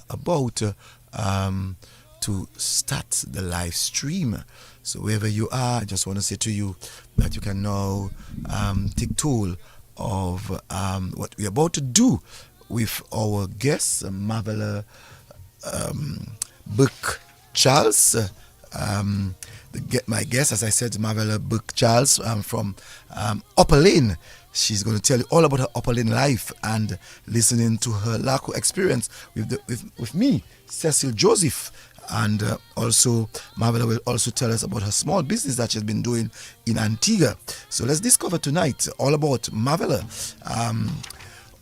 about to start the live stream. So wherever you are, I just want to say to you that you can now take toll of what we're about to do with our guest, Marvella Burke-Charles. My guest, as I said, Marvella Burke-Charles from Upper Lane. She's going to tell you all about her Upper Lane life and listening to her Lakou experience with me, Cecil Joseph. And also, Marvella will also tell us about her small business that she's been doing in Antigua. So let's discover tonight all about Marvella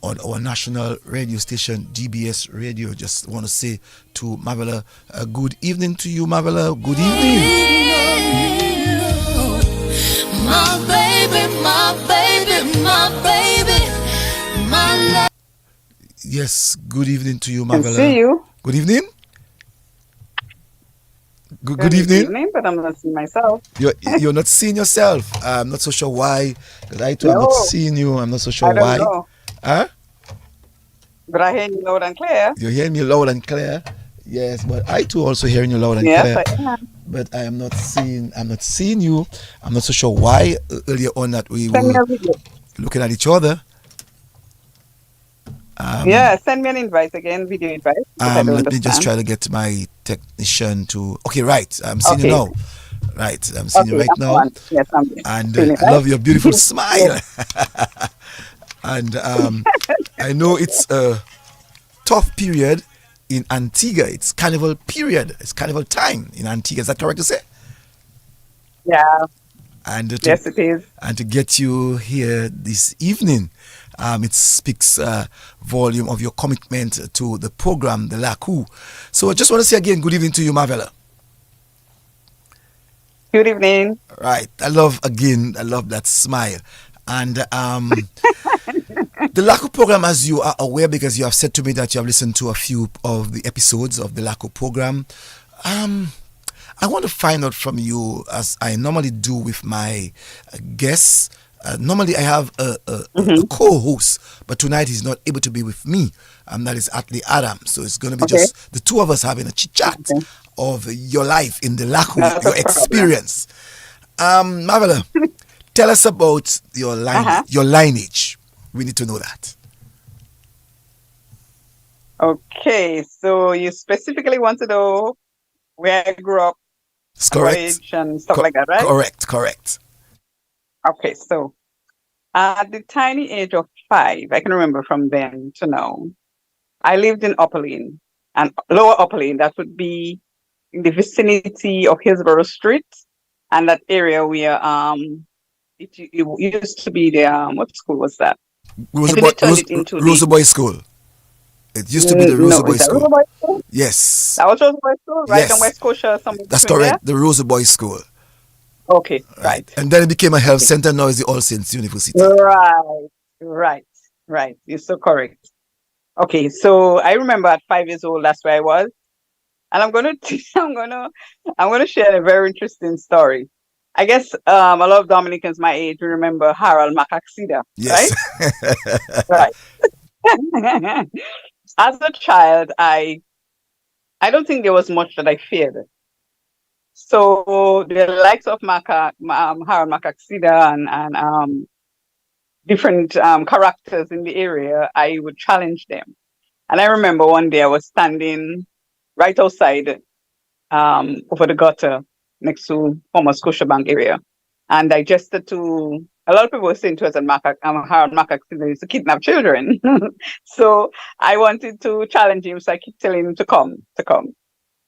on our national radio station, DBS Radio. Just want to say to Marvella, good evening to you, Marvella. Good evening. My baby, my baby, my baby, my love. Yes, good evening to you, Marvella. Can see you. Good evening. Good evening. But I'm not seeing myself. You're not seeing yourself. I'm not so sure why. Because I too am not seeing you. I'm not so sure why. I don't know. Huh? But I hear you loud and clear. You're hearing me loud and clear. Yes, but I too also hearing you loud and clear. I am. But I am not seeing. I'm not seeing you. I'm not so sure why. Earlier on that we were looking at each other. Send me an invite again, video invite. Let me just try to get my technician to. Okay, right. I'm seeing you now. Right, I'm seeing you right now. Yes, and I love your beautiful smile. And I know it's a tough period in Antigua. It's carnival period. It's carnival time in Antigua. Is that correct to say? Yeah. And yes, it is. And to get you here this evening, it speaks volume of your commitment to the program, the Lakou. So I just want to say again, good evening to you, Marvella. Good evening. Right. I love that smile. And the Lakou program, as you are aware, because you have said to me that you have listened to a few of the episodes of the Lakou program, I want to find out from you, as I normally do with my guests. Normally I have a co-host, but tonight he's not able to be with me. That is Atlee Adams. So it's going to be just the two of us having a chit-chat of your life in the Lakou, your experience. Marvella, tell us about your lineage. We need to know that. Okay, so you specifically want to know where I grew up, correct, and stuff like that, right? Correct. Okay, so at the tiny age of 5, I can remember from then to now, I lived in Upper Lane, and Lower Upper Lane. That would be in the vicinity of Hillsborough Street, and that area where it used to be the what school was that? Rosa Boys School. It used to be the Rosa Boys School. Rosa Boys School? Yes. That was Rosa Boys School, right? Yes. In West Scotia, that's correct. There? The Rosa Boys School. Okay, right. And then it became a health center. Now it's the All Saints University. Right. You're so correct. Okay, so I remember at 5 years old, that's where I was, and I'm gonna share a very interesting story. I guess a lot of Dominicans my age will remember Harold Macaxida, yes. Right? Right. As a child, I don't think there was much that I feared. So the likes of Harold Macaxida and different characters in the area, I would challenge them. And I remember one day I was standing right outside over the gutter next to former Scotiabank area. And I gestured to, a lot of people were saying to us that Harold Macaxida used to kidnap children. So I wanted to challenge him, so I kept telling him to come.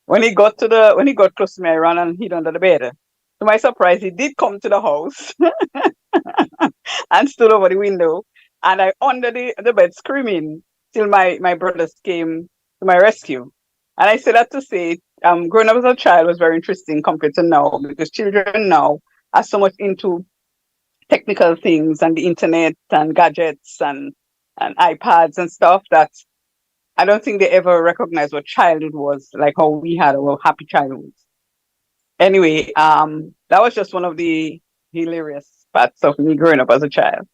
When he got close to me, I ran and hid under the bed. To my surprise, he did come to the house and stood over the window. And I under the bed screaming till my brothers came to my rescue. And I say that to say, growing up as a child was very interesting compared to now, because children now are so much into technical things and the internet and gadgets and iPads and stuff that I don't think they ever recognized what childhood was, like how we had our happy childhoods. Anyway, that was just one of the hilarious parts of me growing up as a child.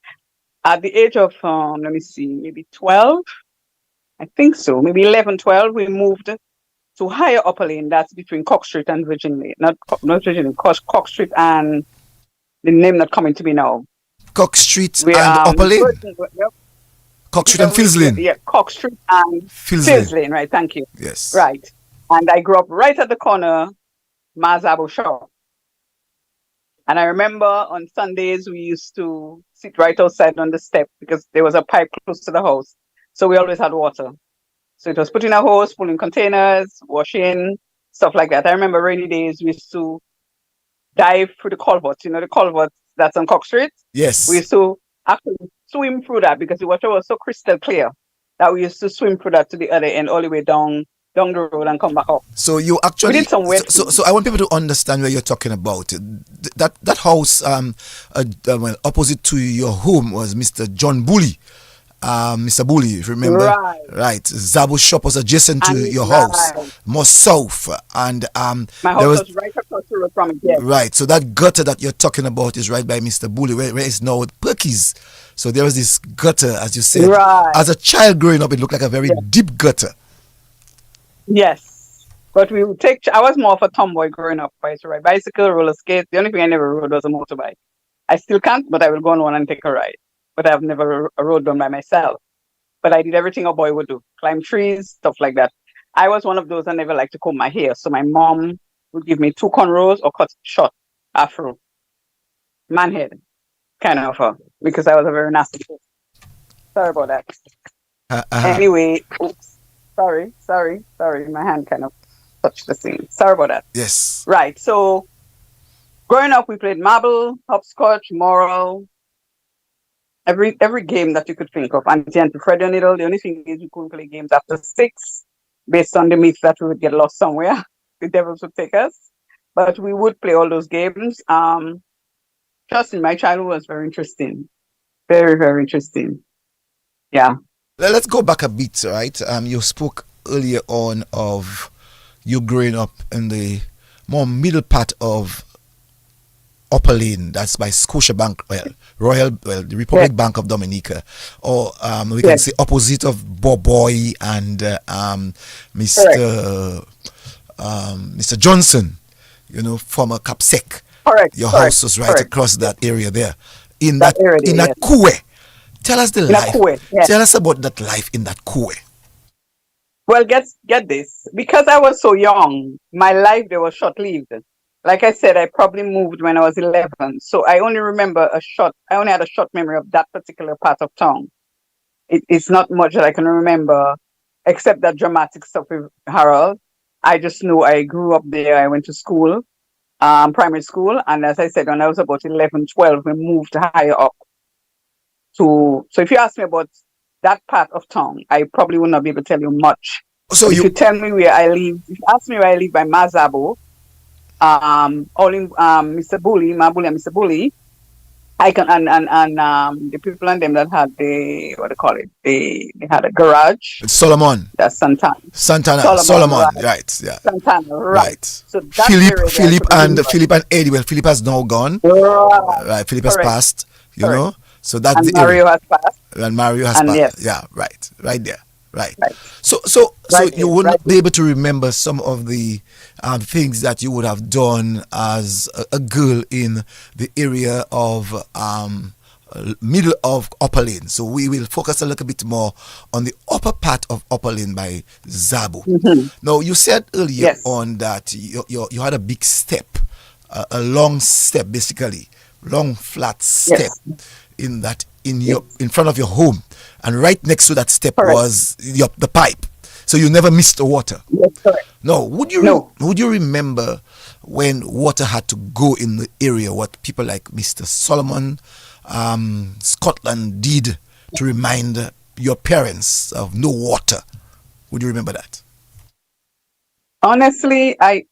At the age of, maybe 12, I think so, maybe 11, 12, we moved to higher Upper Lane. That's between Cock Street and Virginia. Not Virginia, Cock Street and the name not coming to me now. Cock Street We and Upper Lane. yep, Cock Street and Fields Lane. yeah, Cock Street and Fields Fields Lane. Lane, right? Thank you. Yes. Right. And I grew up right at the corner, Mazabo shop. And I remember on Sundays we used to sit right outside on the step because there was a pipe close to the house. So we always had water. So it was put in a hose, pulling containers, washing, stuff like that. I remember rainy days we used to dive through the culvert, the culvert that's on Cock Street. Yes. We used to actually swim through that because the water was so crystal clear that we used to swim through that to the other end, all the way down the road and come back up. So you actually we did some wet so I want people to understand where you're talking about. That house well, opposite to your home was Mr. John Bully. Mr. Bully, if you remember, right? Zabu's shop was adjacent to your house, more south, and my house was right across the road from it. Yes. Right, so that gutter that you're talking about is right by Mr. Bully, where it's now Perky's. So there was this gutter, as you said. Right. As a child growing up, it looked like a very deep gutter. Yes, but we would I was more of a tomboy growing up. I used to ride bicycle, roller skates. The only thing I never rode was a motorbike. I still can't, but I will go on one and take a ride. But I've never rode one by myself. But I did everything a boy would do. Climb trees, stuff like that. I was one of those that never liked to comb my hair. So my mom would give me 2 cornrows or cut short afro. Man head, kind of, because I was a very nasty person. Sorry about that. Anyway, oops. Sorry. My hand kind of touched the scene. Sorry about that. Yes. Right. So growing up, we played marble, hopscotch, moral, every game that you could think of. Auntie and Fred and Needle. The only thing is we couldn't play games after 6, based on the myth that we would get lost somewhere. The devils would take us. But we would play all those games. Trust me, my childhood was very interesting. Very, very interesting. Yeah. Let's go back a bit, right? You spoke earlier on of you growing up in the more middle part of Upper Lane. That's by Scotiabank, the Republic Bank of Dominica, or we can say opposite of Boboy and Mr. Johnson. Former Capsec. Correct. Your house was right across that area there, in that yes. Kue. Tell us the life. Yes. Tell us about that life in that Kue. Well, get this. Because I was so young, my life there was short-lived. Like I said, I probably moved when I was 11. So I only remember I only had a short memory of that particular part of town. It's not much that I can remember, except that dramatic stuff with Harold. I just know I grew up there. I went to school, primary school. And as I said, when I was about 11, 12, we moved higher up. So if you ask me about that part of town, I probably will not be able to tell you much. So if you tell me where I live, if you ask me where I live by Mazabo, Mr. Bully, Mabuli and Mr. Bully, I can and the people and them that had they had a garage. Solomon. That's Santana. Solomon, right? Yeah. Santana, right. So Philip and Eddie. Well, Philip has now gone. Right. Philip has passed. So that's and Mario has passed. And Mario has passed. Yes. Yeah, right there. Right. So you would not be able to remember some of the things that you would have done as a girl in the area of middle of Upper Lane. So we will focus a little bit more on the upper part of Upper Lane by Zabu. Mm-hmm. Now, you said earlier on that you had a big step, a long step, basically, long flat step in front of your home, and right next to that step was the pipe. So you never missed the water. Yes, correct. No, would you remember when water had to go in the area? What people like Mr. Solomon, Scotland did to remind your parents of no water? Would you remember that? Honestly, I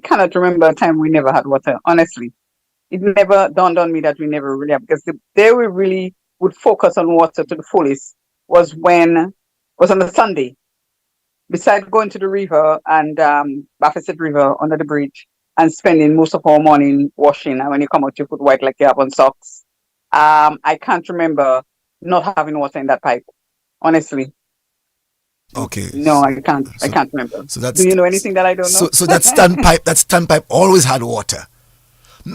cannot remember a time we never had water. Honestly, it never dawned on me that we never really have, because the day we really would focus on water to the fullest was on the Sunday. Besides going to the river and Baffiset River under the bridge and spending most of our morning washing, and when you come out you put white like you have on socks. I can't remember not having water in that pipe, honestly. Okay. No, I can't. I So, can't remember. so Do that's you know anything that I don't know? so that standpipe. That standpipe always had water.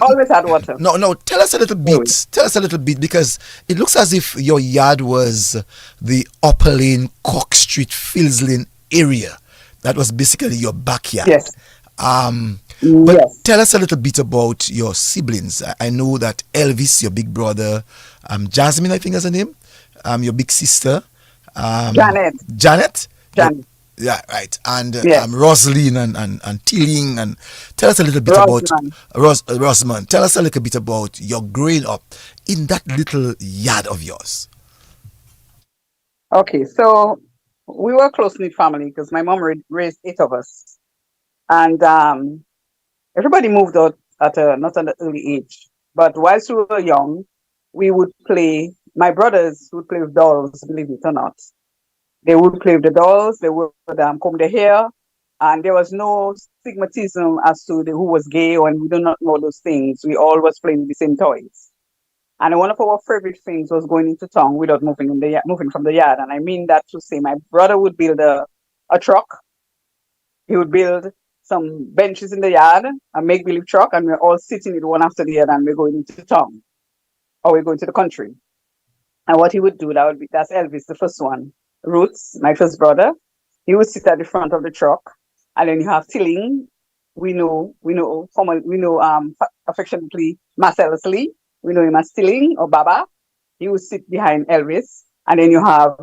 Always had water. No, no. Tell us a little Always. bit. Tell us a little bit because it looks as if your yard was the Upper Lane, Cork Street, Fields Lane area. That was basically your backyard. Yes. But Yes. tell us a little bit about your siblings. I know that Elvis, your big brother, Jasmine, I think is her name, your big sister, Janet. Janet. Janet. Yeah, right. And Yes. Rosaline and Tilling. And tell us a little bit about Rosman. Rosamond. Tell us a little bit about your growing up in that little yard of yours. Okay, so we were a close knit family because my mom raised 8 of us, and everybody moved out at a not an early age. But whilst we were young, we would play. My brothers would play with dolls, believe it or not. They would play with the dolls. They would comb their hair, and there was no stigmatism as to who was gay, or we do not know those things. We all was playing with the same toys. And one of our favorite things was going into town without moving from the yard. And I mean that to say, my brother would build a truck. He would build some benches in the yard, a make believe truck, and we're all sitting it one after the other, and we're going into town or we're going to the country. And what he would do, that's Elvis, the first one. Roots, my first brother, he would sit at the front of the truck, and then you have Tilling. Affectionately Marcellus Lee. We know him as Tilling or Baba. He would sit behind Elvis, and then you have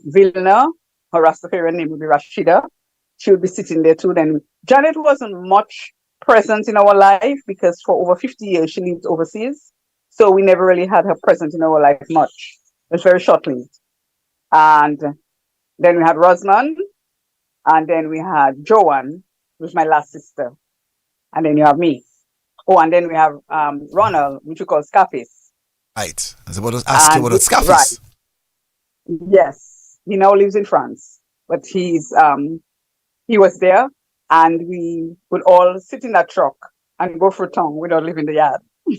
Vilna. Her Rastafarian name would be Rashida. She would be sitting there too. Then Janet wasn't much present in our life because for over 50 years she lived overseas. So we never really had her present in our life much. It was very short-lived. And then we had Rosamond, and then we had Joanne, who's my last sister. And then you have me. Oh, and then we have Ronald, which we call Scarface. Right. I was about to ask you about Scarface. Right. Yes. He now lives in France. But he was there, and we would all sit in that truck and go for town without leaving the yard. I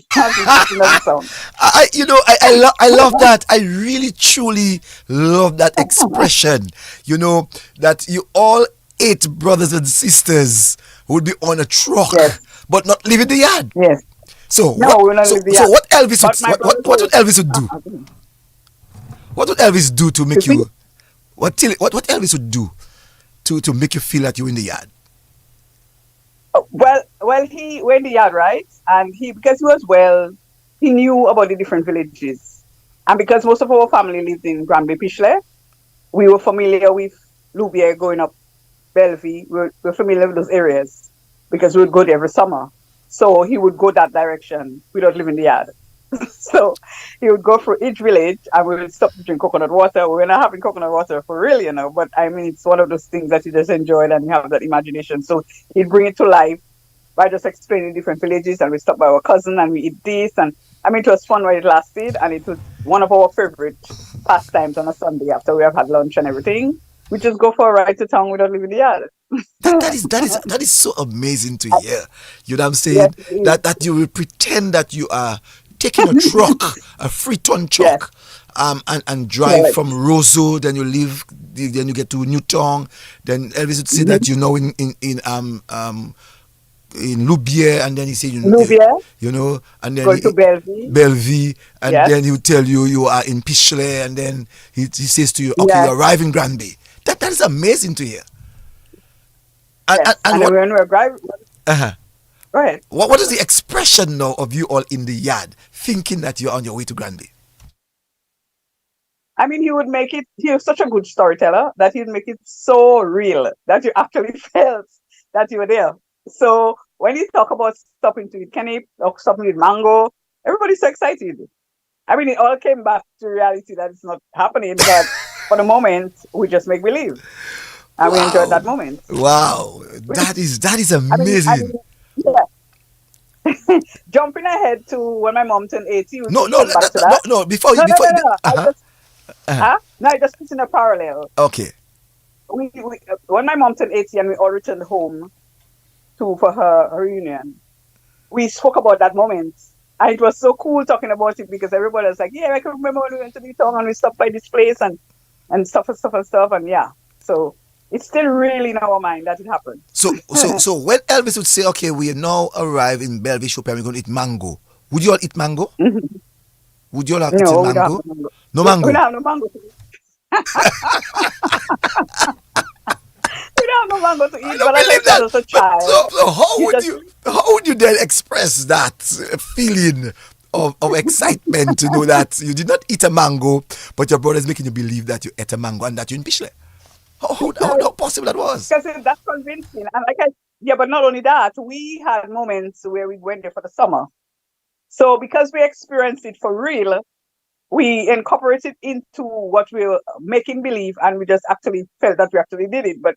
love that. I really truly love that expression. That you all 8 brothers and sisters would be on a truck, yes, but not leaving the yard. Yes. So no, we're not leaving the yard. So what Elvis would Elvis would do? What would Elvis do to make you? What Elvis would do to make you feel that you're in the yard? Well, he went in the yard, right? And because he knew about the different villages. And because most of our family lived in Granby Pichle, we were familiar with Louvier going up Bellevue. We're familiar with those areas because we would go there every summer. So he would go that direction without leaving the yard. So he would go through each village and we would stop to drink coconut water. We're not having coconut water for real, but I mean, it's one of those things that you just enjoyed and you have that imagination. So he'd bring it to life by just explaining different villages, and we stop by our cousin and we eat this. And I mean, it was fun while it lasted, and it was one of our favorite pastimes on a Sunday after we have had lunch and everything. We just go for a ride to town without leaving the yard. That is so amazing to hear. You know what I'm saying? Yes, that you will pretend that you are taking a truck, a 3-ton truck, yes, and drive from Roseau, then you leave, then you get to Newtown, then Elvis would say mm-hmm. that you know in Louvier, and then he said Louvier, and then go to Bellevue, and yes, then he would tell you are in Pichle, and then he says to you, okay, yes, you arrive in Granby. That is amazing to hear. Yes. And when we were driving, go ahead. What is the expression now of you all in the yard thinking that you're on your way to Granby? I mean, he was such a good storyteller that he'd make it so real that you actually felt that you were there. So when you talk about stopping to eat kenny or stopping to eat mango, everybody's so excited. I mean, it all came back to reality that it's not happening, but for the moment, we just make believe. And we enjoyed that moment. Wow. That is amazing. Yeah. Jumping ahead to when my mom turned 80. No, before No, uh-huh. I just put in a parallel. Okay. When my mom turned 80 and we all returned home for her reunion, we spoke about that moment. And it was so cool talking about it because everybody was like, yeah, I can remember when we went to the town and we stopped by this place and stuff. And yeah. So it's still really in our mind that it happened. So when Elvis would say, okay, we now arrive in Bellevue Shopping, we're going to eat mango. Would you all eat mango? Mhm. Would you all have eaten No, we don't have mango? no mango. No We mango. don't have no mango to eat. We don't have no mango to I eat. don't But like I believe said, that. as a But child, so you just how would you then express that feeling of excitement to know that you did not eat a mango, but your brother is making you believe that you ate a mango and that you're in Pishle? How possible that was? because that's convincing. And yeah, but not only that, we had moments where we went there for the summer. So because we experienced it for real, we incorporated into what we were making believe, and we just actually felt that we actually did it. But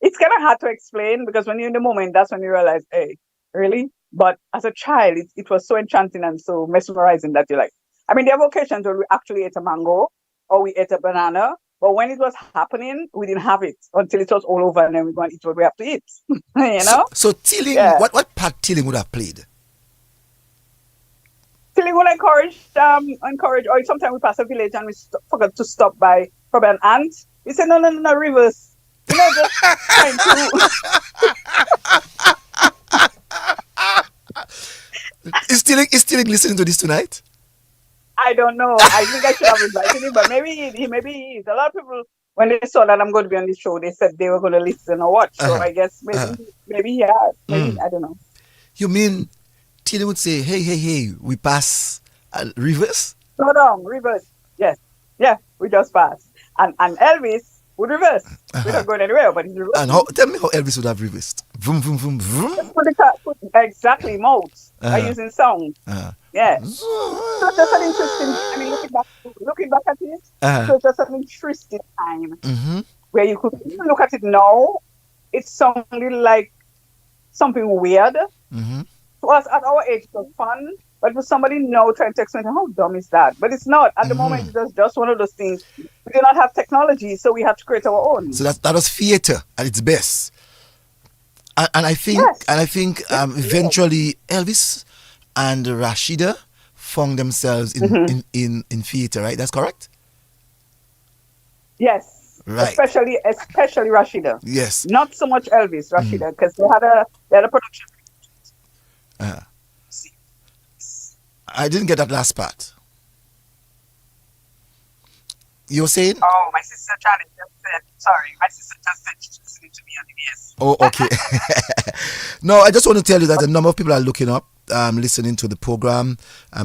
it's kind of hard to explain because when you're in the moment, that's when you realize, hey, really? But as a child, it was so enchanting and so mesmerizing that you're like, I mean, there were occasions where we actually ate a mango or we ate a banana, but when it was happening, we didn't have it until it was all over, and then we're going to eat what we have to eat. You know? So Tilling, Yeah. what part Tilling would have played? Tilling will encourage, or sometimes we pass a village and we forgot to stop by probably an aunt. We say, no, reverse. Just trying to. Is Tilling listening to this tonight? I don't know. I think I should have invited him, but maybe he is. A lot of people, when they saw that I'm going to be on this show, they said they were going to listen or watch. So Uh-huh. I guess maybe he has. Maybe, I don't know. You mean Tilling would say, hey, we pass reverse? Slow down, reverse. Yes. Yeah, we just passed. And Elvis would reverse. We're not going anywhere, but he's reversing. And tell me how Elvis would have reversed. Vroom, vroom, vroom, vroom. Just exactly mouths by using sound. Yeah. So it's just an interesting. I mean, looking back at it, so it's just an interesting time where you could look at it now. It sounded like something weird. To us at our age, it was fun. But for somebody now trying to explain, how dumb is that? But it's not. At the moment, it's just one of those things. We do not have technology, so we have to create our own. So that was theater at its best. And I think eventually Elvis and Rashida found themselves in theater, right? That's correct? Yes. Right. Especially Rashida. Yes. Not so much Elvis, Rashida, because they had a production. I didn't get that last part. You were saying? Oh, my sister Charlie just said, sorry, my sister just said she's listening to me on the BS. Oh, okay. No, I just want to tell you that a number of people are looking up, listening to the program.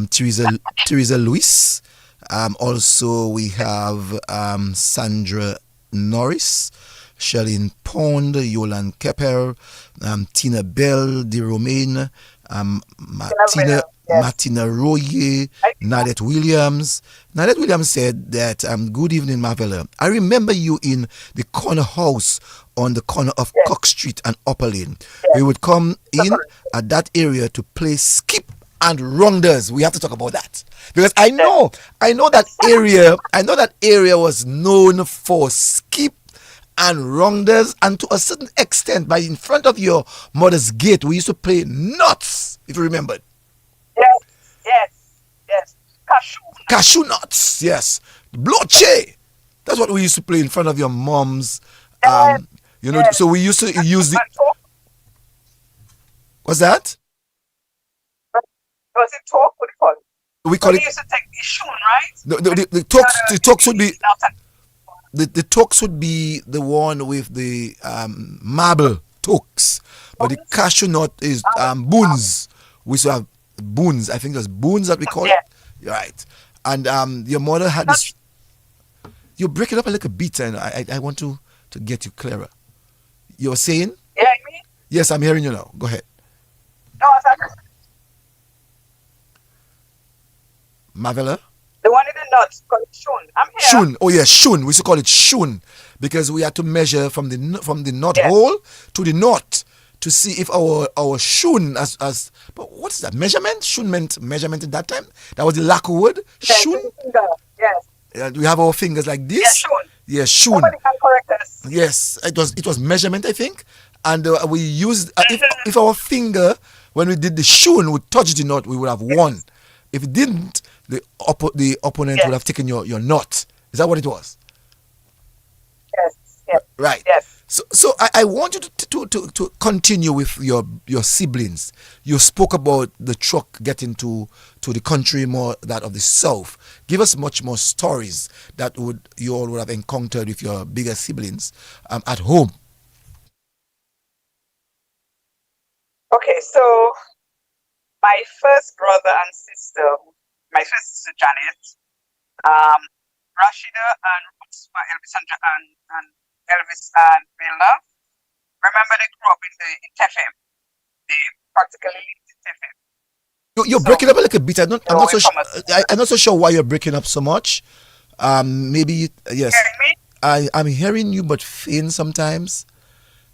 Teresa Lewis. Also, we have Sandra Norris, Shelleen Pond, Yolan Kepper, Tina Bell, De Romaine, Martina Royer, Nadette Williams. Nadette Williams said that, good evening, Marvella. I remember you in the corner house on the corner of Cock Street and Upper Lane. We would come in at that area to play skip and rounders. We have to talk about that. Because I know that area. I know that area was known for skip and rounders, and to a certain extent, by in front of your mother's gate, we used to play nuts, if you remember. Yes. Cashew nuts, yes. Bloche. That's what we used to play in front of your mom's. So we used to use the. What's that? Was it talk? What do you call it? We call it. We used to take the shoon, right? The talks would be. The talks would be the one with the marble talks, but the cashew nut is boons. We used to have boons. I think there's boons that we call it. Right. And your mother had this. You're breaking up a little bit, and I want to get you clearer. You were saying? Yeah, me? Yes, I'm hearing you now. Go ahead. No, I said Marvella? the one in the nuts called shoon. I'm here. Shoon. Oh yeah, shoon. We used to call it shoon because we had to measure from the knot hole to the knot to see if our shoon as but what's that measurement? Shoon meant measurement at that time. That was the Lakou word. Shoon. Yes. We have our fingers like this. Yes, shoon. Yes, shoon. Somebody can correct us. Yes, it was measurement, I think, and we used if our finger when we did the shoon would touch the knot, we would have won. If it didn't, the opponent would have taken your knot. Is that what it was? Yes. Yes. Right. Yes. So I want you to continue with your siblings. You spoke about the truck getting to the country more that of the south. Give us much more stories that would you all would have encountered with your bigger siblings at home. Okay, so my first brother and sister, my first sister Janet, um, Rashida and Elvis and Elvis and Bella. Remember they grew up in Tefem. They practically lived in Tefem. You're So breaking up a little bit. they were away from us. I'm not so sure why you're breaking up so much. Maybe yes. Hearing me? I'm hearing you, but faint sometimes.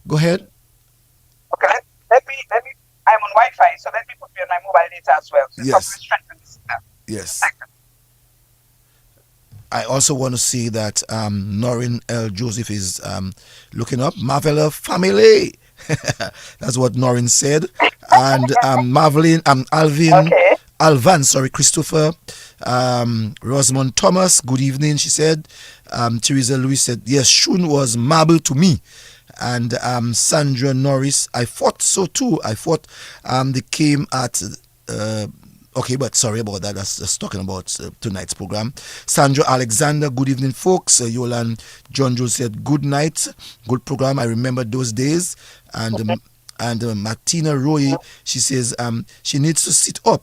Go ahead. Okay, let me I'm on Wi-Fi, so let me put me on my mobile data as well. So probably Yes. strengthen the signal. Just a Yes. second. I also want to say that Norrin L. Joseph is looking up Marvella family. That's what Norrin said. And Marvelin, Alvin, Okay. Alvan, sorry, Christopher, Rosamond Thomas, good evening, she said. Teresa Lewis said, yes, Shun was marble to me. And Sandra Norris, I thought so too. I thought they came at okay, but sorry about that. That's just talking about tonight's program. Sandra Alexander, good evening, folks. Yolan John Joe said, good night, good program. I remember those days. And Martina Roy, she says she needs to sit up.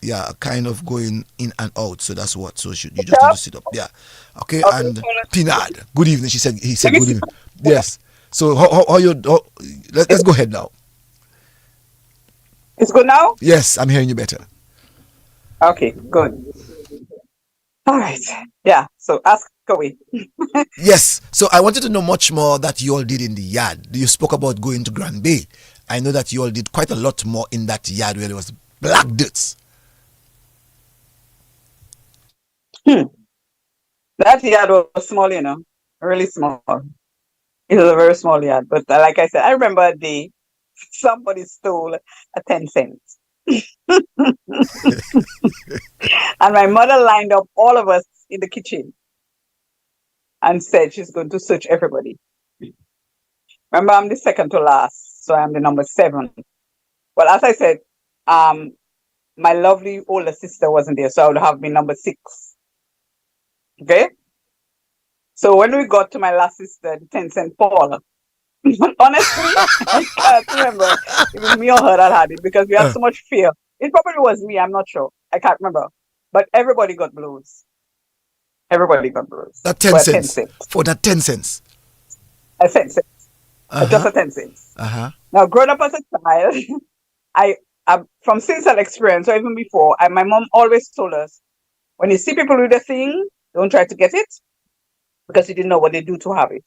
Yeah, kind of going in and out. So that's what. So you just need to sit up. Yeah. Okay. Okay, And so let's Pinard, good evening. He let said me good see. evening. Yes. So let's go ahead now. It's good now? Yes, I'm hearing you better. Okay, good. All right. Yeah. So ask away. Yes. So I wanted to know much more that you all did in the yard. You spoke about going to Grand Bay. I know that you all did quite a lot more in that yard where there was black dirt. Hmm. That yard was small, really small. It was a very small yard. But like I said, I remember a day somebody stole a 10 cents. And my mother lined up all of us in the kitchen and said she's going to search everybody. Remember, I'm the second to last, so I'm the number 7. Well, as I said, um, my lovely older sister wasn't there, so I would have been number 6. Okay? So when we got to my last sister, the 10-cent fall, honestly, I can't remember if it was me or her that had it because we had Uh, so much fear. It probably was me, I'm not sure. I can't remember. But everybody got blows. Everybody got blows that 10 for a 10 cents. cents. For that 10 cents. A 10 cents. Uh Just huh. a 10 cents. Uh huh. Now, growing up as a child, I from since that experience, or even before, my mom always told us when you see people with a thing, don't try to get it because you didn't know what they do to have it.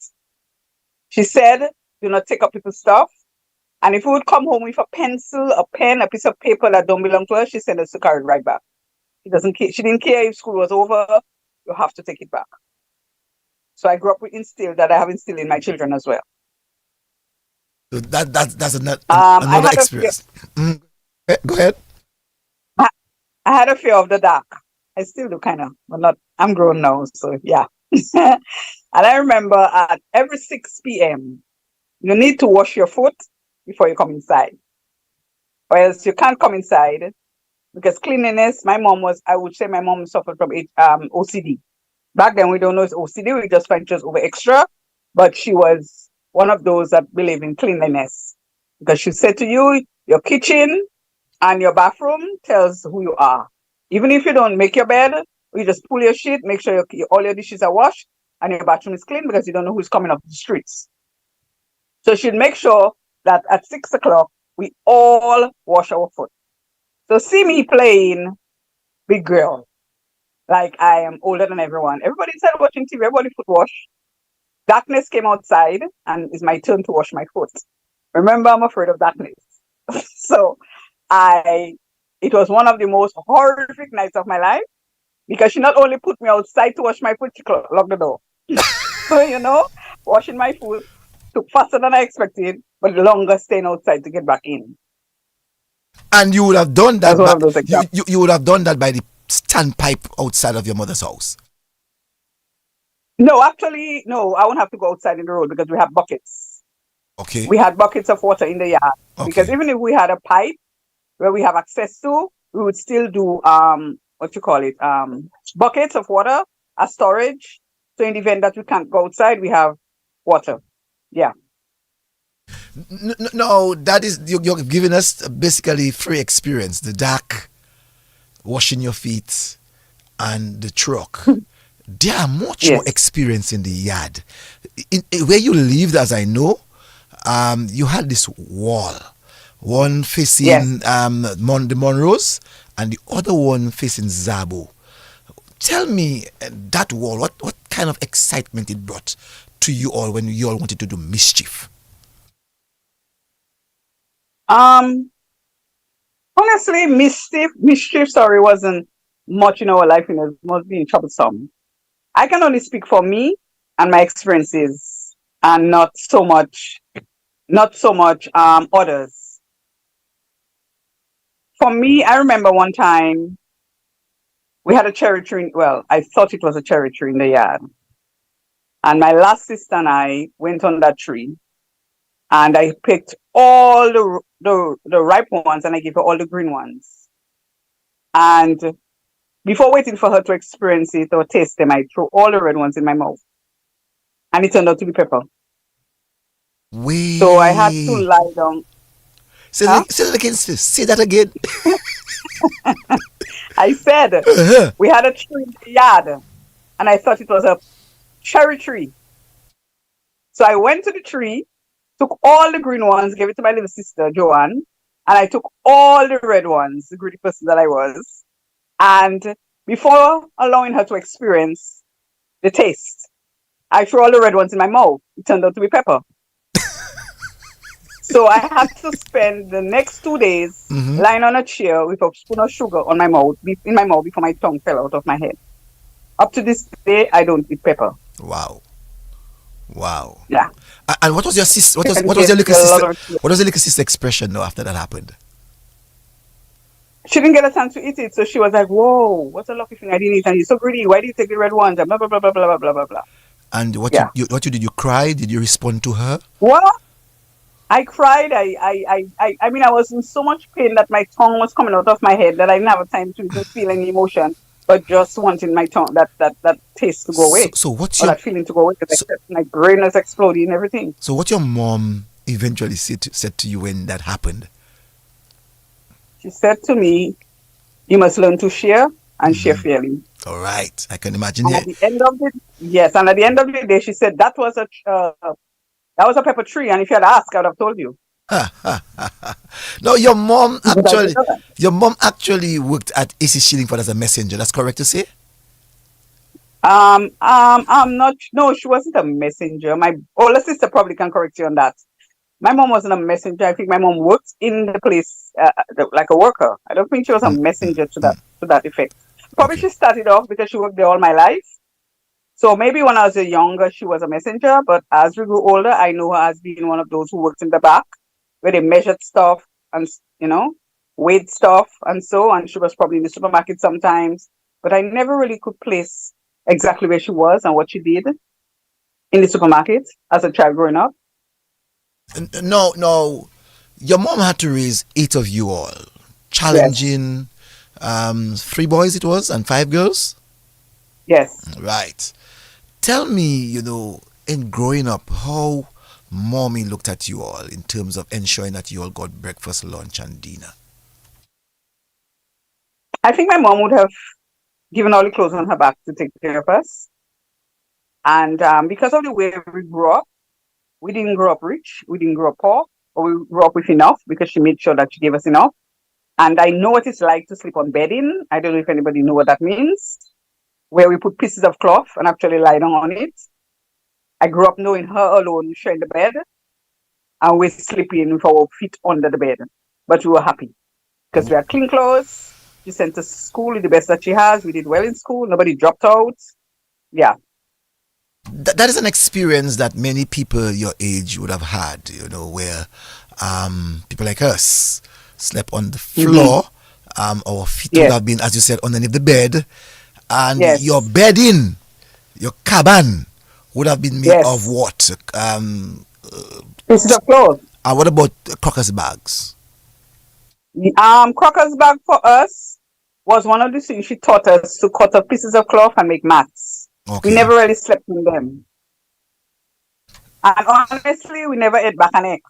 She said, do not take up people's stuff. And if we would come home with a pencil, a pen, a piece of paper that don't belong to her, she sent us to carry it right back. She doesn't care. She didn't care if school was over. You have to take it back. So I grew up with instilled that I have instilled in my children as well. So that's I another had a fear. experience. Mm. Go ahead. I I had a fear of the dark. I still do kind of, but not. I'm grown now, so yeah. And I remember at every 6 p.m. you need to wash your foot before you come inside, or else you can't come inside because cleanliness. I would say my mom suffered from OCD. Back then, we don't know it's OCD. We just find just over extra. But she was one of those that believe in cleanliness because she said to you, your kitchen and your bathroom tells who you are. Even if you don't make your bed, you just pull your sheet, make sure all your dishes are washed and your bathroom is clean because you don't know who's coming up the streets. So she'd make sure that at 6 o'clock, we all wash our foot. So see me playing big girl, like I am older than everyone. Everybody started watching TV, everybody foot wash. Darkness came outside and it's my turn to wash my foot. Remember, I'm afraid of darkness. So I it was one of the most horrific nights of my life because she not only put me outside to wash my foot, she locked the door. So washing my foot took faster than I expected, but longer staying outside to get back in. And you would have done That's that one by of those examples. you would have done that by the standpipe outside of your mother's house. No, actually, no, I won't have to go outside in the road because we have buckets. Okay. We had buckets of water in the yard. Because Okay. even if we had a pipe where we have access to, we would still do what you call it, buckets of water as storage. So in the event that we can't go outside, we have water. Yeah. No, that is you're giving us basically free experience. The dark, washing your feet, and the truck. There are much more Yes. experience in the yard. Where you lived, as I know, you had this wall, one Yes. facing the Monroes and the other one facing Zabo. Tell me that wall, what kind of excitement it brought to you all when you all wanted to do mischief? Um, Honestly, mischief, sorry, wasn't much in our life, it must be troublesome. I can only speak for me and my experiences and not so much others. For me, I remember one time we had a cherry tree. Well, I thought it was a cherry tree in the yard. And my last sister and I went on that tree and I picked all the ripe ones and I gave her all the green ones. And before waiting for her to experience it or taste them, I threw all the red ones in my mouth. And it turned out to be pepper. So I had to We lie down. Huh? say that again, sis. Say that again. I said Uh-huh. we had a tree in the yard and I thought it was a cherry tree. So I went to the tree, took all the green ones, gave it to my little sister, Joanne, and I took all the red ones, the greedy person that I was. And before allowing her to experience the taste, I threw all the red ones in my mouth. It turned out to be pepper. So I had to spend the next 2 days Mm-hmm. lying on a chair with a spoon of sugar on my mouth, in my mouth before my tongue fell out of my head. Up to this day, I don't eat pepper. Wow. Wow. Yeah. And what was your sister? What was And what was get your little a sister? lot of What was your little sister expression now after that happened? she didn't get a chance to eat it, so she was like, "Whoa, what's a lucky thing I didn't eat? And you're so greedy. Why did you take the red ones?" And blah blah blah blah blah blah blah blah. And Yeah. what you did? You cry? Did you respond to her? Well, I cried. I mean, I was in so much pain that my tongue was coming out of my head that I didn't have time to even feel any emotion, but just wanting my tongue, that taste to go So away, so what's or your that feeling to go away. Because so, my brain was exploding and everything. so what your mom eventually said to you when that happened? She said to me, "You must learn to share and share Mm-hmm. fairly." All right, I can imagine. And Yeah. at the end of the yes, and at the end of the day, she said that was a pepper tree, and if you had asked, I would have told you. No, But I didn't know that. your mom actually worked at AC Shillingford as a messenger. That's correct to say? I'm not. No, she wasn't a messenger. My older sister probably can correct you on that. My mom wasn't a messenger. I think my mom worked in the place like a worker. I don't think she was a Mm, mm, messenger to that mm. to that effect. Probably Okay. she started off because she worked there all my life. So maybe when I was younger, she was a messenger. But as we grew older, I know her as being one of those who worked in the back where they measured stuff and weighed stuff and so. And she was probably in the supermarket sometimes. But I never really could place exactly where she was and what she did in the supermarket as a child growing up. No, no. Your mom had to raise 8 of you all, Yes, challenging 3 boys it was and 5 girls. yes. Right. Tell me, in growing up, how mommy looked at you all in terms of ensuring that you all got breakfast, lunch, and dinner. I think my mom would have given all the clothes on her back to take care of us. And because of the way we grew up, we didn't grow up rich, we didn't grow up poor, but we grew up with enough because she made sure that she gave us enough. And I know what it's like to sleep on bedding. I don't know if anybody know what that means, where we put pieces of cloth and actually lie down on it. I grew up knowing her alone sharing the bed and we're sleeping with our feet under the bed. But we were happy because we had clean clothes. She sent us to school with the best that she has. We did well in school. Nobody dropped out. Yeah. That is an experience that many people your age would have had, where people like us slept on the Mm-hmm. floor. Our feet would Yes. have been, as you said, underneath the bed. And your Yes. bedding, your cabin, would have been made of Yes. what? Pieces of cloth. What about crackers bags? Crocker's bag for us was one of the things she taught us to cut up pieces of cloth and make mats. We Okay. never really slept in them. And honestly, we never ate back and egg.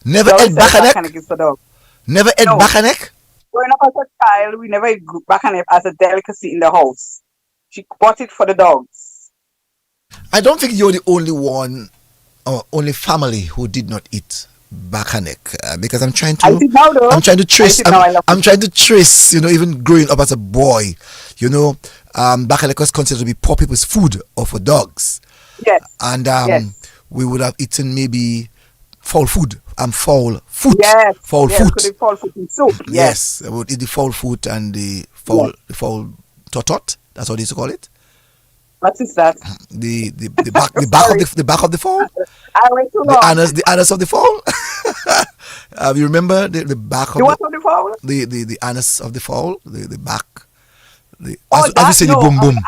Never We always ate said back and back and neck? egg is for dog. Never ate No. back and neck? Growing up as a child, we never ate back and egg as a delicacy in the house. She bought it for the dogs. I don't think you're the only one or only family who did not eat back and neck, because I did now though. I'm trying to I trace. did now. I love I'm it. trying to trace. Even growing up as a boy, back and neck was considered to be poor people's food or for dogs, Yes. and Yes. we would have eaten maybe fowl food. Fowl foot. Yes. Fowl Yes. foot. Could it fall food in soup? Yes. Yes, I would eat the fowl foot and Yes. the fowl totot. That's what they used to call it. What is that? The back the back of the fowl. I went too The long. anus of the fowl. You remember the back of You want to the fowl? the anus of the fowl, the back. Oh, As you that say, the no. boom boom.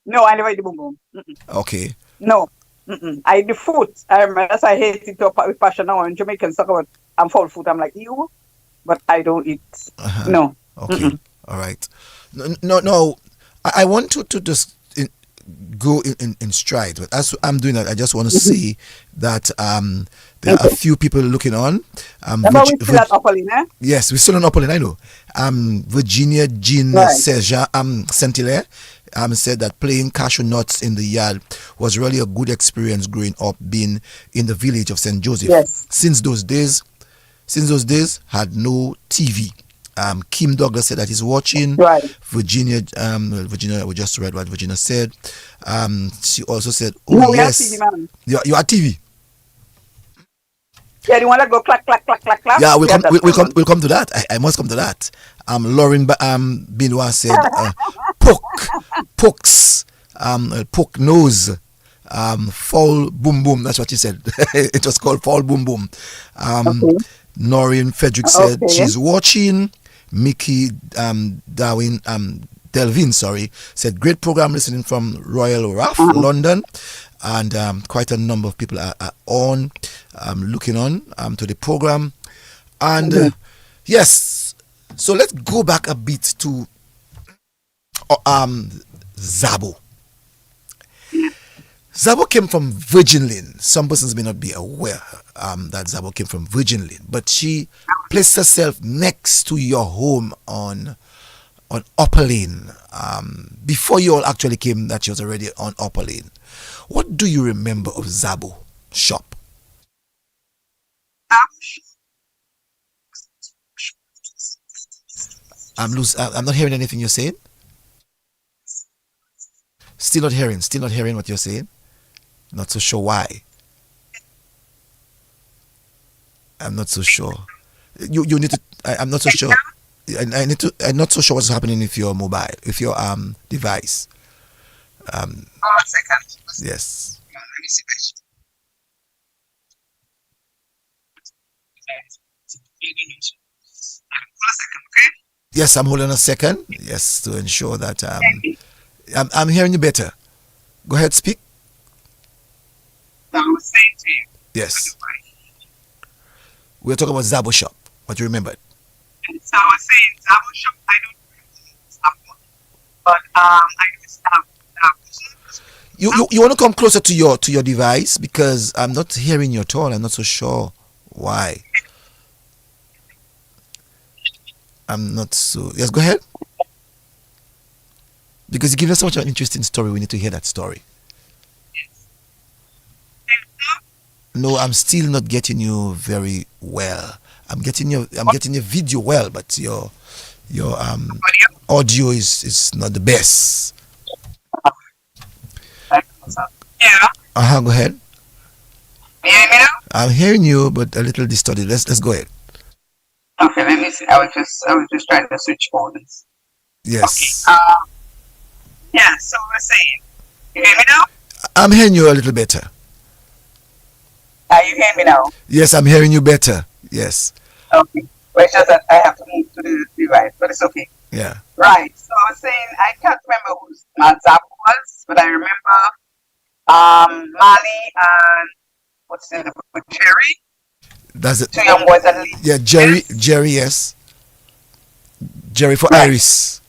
No, I never eat the boom boom. Okay. No. I eat the foot. I remember that's why I hate it with passion now. When Jamaicans talk about I'm fowl food, I'm like you, but I don't eat. Uh-huh. No. Okay. All right. No. I want to just go in stride, but as I'm doing that, I just want to say that there are a few people looking on. Remember we still at Upper Lane, eh? Yes, we're still on Upper Lane, I know. Virginia Jean Right. Saint-Hilaire said that playing cashew nuts in the yard was really a good experience growing up, being in the village of St. Joseph. Yes. Since those days, had no TV. Kim Douglas said that he's watching. Right. Virginia, we just read what Virginia said. She also said, No, we have yes, TV, man. you are TV. Yeah, the one that go clack, clack, clack, clack, clack. Yeah, we'll Yeah, come. that's We'll the come. one. We'll come to that. I must come to that. Lauren Benoit said, pokes, poke nose, fall boom boom. That's what she said. It was called fall boom boom. Okay. Noreen Frederick said Okay. she's watching. Mickey Delvin, said great program listening from Royal Rough, London, and quite a number of people are on, looking on to the program, and yes. So let's go back a bit to Zabo. Zabo came from Virgin Lane. Some persons may not be aware that Zabo came from Virgin Lane, but she placed herself next to your home on Upper Lane. Before you all actually came, that she was already on Upper Lane. What do you remember of Zabo shop? I'm not hearing anything you're saying. Still not hearing what you're saying. Not so sure why. I'm not so sure. You need to. I'm not so sure. I need to. I'm not so sure what's happening with your mobile, with your device. 1 second. Yes. Let me see. Okay? Yes, I'm holding a second. Yes, to ensure that I'm hearing you better. Go ahead, speak. So I was saying to you. Yes. We're talking about Zabo shop. What you remembered? So I was saying, Zabo shop, I don't remember Zabo, but I used to have You want to come closer to your device because I'm not hearing you at all. I'm not so sure why. I'm not so. Yes, go ahead. Because you give us such an interesting story, we need to hear that story. No, I'm still not getting you very well. I'm getting your video well, but your audio is not the best. Yeah. Go ahead. You hear me now? I'm hearing you, but a little distorted. Let's go ahead. Okay, let me see. I was just trying to switch phones. Yes. Okay. Yeah, so I was saying, you hear me now? I'm hearing you a little better. You hear me now? Yes, I'm hearing you better. Yes. Okay. But it's just that I have to move to the device, but it's okay. Yeah. Right. So I was saying, I can't remember who Zap was, but I remember Mali and what's the other one? Jerry. That's it. Two young boys at least. Yeah, Yes. Jerry, yes. Jerry for Right. Iris.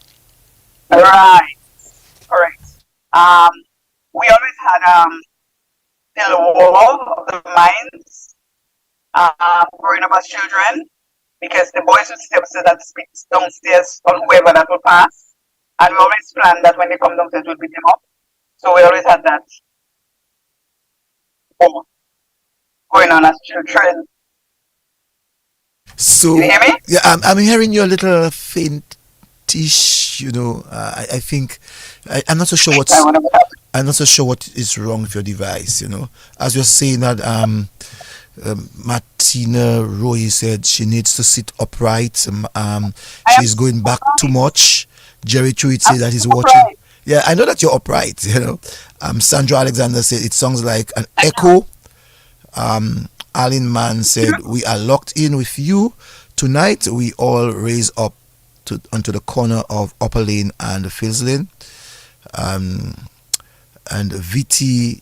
Right. Correct. Um, we always had the wall of the mines growing up as children because the boys would step so that speaks downstairs on whoever that would pass. And we always planned that when they come downstairs, we'll beat them up. So we always had that wall going on as children. So Can you hear me? yeah, I'm hearing you a little faintish. I think I'm not so sure I want to I'm not so sure what is wrong with your device. As you're saying that Martina Roy said she needs to sit upright. She's going back too much. Jerry Truitt said that he's watching. upright. Yeah, I know that you're upright. Sandra Alexander said it sounds like an echo. Alan Mann said we are locked in with you tonight. We all raise up onto the corner of Upper Lane and Fields Lane. And VTMR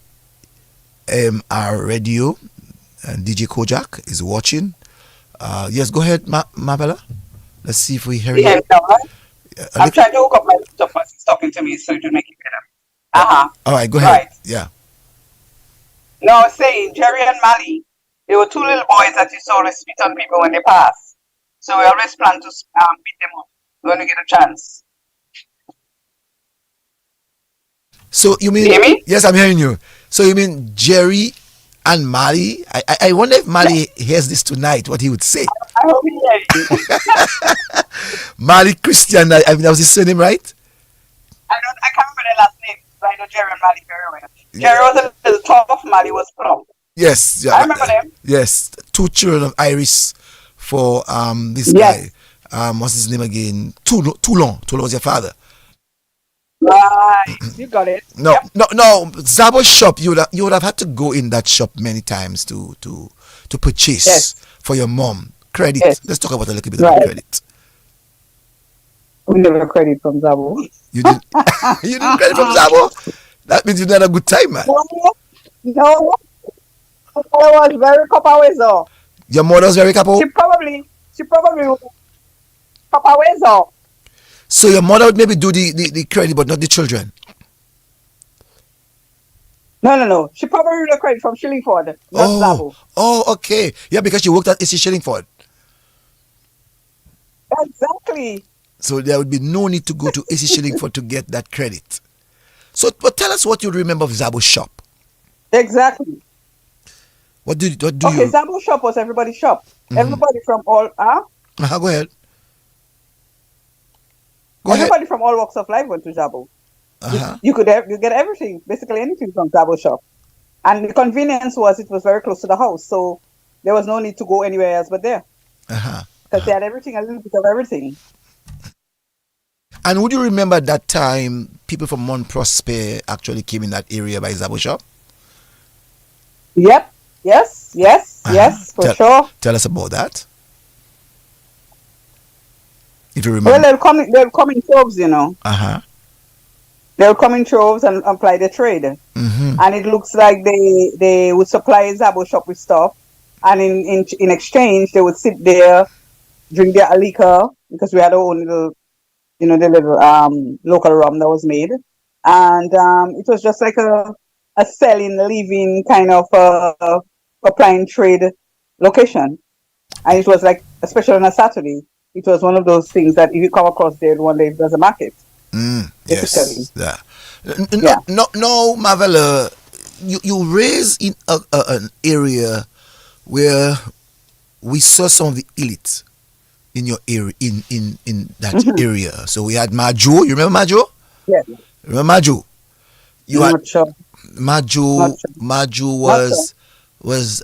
Radio and DJ Kojak is watching. Yes, go ahead, Marvella. Let's see if we hear Yeah, you. no, I'm trying to hook up my laptop as it's talking to me so it will make it better. All right, go ahead. Right. Yeah. No, I was saying Jerry and Mali, they were two little boys that used to always spit on people when they pass. So we always plan to beat them up when we get a chance. So you mean? You hear me? Yes, I'm hearing you. So you mean Jerry and Mali? I wonder if Mali hears this tonight, what he would say. I hope he hears you. Mali Christian, I mean, that was his surname, right? I can't remember their last name, but I know Jerry and Mali very well. Yeah. Jerry was a little tough, Mali was plump. Yes. Yeah, I remember them. Yes, two children of Iris for this Yes. guy. What's his name again? Toulon was your father. Right, you got it. No, Yep. no. Zabo's shop. You would have had to go in that shop many times to purchase Yes. for your mom. Credit. Yes. Let's talk about a little bit Right. of credit. We never credit from Zabo. You didn't. You didn't credit from Zabo. That means you had a good time, man. No. I was very Copawezo. Your mother was very capo. She probably Copawezo. So your mother would maybe do the credit, but not the children. No. She probably would have credit from Shillingford, not Zabo. Oh, okay. Yeah, because she worked at AC Shillingford. Exactly. So there would be no need to go to AC Shillingford to get that credit. So, but tell us what you remember of Zabo's shop. Exactly. What do Okay, you? Zabo shop was everybody's shop. Mhm. Everybody from all Go ahead. Go ahead. everybody from all walks of life went to Zabo. You get everything, basically anything from Zabo shop. And the convenience was it was very close to the house, so there was no need to go anywhere else but there. Because they had everything, a little bit of everything. And would you remember that time people from Mount Prosper actually came in that area by Zabo shop? Yep. Yes, for sure. Tell us about that. If you Well, remember. they'll come in troves, you know. They'll come in troves and apply the trade. Mm-hmm. And it looks like they would supply Zabo shop with stuff. And in exchange, they would sit there, drink their liquor, because we had our own little, the little local rum that was made. And it was just like a selling, living kind of applying trade location. And it was like, especially on a Saturday, it was one of those things that if you come across there one day, there's a market. Yes. Yeah. Yeah. No, Marvella, you raised in an area where we saw some of the elite in your area, in that area. So we had Majo. You remember Majo? Yes. Remember Majo? You had Not sure. Majo. Not sure. Majo was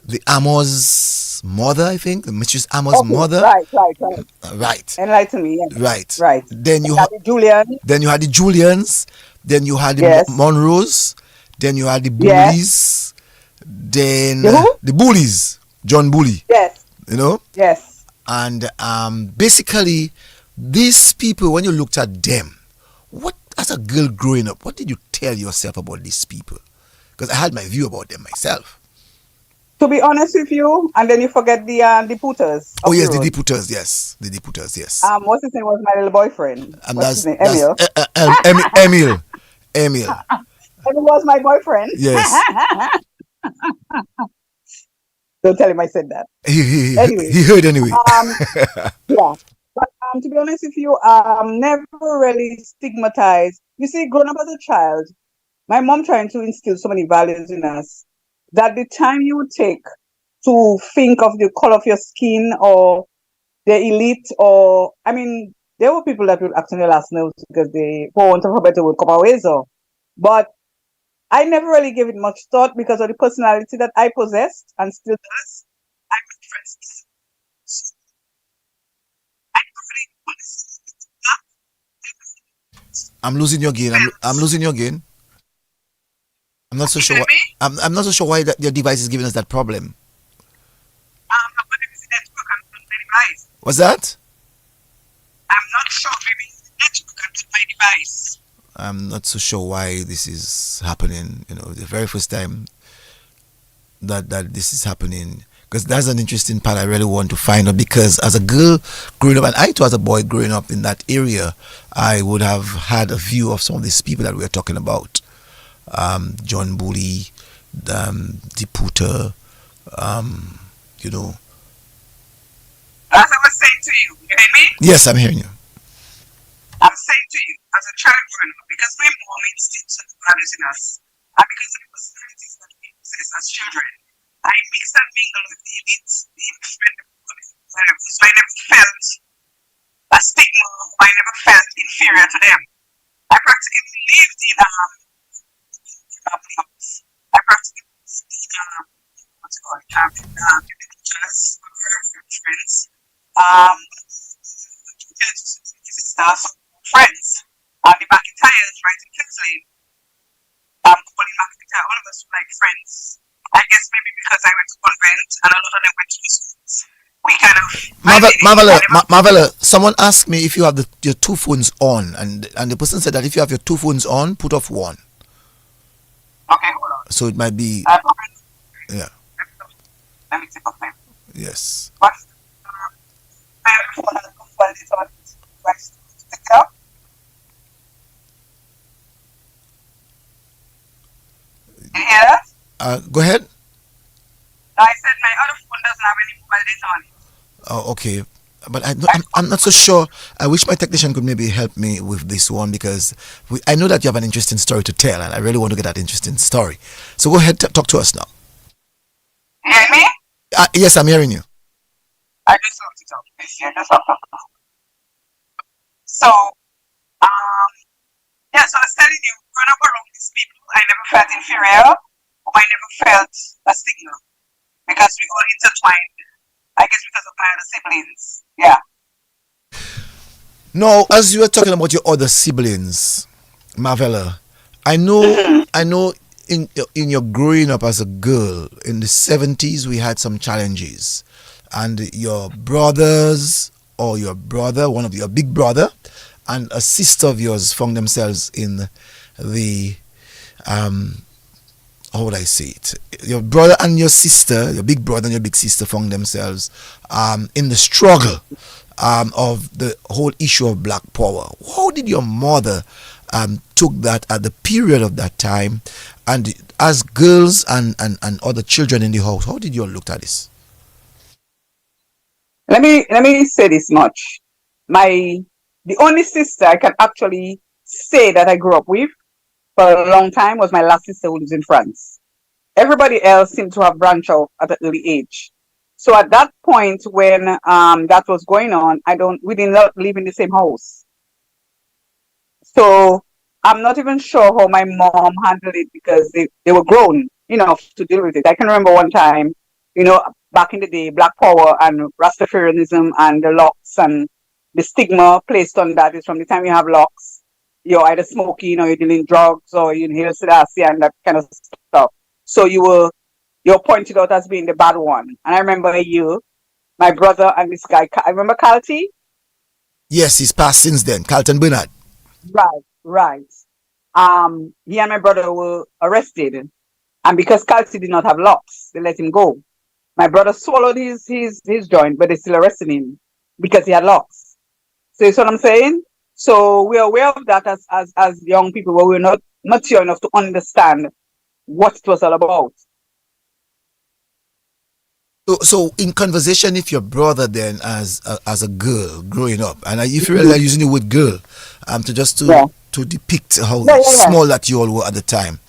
the Amor's mother, I think. The Mistress Amor's mother. Right. Enlighten me. Yes. Right. Then you had the Julian. Then you had the Julians. Then you had the Yes. Monroes. Then you had the Yes. Bullies. Then The who? the Bullies. John Bully. Yes. Yes. And basically, these people, when you looked at them, what as a girl growing up, what did you tell yourself about these people? Because I had my view about them myself. To be honest with you, and then you forget the putters Oh of the yes, the road. deputers, yes, the deputers, yes. What's his name was my little boyfriend. And What's his name? that's Emil. Emil, Emil. Emil was my boyfriend. Yes, Don't tell him I said that. he he, Anyway, he heard anyway. um, yeah. But to be honest with you, never really stigmatized. You see, growing up as a child, my mom trying to instill so many values in us that the time you would take to think of the color of your skin or the elite, or I mean, there were people that would act on your last nerves because they, for want of a better word, come away so. But I never really gave it much thought because of the personality that I possessed and still does. I'm friends. So I really I'm losing your gain. I'm losing your gain. I'm not so sure. me. I'm not so sure why that your device is giving us that problem. I'm going to visit network and not my device. What's that? I'm not sure. Maybe it's network and not my device. I'm not so sure why this is happening. You know, the very first time that this is happening, because that's an interesting part I really want to find out. Because as a girl growing up, and I too as a boy growing up in that area, I would have had a view of some of these people that we are talking about. John Bully, Deputer, you know. As I was saying to you, you hear me? Yes, I'm hearing you. I'm saying to you, as a child growing up, because my mom instilled some values in us, and because of the personalities that we possess as children, I mixed and mingled with the elite, the independent, whatever. So I never felt a stigma, I never felt inferior to them. I practically lived in I practically lived in what's it called? In the pictures, friends. Sisters, friends. The McIntyres, right in Kinsley. Colin McIntyre, all of us were like friends. I guess maybe because I went to convent and a lot of them went to schools. We kind of Marvella, someone asked me if you have your two phones on, and the person said that if you have your two phones on, put off one. Okay, hold on. So it might be yeah. Let me take off my Yes. What? I have a phone that is on TikTok. You hear that? Go ahead. I said my other phone doesn't have any mobile data on it. Oh, okay. But I'm not so sure. I wish my technician could maybe help me with this one, because I know that you have an interesting story to tell, and I really want to get that interesting story. So go ahead, talk to us now. You hear me? Yes, I'm hearing you. I just looked it up. Yeah, just looked it up. So, yeah, so I was telling you, growing up around these people, I never felt inferior, or I never felt a stigma, because we all intertwined. I guess because of my other siblings. Yeah. No, as you were talking about your other siblings, Marvella, I know in your growing up as a girl in the 70s, we had some challenges, and your brothers or your brother, one of your big brother, and a sister of yours found themselves in the how would I say it? Your brother and your sister, your big brother and your big sister, found themselves in the struggle of the whole issue of black power. How did your mother took that at the period of that time, and as girls and other children in the house, how did you all look at this? Let me say this much. The only sister I can actually say that I grew up with for a long time was my last sister who lives in France. Everybody else seemed to have branched out at an early age. So at that point when that was going on, we did not live in the same house. So I'm not even sure how my mom handled it, because they were grown enough to deal with it. I can remember one time, back in the day, Black Power and Rastafarianism and the locks and the stigma placed on that is from the time you have locks, you're either smoking or you're dealing drugs or you inhale Selassie and that kind of stuff. So you're pointed out as being the bad one. And I remember my brother and this guy, I remember Calty? Yes, he's passed since then, Carlton Bernard. Right. Right. He and my brother were arrested, and because Calci did not have locks, they let him go. My brother swallowed his joint, but they still arrested him because he had locks. So you see what I'm saying? So we're aware of that as young people, but we're not mature enough to understand what it was all about. So in conversation with your brother then as a girl growing up, and if you realize using the word girl, to just Yeah. to depict how Yeah. small that you all were at the time,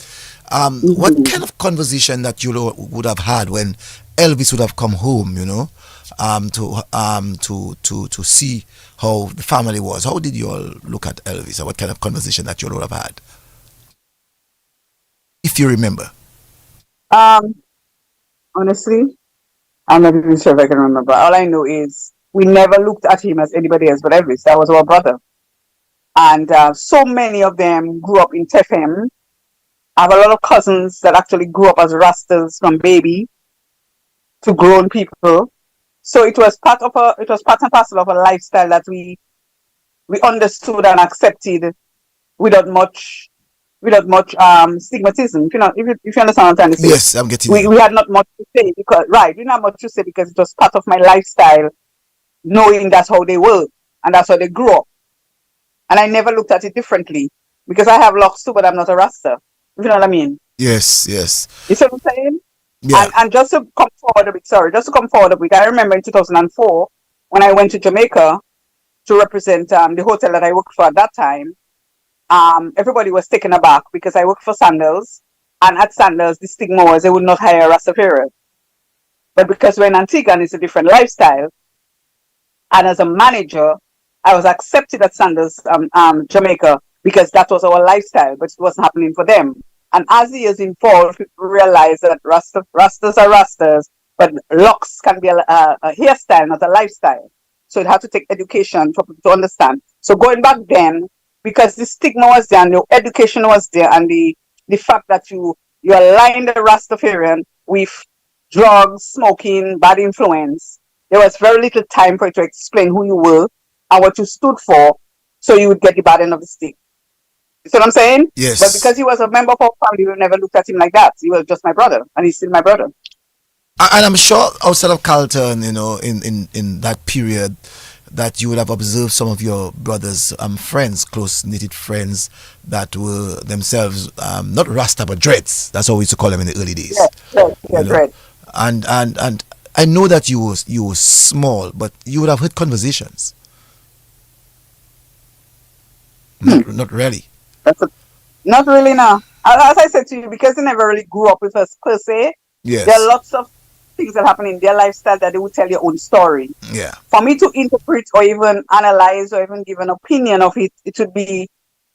what Mm-hmm. kind of conversation that you all would have had when Elvis would have come home, to see how the family was? How did you all look at Elvis, or what kind of conversation that you all would have had, if you remember? Um, Honestly, I'm not even sure if I can remember. All I know is we never looked at him as anybody else but Elvis. That was our brother. And so many of them grew up in Tefem. I have a lot of cousins that actually grew up as Rastas from baby to grown people. So it was part and parcel of a lifestyle that we understood and accepted without much stigmatism. If you understand what I'm trying to say. Yes, I'm getting you. We had not much to say because right, we didn't have much to say because it was part of my lifestyle, knowing that's how they were and that's how they grew up. And I never looked at it differently because I have locks too, but I'm not a Rasta. If you know what I mean. Yes, yes. You see what I'm saying? Yeah. And just to come forward a bit, I remember in 2004 when I went to Jamaica to represent the hotel that I worked for at that time. Everybody was taken aback because I worked for Sandals, and at Sandals the stigma was they would not hire a Rastafarian. But because we're in Antigua and it's a different lifestyle, and as a manager, I was accepted at Sandals, Jamaica, because that was our lifestyle, but it wasn't happening for them. And as the years evolved, people realized that Rastas are Rastas, but locks can be a hairstyle, not a lifestyle. So it had to take education for people to understand. So going back then, because the stigma was there and the education was there, and the fact that you align the Rastafarian with drugs, smoking, bad influence, there was very little time for you to explain who you were and what you stood for, so you would get the bad end of the stick. You see what I'm saying? But Yes. because he was a member of our family, we never looked at him like that. He was just my brother, and he's still my brother. And I'm sure outside of Carlton, in that period, that you would have observed some of your brother's friends, close knitted friends, that were themselves not Rasta but dreads. That's how we used to call them in the early days. You know, Right. and I know that you were small, but you would have heard conversations. Not really. That's a, Not really now. As I said to you, because they never really grew up with us per se, there are Yes. lots of things that happen in their lifestyle that they will tell your own story. Yeah. For me to interpret or even analyze or even give an opinion of it, it would be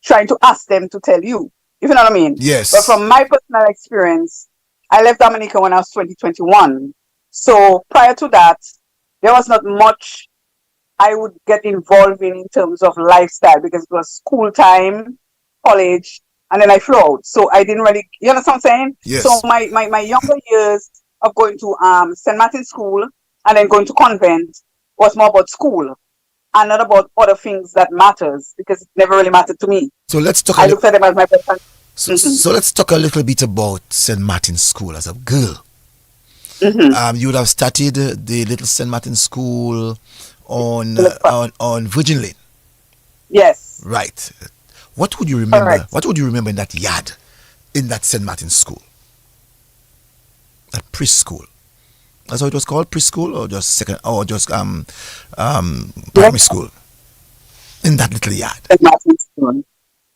trying to ask them to tell you. If you know what I mean? But Yes. from my personal experience, I left Dominica when I was 2021. So prior to that, there was not much I would get involved in terms of lifestyle because it was school time, college, and then I flew out. So I didn't really, you understand what I'm saying? So Yes. my younger years of going to St. Martin's School and then going to convent was more about school and not about other things that matters because it never really mattered to me. So let's talk a I little. looked at them as my best friend. So let's talk a little bit about St. Martin's School as a girl. Mm-hmm. You would have started the little St. Martin's School on Mm-hmm. on Virgin Lane, Yes, right? What would you remember? correct. What would you remember in that yard, in that St. Martin's School, that preschool? That's how it was called, preschool, or just second, or just Yes, primary school, in that little yard, St. Martin's School.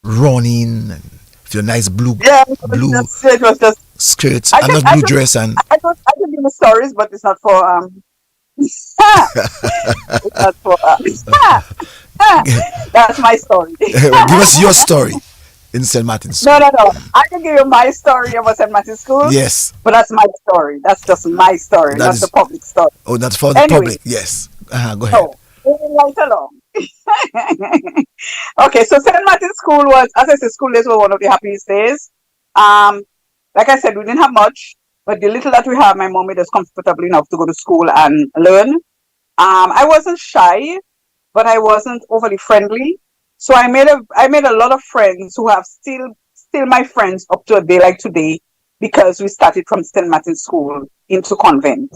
running and with your nice Yeah, blue it was just skirts I and can not I blue can dress and I can give you stories, but it's not for it's not for that's my story. give us your story in St. Martin's No, School. no, no. I can give you my story about St. Martin's School, Yes, but that's my story. That's just my story, that not the is. public story. Oh, that's for the Anyway, public. Yes. Go ahead. so moving right along. Okay, so St. Martin's School was, as I said, school days were one of the happiest days. Um, like I said, we didn't have much, but the little that we have, my mom made us comfortable enough to go to school and learn. I wasn't shy, but I wasn't overly friendly. So I made a lot of friends who have still my friends up to a day like today, because we started from St. Martin's School into convent.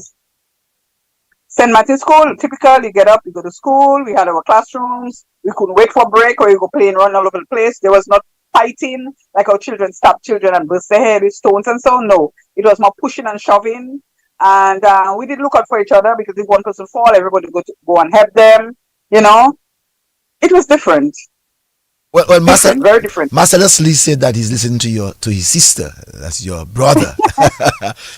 St. Martin's School, typically you get up, you go to school, we had our classrooms, we couldn't wait for break, or you go play and run all over the place. There was not fighting, like our children stab children and burst their head with stones and so on. No, it was more pushing and shoving. And we did look out for each other, because if one person fall, everybody go and help them. You know, it was different. Well, Master, Different, very different. Master Leslie said that he's listening to his sister. That's your brother.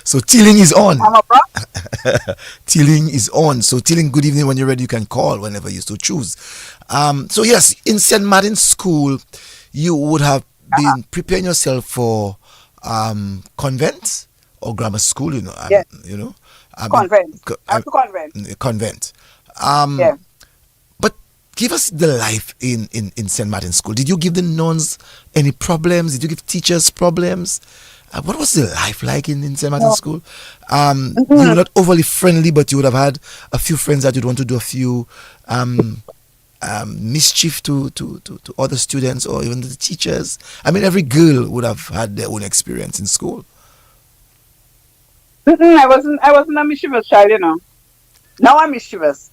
So Teeling is on. I'm a brother. Teeling is on. So Teeling, good evening. When you're ready, you can call whenever you so choose. So yes, in St. Martin's School, you would have been preparing yourself for convent or grammar school. You know, Yes. you know, Convent. I'm to convent. convent. Yeah. But give us the life in St. Martin's School. Did you give the nuns any problems? Did you give teachers problems? What was the life like in St. Martin's School? You were not overly friendly, but you would have had a few friends that you'd want to do a few mischief to other students or even the teachers. I mean, every girl would have had their own experience in school. I wasn't a mischievous child, you know. Now I'm mischievous.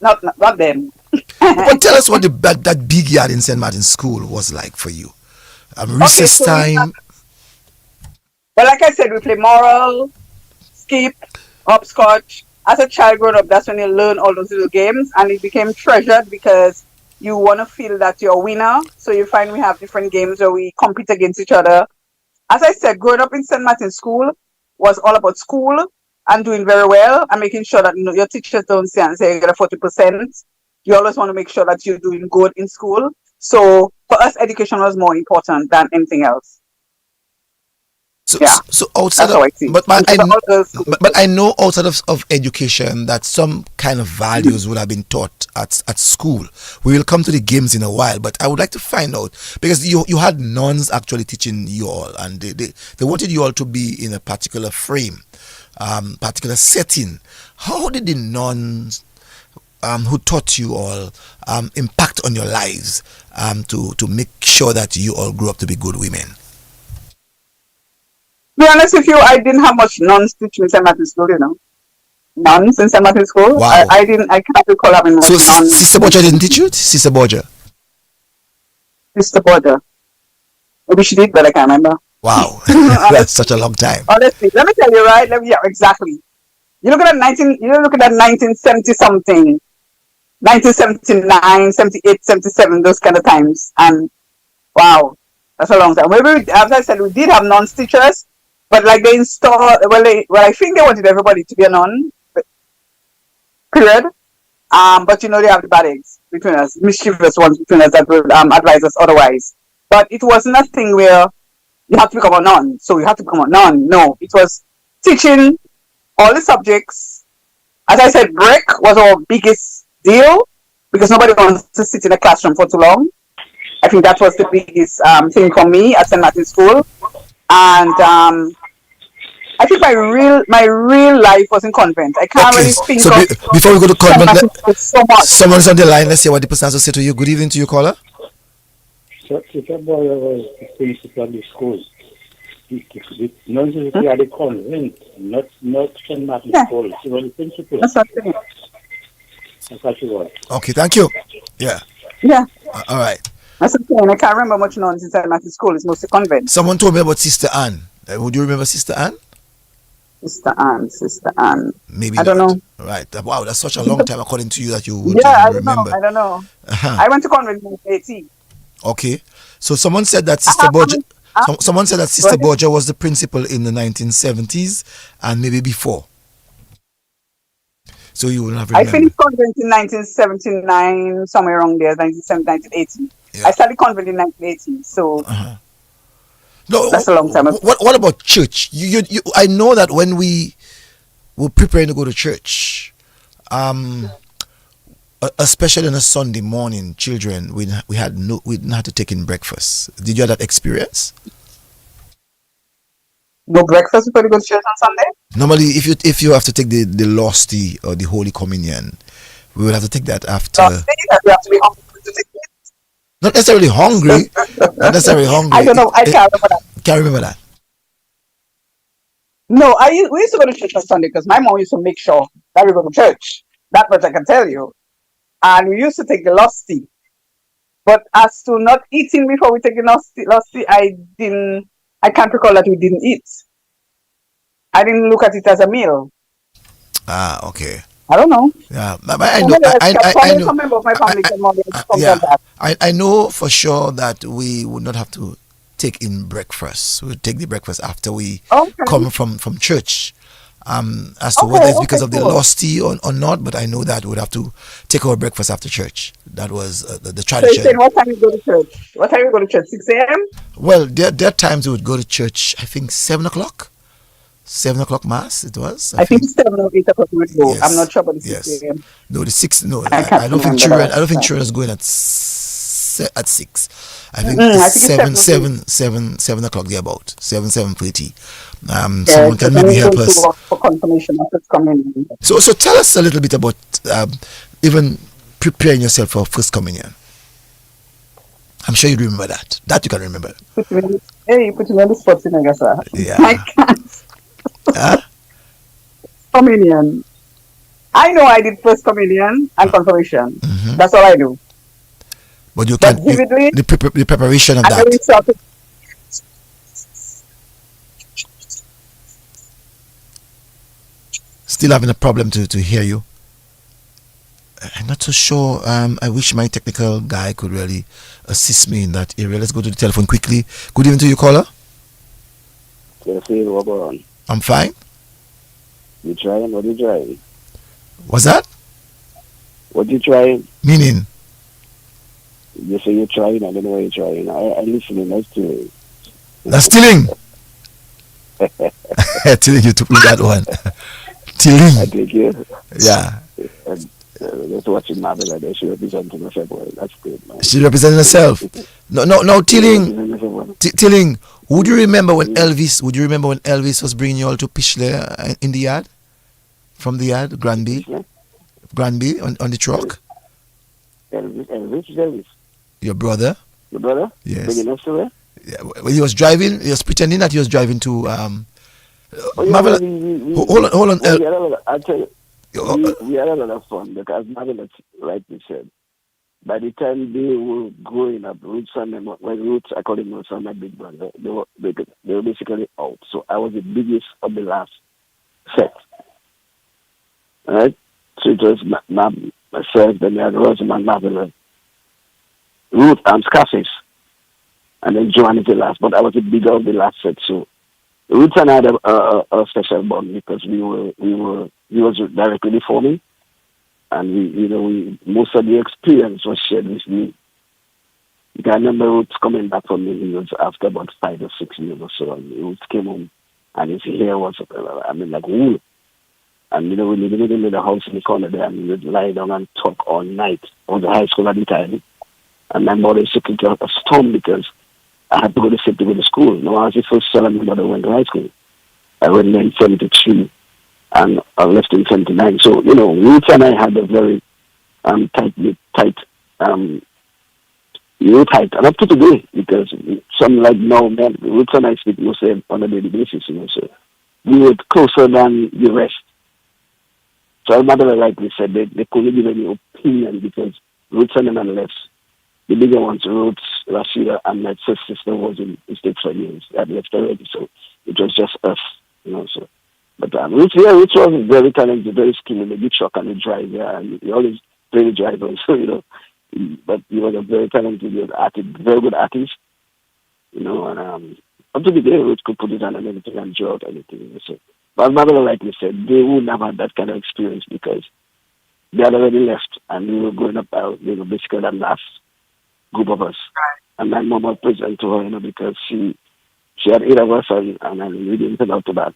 Not then. But tell us what that big yard in St. Martin's School was like for you. Recess so time. Well, like I said, we play moral, skip, hopscotch. As a child growing up, that's when you learn all those little games, and it became treasured because you want to feel that you're a winner. So you find we have different games where we compete against each other. As I said, growing up in St. Martin's School was all about school and doing very well and making sure that your teachers don't say and say you get a 40%. You always want to make sure that you're doing good in school. So for us, education was more important than anything else. So outside that's how I see. but I know outside of education that some kind of values would have been taught at school. We will come to the games in a while, but I would like to find out, because you had nuns actually teaching you all, and they wanted you all to be in a particular frame, particular setting. How did the nuns who taught you all impact on your lives to make sure that you all grew up to be good women? To be honest with you, I didn't have much nuns teaching in St. Martin's School, you know. Nuns in St. Martin's School? Wow. I can't recall having much nuns. Sister Borgia didn't teach you? Sister Borgia? Sister Borgia. Maybe she did, but I can't remember. Wow. That's such a long time. Honestly, let me tell you, right? Yeah, exactly. You look at that 1970 something, 1979, 78, 77, those kind of times. And wow, that's a long time. Maybe, as I said, we did have nuns teachers, but like they installed, I think they wanted everybody to be a nun, period. But they have the bad eggs between us, mischievous ones between us that would advise us otherwise. But it was nothing where you have to become a nun, so you have to become a nun. No, it was teaching all the subjects. As I said, break was our biggest deal because nobody wants to sit in a classroom for too long. I think that was the biggest thing for me at St. Martin's School. And I think my real life was in convent. I can't really think of before we go to convent, so much. Someone's on the line. Let's see what the person has to say to you. Good evening to you, caller. So Sister Boy was the principal of the school. The nuns at the convent, not St. Martin's School. She was the principal. That's what I'm saying. That's what she was. Okay, thank you. Yeah. Yeah. All right. That's what I'm saying. I can't remember much nuns in St. Martin's School. It's mostly convent. Someone told me about Sister Anne. Would you remember Sister Anne? Sister Anne. Maybe I don't know. Right. Wow, that's such a long time according to you that you would remember. I don't know. I went to convent in 18. Okay. So someone said that Sister Borgia someone said that Sister Borgia was the principal in the 1970s and maybe before. So you will have remembered. I finished convent in 1979, somewhere around there, 1980. Yeah. I started convent in 1980, so no, that's a long time ago. What about church? You I know that when we were preparing to go to church, especially on a Sunday morning, children, we didn't have to take in breakfast. Did you have that experience? No breakfast before you go to church on Sunday? Normally, if you have to take the Lost Tea or the Holy Communion, we would have to take that after. You have to be hungry to take it. Not necessarily hungry. Not necessarily I hungry. don't know. I can't remember that. Can't remember that. No, we used to go to church on Sunday because my mom used to make sure that we go to church. That much I can tell you. And we used to take the lusty. But as to not eating before we take the lusty, I can't recall that we didn't eat. I didn't look at it as a meal. Ah, okay. I don't know. Yeah, but I know. I know. Some member of my family can always Yeah, that. I know for sure that we would not have to take in breakfast. We would take the breakfast after we come from church. As to whether it's because of the lost tea or not, but I know that we would have to take our breakfast after church. That was the tradition. So you said what time you go to church? What time you go to church? 6 a.m.? Well, there are times we would go to church, I think 7 o'clock. 7 o'clock mass it was. I think 7 or 8 o'clock we would go. Yes. I'm not sure about the 6 a.m. No, the 6. No, I don't think children. I don't think children is going at 6. I think it's 7 o'clock. They're about 7:30. Someone can maybe help us. For confirmation of first communion. So tell us a little bit about even preparing yourself for first communion. I'm sure you remember that. That you can remember. You put me on the spot, I guess. Yeah. I can't. Communion. I know I did first communion and confirmation. Mm-hmm. That's all I do. But you can the preparation of that. Still having a problem to hear you. I'm not so sure. I wish my technical guy could really assist me in that area. Let's go to the telephone quickly. Good evening to you, caller. I'm fine. You trying? What you trying? What's that? What you trying? Meaning? You say you're trying. I don't know what you're trying. I listening. That's stealing. That's stealing. Stealing. You took me that one. Stealing. I take you. Yeah. Just watching Marvella there. She representing herself. Well, that's good, man. She representing herself. No, Tilling. Tilling. Would you remember when Elvis was bringing you all to Pishley in the yard? From the yard, Granby on the truck. Elvis. Your brother. Your brother? Yes. Bringing us to where? Yeah. When he was driving, he was pretending that he was driving to Marvella. Hold on. I'll tell you. We had a lot of fun because Marvella, like you said, by the time they were growing up, Roots and them, when Roots, I call him Roots and my big brother, they were basically out. So I was the biggest of the last set. Alright? So it was myself, then we had Rosamond, Marvella, Ruth, Scarface, and then Joanne is the last. But I was the bigger of the last set. So Roots and I had a special bond because he was directly before me. And we most of the experience was shared with me. I remember Roots coming back from me. He was after about 5 or 6 years or so. And Roots came home, and his hair was, like wool. And we lived in the house in the corner there, and we would lie down and talk all night. I was in high school at the time, and my mother used to kick out a storm because I had to go to sleep to go to school. No, I was the first son my mother went to high school. I went there in 73. And I left in 79. So, Roots and I had a very tight, tight. And up to today, because some like now, man, Roots and I speak mostly on a daily basis, so we were closer than the rest. So our mother, like we said, they couldn't give any opinion because Roots and them left. The bigger ones, Roots, Rashida, and my sister was in the States for years. They had left already, so it was just us, so. But Rich was very talented, very skilled in the big truck and the drive, and he always played the driver, so, but he was a very talented artist, very good artist, and up to the day, Rich could put it on and everything and draw out anything, so. But Marvella, like we said, they wouldn't have had that kind of experience because they had already left, and we were going up, basically the last group of us. Right. And my mom was present to her, because she had 8 of us, and we didn't turn out to that.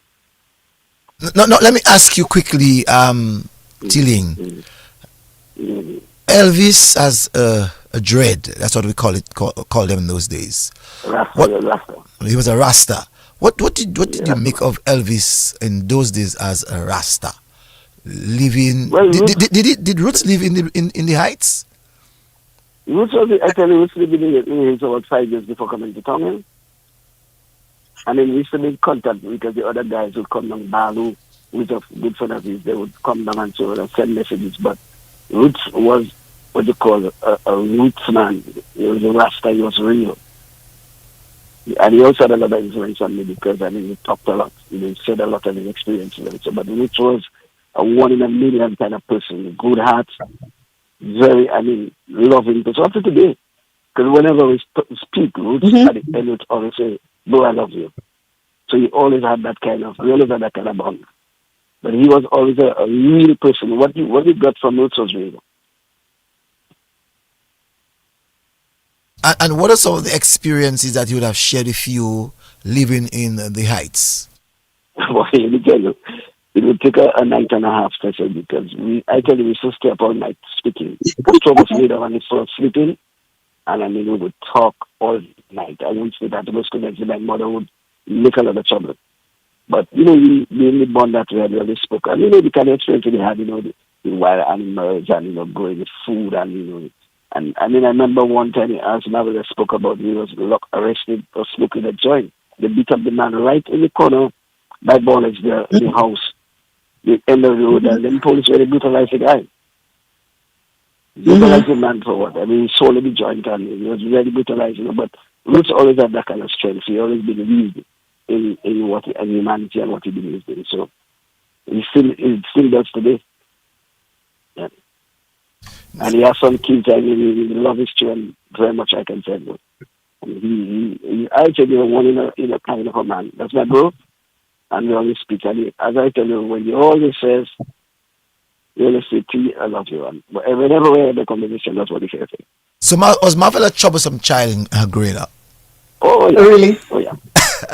No, let me ask you quickly, Tilling. Elvis has a dread. That's what we call them in those days. Rasta. He was a Rasta. What did you make of Elvis in those days as a Rasta? Living? Well, did Roots live in the Heights? Roots was, I tell you, Roots lived in his about 5 years before coming to town. And then we used to be in contact because the other guys would come down, Balu, who's a good friend of his, they would come down and so and send messages. But Roots was what you call a roots man. He was a Rasta, he was real. And he also had a lot of influence on me because, I mean, he talked a lot. He said a lot of his experiences. So, but Roots was a one in a million kind of person, good heart, very, I mean, loving person. Up to today. Because whenever we speak, Roots at the end would always say, bro, I love you. So he always had that kind of, bond. But he was always a real person. What you got from Roots was real. And what are some of the experiences that you would have shared with you living in the Heights? Well, let me tell you, it would take a night and a half session because we used to stay up all night speaking. Most of us later when we started sleeping, and I mean, we would talk all night. I wouldn't say that most of my mother would make a lot of trouble. But, we only bond that we had really spoke. And, the kind of experience we had, the wild animals and, growing the food and, and I mean, I remember one time as Marvella spoke about, he was arrested for smoking a joint. They beat up the man right in the corner by ballers there in the house, the end of the road, and then police really brutalized the guy. Brutalized the man for what? I mean, he sold the joint and he was really brutalized, but Roots always had that kind of strength. He always believed in humanity and what he believes in. So he still does today. Yeah. And he has some kids, I mean, he loves his children very much, I can say. But I tell you, one in a kind of a man. That's my bro. And we always speak. And as I tell you, when he always says, he always say, T, I love you. And whenever we have a conversation, that's what he says. So was Marvella a troublesome child in her growing up? Oh, yeah. Really? Oh, yeah.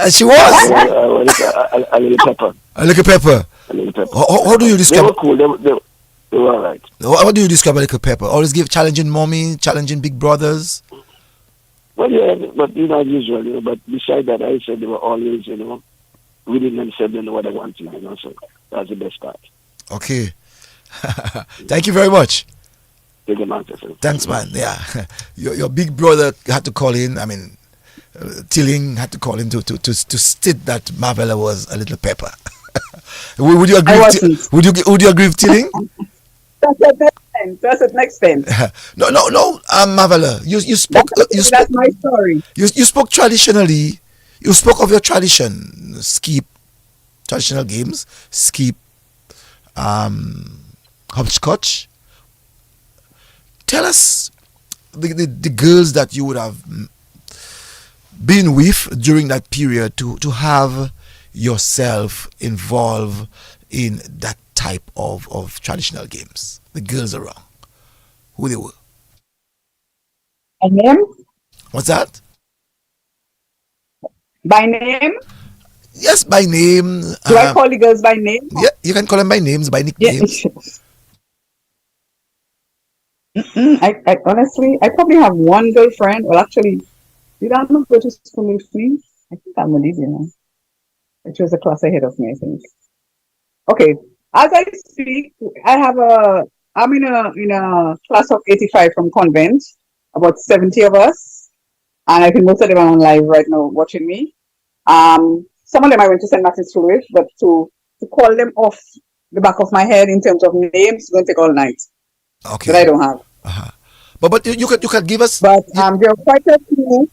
She was? A little pepper. A little pepper. A little pepper. How do you describe? They were cool. They were all right. How do you describe a little pepper? Always give challenging mommy, challenging big brothers? Well, yeah, but as usual, but besides that, I said they were always, reading themselves and what I want to, so that's the best part. Okay. Thank you very much. Take them out. Thanks, man. Yeah. Your big brother had to call in. I mean, Tilling had to call in to state that Marvella was a little pepper. Would you agree? Would you agree with Tilling? That's it next time. No. Marvella, you spoke. That's my story. You spoke traditionally. You spoke of your tradition, skip, traditional games, skip, hopscotch. Tell us the girls that you would have been with during that period to have yourself involved in that type of traditional games. The girls around, who they were. By name? What's that? By name? Yes, by name. Do I call the girls by name? Yeah, you can call them by names, by nicknames. I honestly, I probably have one girlfriend. Well, actually, did I not go to school with me? I think I'm a leader. She was a class ahead of me, I think. Okay, as I speak, I'm in a class of 85 from convent, about 70 of us, and I think most of them are on live right now watching me. Some of them I went to St. Martin's School with, but to call them off the back of my head in terms of names, it's going to take all night. Okay. That I don't have. Uh-huh. But you could give us. But there were quite a few.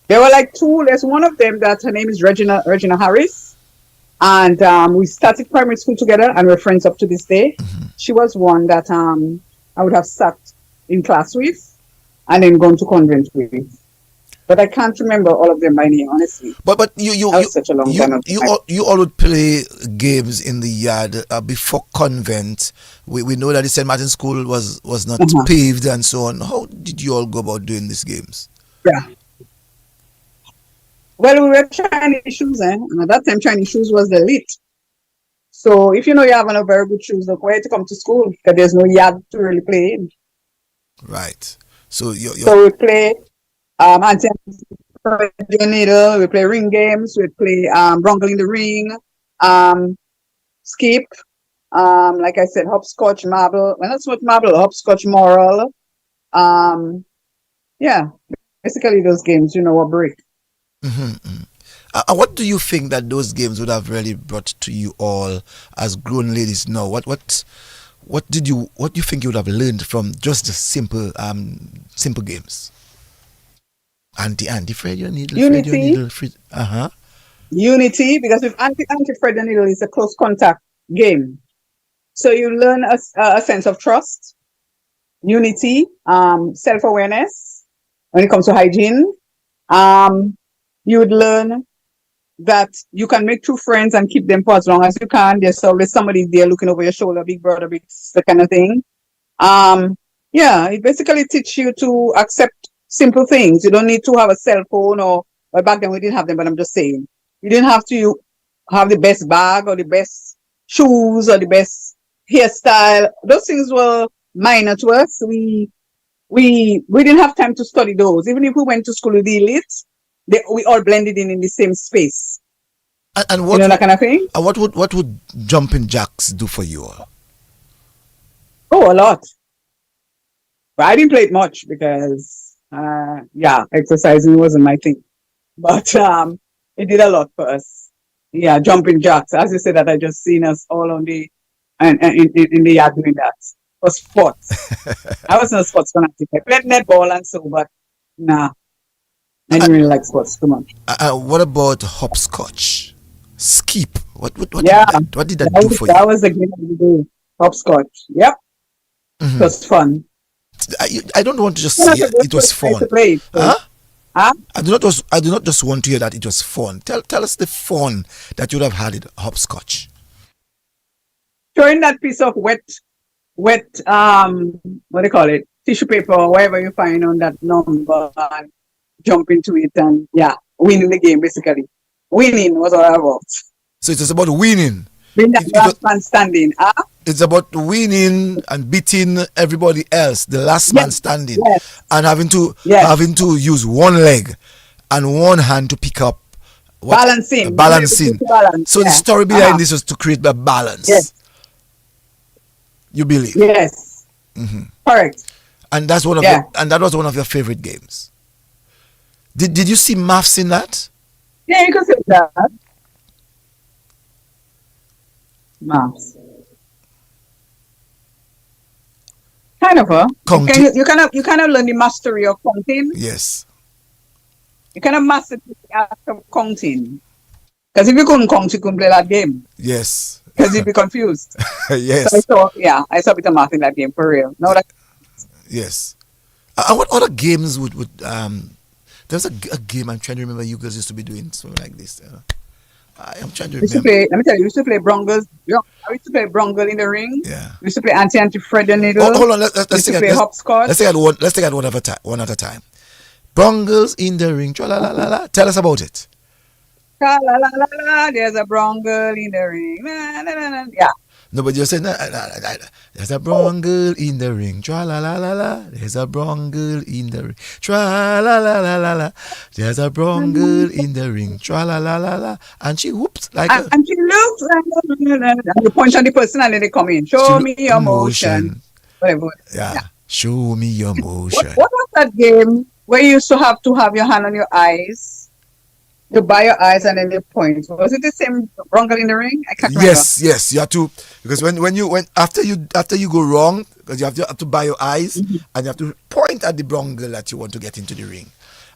There were like two. There's one of them that her name is Regina Harris, and we started primary school together, and we're friends up to this day. Mm-hmm. She was one that I would have sat in class with, and then gone to convent with. But I can't remember all of them by name, honestly. But you such a long time. You all would play games in the yard before convent. We know that the St. Martin's School was not paved and so on. How did you all go about doing these games? Yeah. Well, we were Chinese shoes, and at that time Chinese shoes was the elite. So if you have a very good shoes, look where to come to school because there's no yard to really play in. Right. So we play needle, we play ring games, we play Brongle in the ring, skip, like I said, hopscotch, marble. Well, not so much marble, hopscotch, moral. Yeah, basically those games, were break. Mm-hmm. What do you think that those games would have really brought to you all as grown ladies now? What do you think you would have learned from just the simple games? Anti Fred your needle, Fred your Unity. needle, Fred. Unity, because with anti Fred the needle is a close contact game. So you learn a sense of trust, unity, self-awareness when it comes to hygiene. You would learn that you can make true friends and keep them for as long as you can. There's always somebody there looking over your shoulder, big brother, big sister kind of thing. It basically teaches you to accept simple things. You don't need to have a cell phone or back then we didn't have them, but I'm just saying. You didn't have to have the best bag or the best shoes or the best hairstyle. Those things were minor to us. We didn't have time to study those. Even if we went to school with the elite, we all blended in the same space. And what that kind of thing? And what would jumping jacks do for you all? Oh, a lot. But I didn't play it much because exercising wasn't my thing. But it did a lot for us. Yeah, jumping jacks. As you said that, I just seen us all on the in the yard doing that. For sports. I wasn't a sports fanatic. I played netball and so, but nah. I didn't really like sports too much. What about hopscotch? Skip. What did that do for you? That was the game of the day. Hopscotch. Yep. Mm-hmm. It was fun. I don't want to just say it was fun. I do not just want to hear that it was fun. Tell us the fun that you would have had in hopscotch. Throwing that piece of wet what do you call it? Tissue paper or whatever you find on that number and jump into it and winning the game basically. Winning was all about. So it's about winning. Being that last man standing. It's about winning and beating everybody else, the last man standing, and having to use one leg and one hand to pick up balancing. So the story behind this was to create the balance. Yes. You believe? Yes. Mm-hmm. Correct. And that's one of that was one of your favorite games. Did you see maths in that? Yeah, you can say that. Maths. Kind of, you kind of learn the mastery of counting. Yes. You kind of master the art of counting. Because if you couldn't count, you couldn't play that game. Yes. Because you'd be confused. Yes. So I saw a bit of math in that game for real. No, that. Yes. What other games would there's a game I'm trying to remember you guys used to be doing something like this. I'm trying to remember. Let me tell you, we used to play Brongles. We used to play Brongle in the ring. Yeah. We used to play Fred the needle. Hold on, let's take it hopscotch. Let's take it one at a time. Brongles in the ring. Tra-la-la-la-la. Tell us about it. Tra-la-la-la-la. There's a Brongle in the ring. Na-na-na-na. Yeah. No, but you're saying there's a brongle in the ring, tra la la la la. There's a brongle in the ring, tra la la la la la. There's a brongle in the ring, tra la la la la. And she whoops and she looks and you point on the person and then they come in. Show me your motion. Whatever. Yeah. Show me your motion. What was that game where you used to have your hand on your eyes? To buy your eyes and then they point. Was it the same brongle in the ring? I can't remember. Yes. You have to, because when after you go wrong, because you have to buy your eyes and you have to point at the brongle that you want to get into the ring.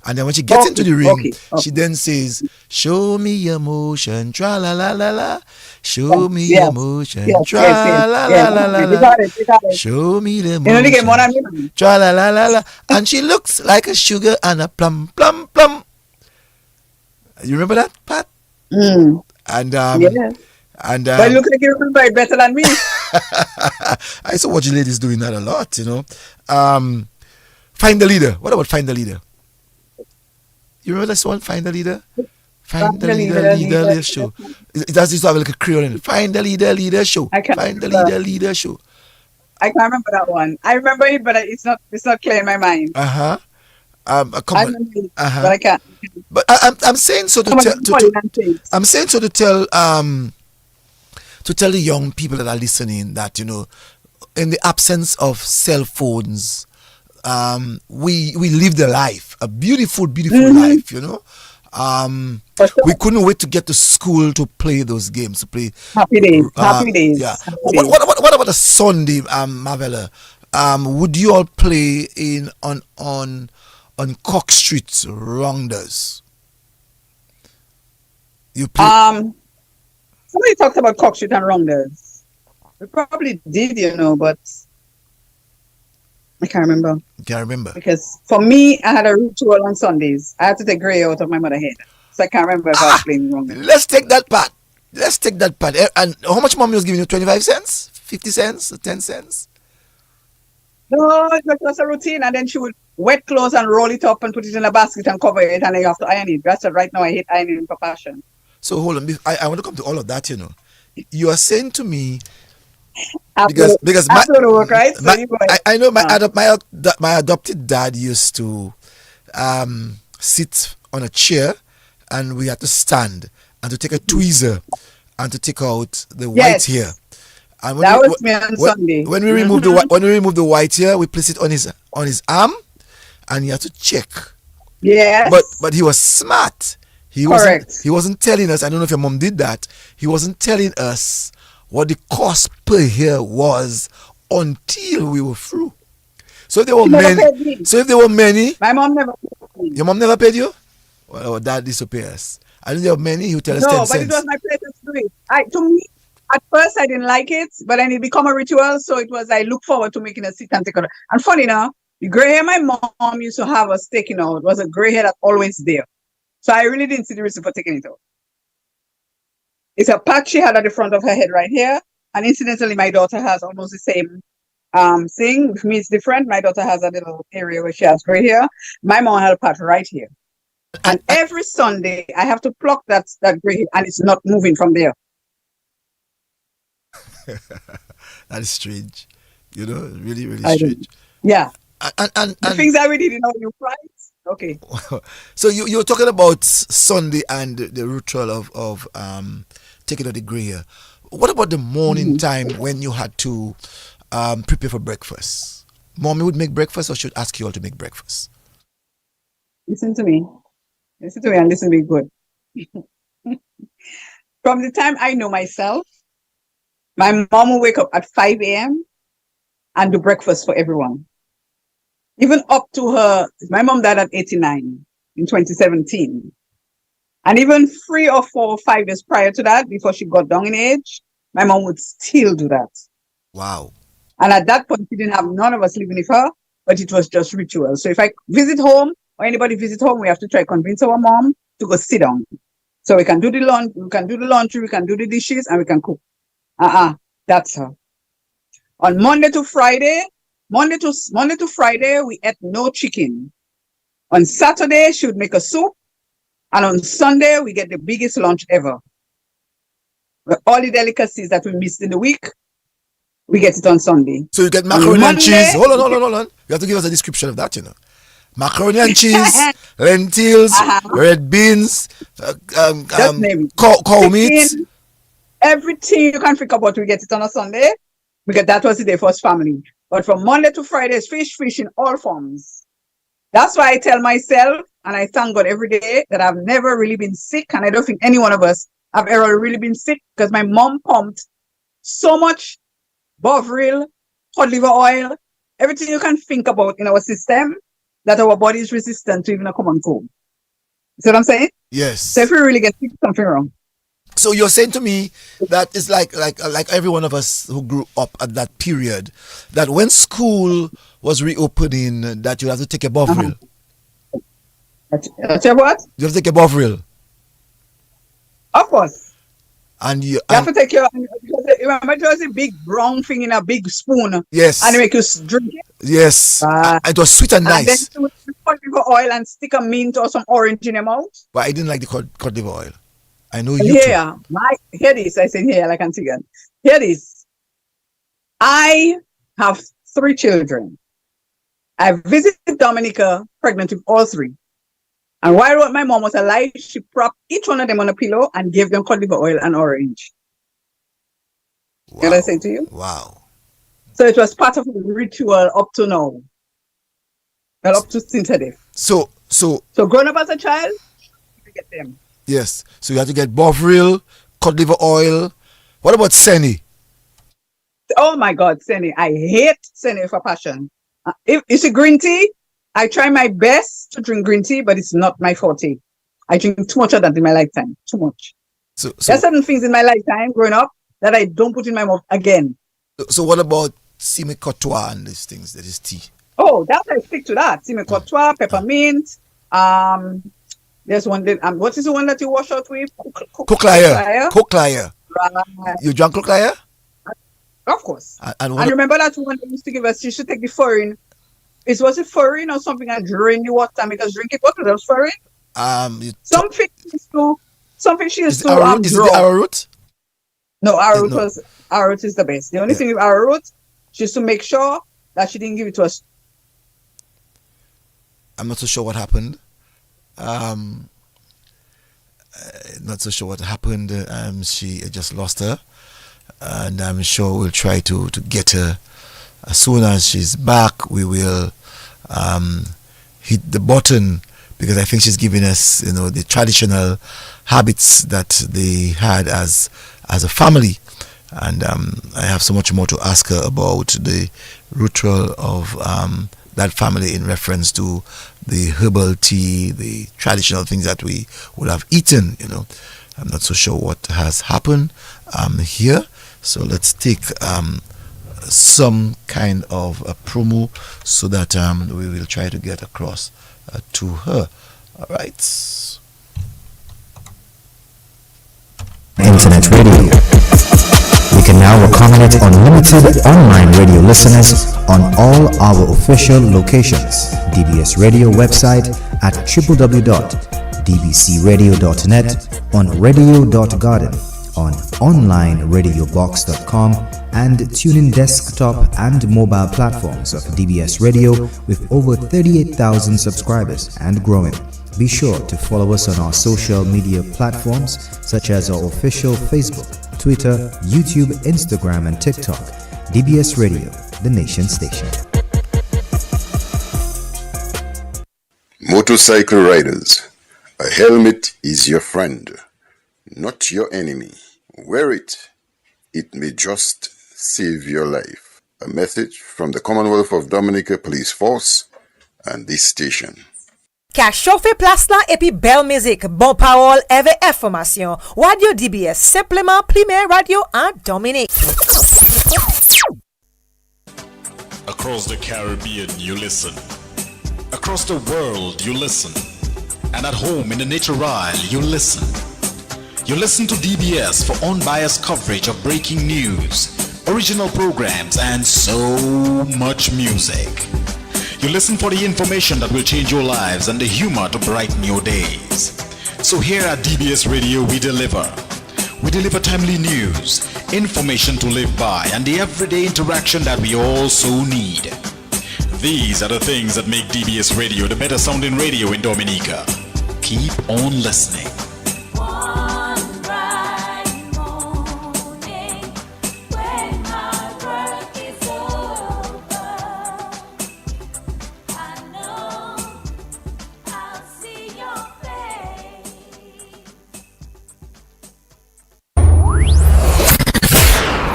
And then when she gets into the ring, she then says, "Show me your motion, tra la la la la. Show me your motion, tra la la la la la. Show me the motion, tra la la la la." And she looks like a sugar and a plum plum plum. You remember that, Pat? Mm. And but look like you remember it better than me. I used to watch ladies doing that a lot, you know. Find the leader. What about Find the Leader? You remember this one? Find the leader. Find the leader show. It does used to have like a Creole in it. Find the leader show. Find the leader show. I can't remember that one. I remember it, but it's not clear in my mind. But I can't. But I'm saying so to tell the young people that are listening that, you know, in the absence of cell phones, we lived a life, a beautiful, beautiful life, you know. For sure. We couldn't wait to get to school to play those games, to play. Happy days. Happy days. Yeah. Happy What, days. what about a Sunday, Marvella? Would you all play in on Cock Street rounders? You play. Somebody talked about Cock Street and rounders. We probably did, you know, but I can't remember. Can't remember. Because for me, I had a ritual on Sundays. I had to take grey out of my mother's head. So I can't remember if I was playing wrong. Let's take that part. Let's take that part. And how much mommy was giving you? 25 cents? 50 cents? 10 cents? No, it was a routine. And then she would wet clothes and roll it up and put it in a basket and cover it. And then you have to iron it. That's it. Right now, I hate ironing for passion. So hold on. I want to come to all of that, you know. You are saying to me, After work, right? So I know my adopted dad used to sit on a chair, and we had to stand and to take a tweezer and to take out the white hair. And that was me on Sunday. When we removed the white hair, we placed it on his arm, and he had to check. Yes. But he was smart. He wasn't telling us. I don't know if your mom did that. He wasn't telling us what the cost per hair was until we were through. So if there were many, my mom never paid me. Your mom never paid you? Well, dad disappears. I know there were many who tell us 10 cents. No, but it was my pleasure to do it. To me, at first I didn't like it, but then it became a ritual. So it was, I look forward to making a sit and take a. And funny enough, the gray hair my mom used to have us taking out was a gray hair that's always there. So I really didn't see the reason for taking it out. It's a patch she had at the front of her head right here. And incidentally, my daughter has almost the same thing. With me, it's different. My daughter has a little area where she has gray hair. My mom had a patch right here. And every Sunday, I have to pluck that gray hair, and it's not moving from there. That is strange. You know, really, really strange. Yeah. And the things that we didn't know you price. Okay. So you're talking about Sunday and the ritual of taking out the gray hair. What about the morning time when you had to prepare for breakfast? Mommy would make breakfast, or should ask you all to make breakfast? Listen to me and listen to me good. From the time I know myself, my mom will wake up at 5 a.m. and do breakfast for everyone. Even up to her, my mom died at 89 in 2017. And even 3 or 4 or 5 years prior to that, before she got down in age, my mom would still do that. Wow. And at that point, she didn't have none of us living with her, but it was just ritual. So if I visit home or anybody visit home, we have to try to convince our mom to go sit down. So we can do the laundry, we can do the dishes, and we can cook. That's her. On Monday to Friday, we ate no chicken. On Saturday, she would make a soup. And on Sunday, we get the biggest lunch ever. All the delicacies that we missed in the week, we get it on Sunday. So you get macaroni and cheese. Hold on. You have to give us a description of that, you know. Macaroni and cheese, lentils, red beans, cow meat. Everything you can think about, we get it on a Sunday, because that was the day for us family. But from Monday to Friday, it's fish in all forms. That's why I tell myself, and I thank God every day, that I've never really been sick, and I don't think any one of us have ever really been sick, because my mom pumped so much Bovril, cod liver oil, everything you can think about in our system, that our body is resistant to even a common cold. See what I'm saying? Yes. So if we really get sick, something wrong. So you're saying to me that it's like every one of us who grew up at that period, that when school was reopening, that you have to take a Bovril. That's what? You have to take a Bovril. Of course. And you have to take your, remember it was a big brown thing in a big spoon. Yes. And they make you drink it. Yes. It was sweet and nice. And then you put liver oil and stick a mint or some orange in your mouth. But I didn't like the cod liver oil. I know you hear this. I said here, like I can see again. Hear this. I have 3 children. I visited Dominica pregnant with all 3. And while my mom was alive, she propped each one of them on a pillow and gave them cod liver oil and orange. Wow. What I say to you? Wow. So it was part of the ritual up to now. Well, up to since death. So growing up as a child, you get them. yes. So you have to get Bovril, cod liver oil. What about Senny? Oh my God, Senny. I hate Senny for passion. If it's a green tea, I try my best to drink green tea, but it's not my forte. I drink too much of that in my lifetime. Too much. So There's certain things in my lifetime growing up that I don't put in my mouth again. So what about Sime Cotois and these things? That is tea. Oh, that I stick to that. Sime Cotois, peppermint. There's one that what is the one that you wash out with? Coclair. Right. You drank Coclair? Of course. And remember that one they used to give us, she used to take the foreign. Was it foreign or something and drain the water and make us drink it? What was it, foreign? Something she used to draw. Is it the arrowroot? No, arrowroot is the best. The only thing with arrowroot, she used to make sure that she didn't give it to us. I'm not so sure what happened. Not so sure what happened. She just lost her. And I'm sure we'll try to get her. As soon as she's back, we will hit the button, because I think she's giving us, the traditional habits that they had as a family. And I have so much more to ask her about the ritual of that family in reference to the herbal tea, the traditional things that we would have eaten. I'm not so sure what has happened here. So let's take some kind of a promo so that we will try to get across to her. All right. Internet radio. We can now accommodate unlimited online radio listeners on all our official locations. DBS Radio website at www.dbcradio.net, on radio.garden, on onlineradiobox.com, and TuneIn desktop and mobile platforms of DBS Radio with over 38,000 subscribers and growing. Be sure to follow us on our social media platforms such as our official Facebook, Twitter, YouTube, Instagram, and TikTok. DBS Radio, the nation station. Motorcycle riders, a helmet is your friend, not your enemy. Wear it. It may just save your life. A message from the Commonwealth of Dominica Police Force and this station. Ka chauffe place la et puis belle musique, bon parole, avec information. Radio DBS, simplement primaire radio en Dominique. Across the Caribbean, you listen. Across the world, you listen. And at home in the nature isle, you listen. You listen to DBS for unbiased coverage of breaking news, original programs, and so much music. You listen for the information that will change your lives and the humor to brighten your days. So here at DBS Radio, we deliver. We deliver timely news, information to live by, and the everyday interaction that we all so need. These are the things that make DBS Radio the better sounding radio in Dominica. Keep on listening.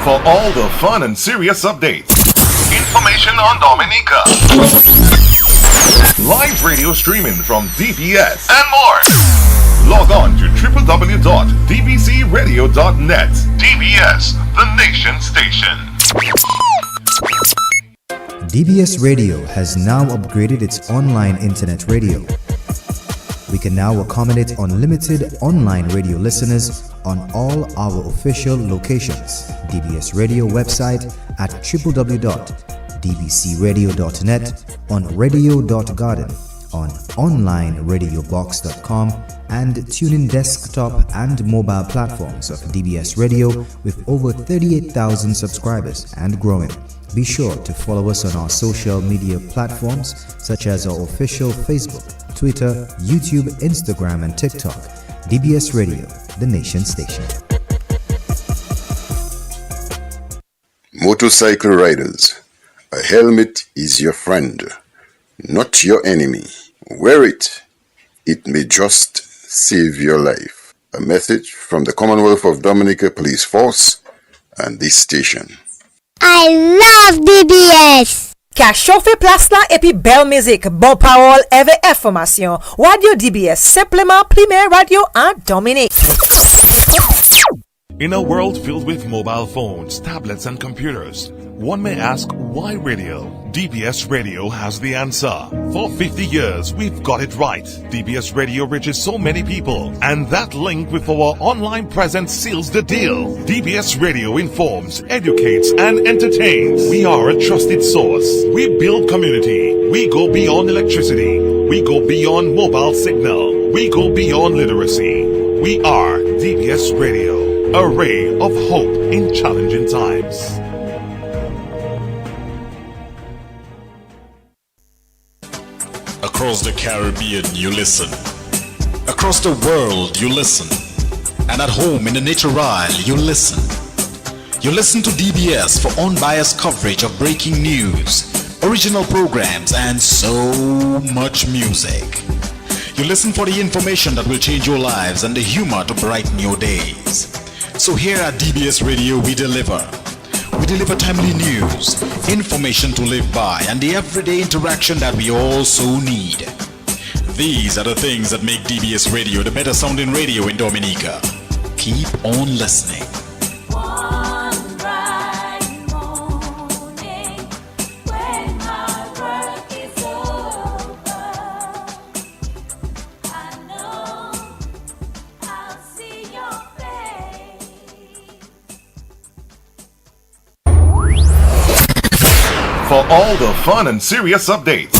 For all the fun and serious updates, information on Dominica, live radio streaming from DBS, and more, log on to www.dbcradio.net. DBS, the nation station. DBS Radio has now upgraded its online internet radio. We can now accommodate unlimited online radio listeners on all our official locations. DBS Radio website at www.dbcradio.net, on radio.garden, on onlineradiobox.com, and TuneIn desktop and mobile platforms of DBS Radio with over 38,000 subscribers and growing. Be sure to follow us on our social media platforms such as our official Facebook, Twitter, YouTube, Instagram, and TikTok. DBS Radio, the nation station. Motorcycle riders, a helmet is your friend, not your enemy. Wear it. It may just save your life. A message from the Commonwealth of Dominica Police Force and this station. I love DBS. Ka chauffe place la epi belle musique, bon parole, eve information. Radio DBS, simplement primaire radio en Dominique. In a world filled with mobile phones, tablets, and computers, one may ask, why radio? DBS Radio has the answer. For 50 years, we've got it right. DBS Radio reaches so many people, and that link with our online presence seals the deal. DBS Radio informs, educates, and entertains. We are a trusted source. We build community. We go beyond electricity. We go beyond mobile signal. We go beyond literacy. We are DBS Radio, a ray of hope in challenging times. Across the Caribbean, you listen. Across the world, you listen. And at home in the Nature Isle, you listen. You listen to DBS for unbiased coverage of breaking news, original programs, and so much music. You listen for the information that will change your lives and the humor to brighten your days. So here at DBS Radio, we deliver. We deliver timely news, information to live by, and the everyday interaction that we all so need. These are the things that make DBS Radio the better sounding radio in Dominica. Keep on listening. One bright morning, when my work is over, I know I'll see your face. For all the fun and serious updates,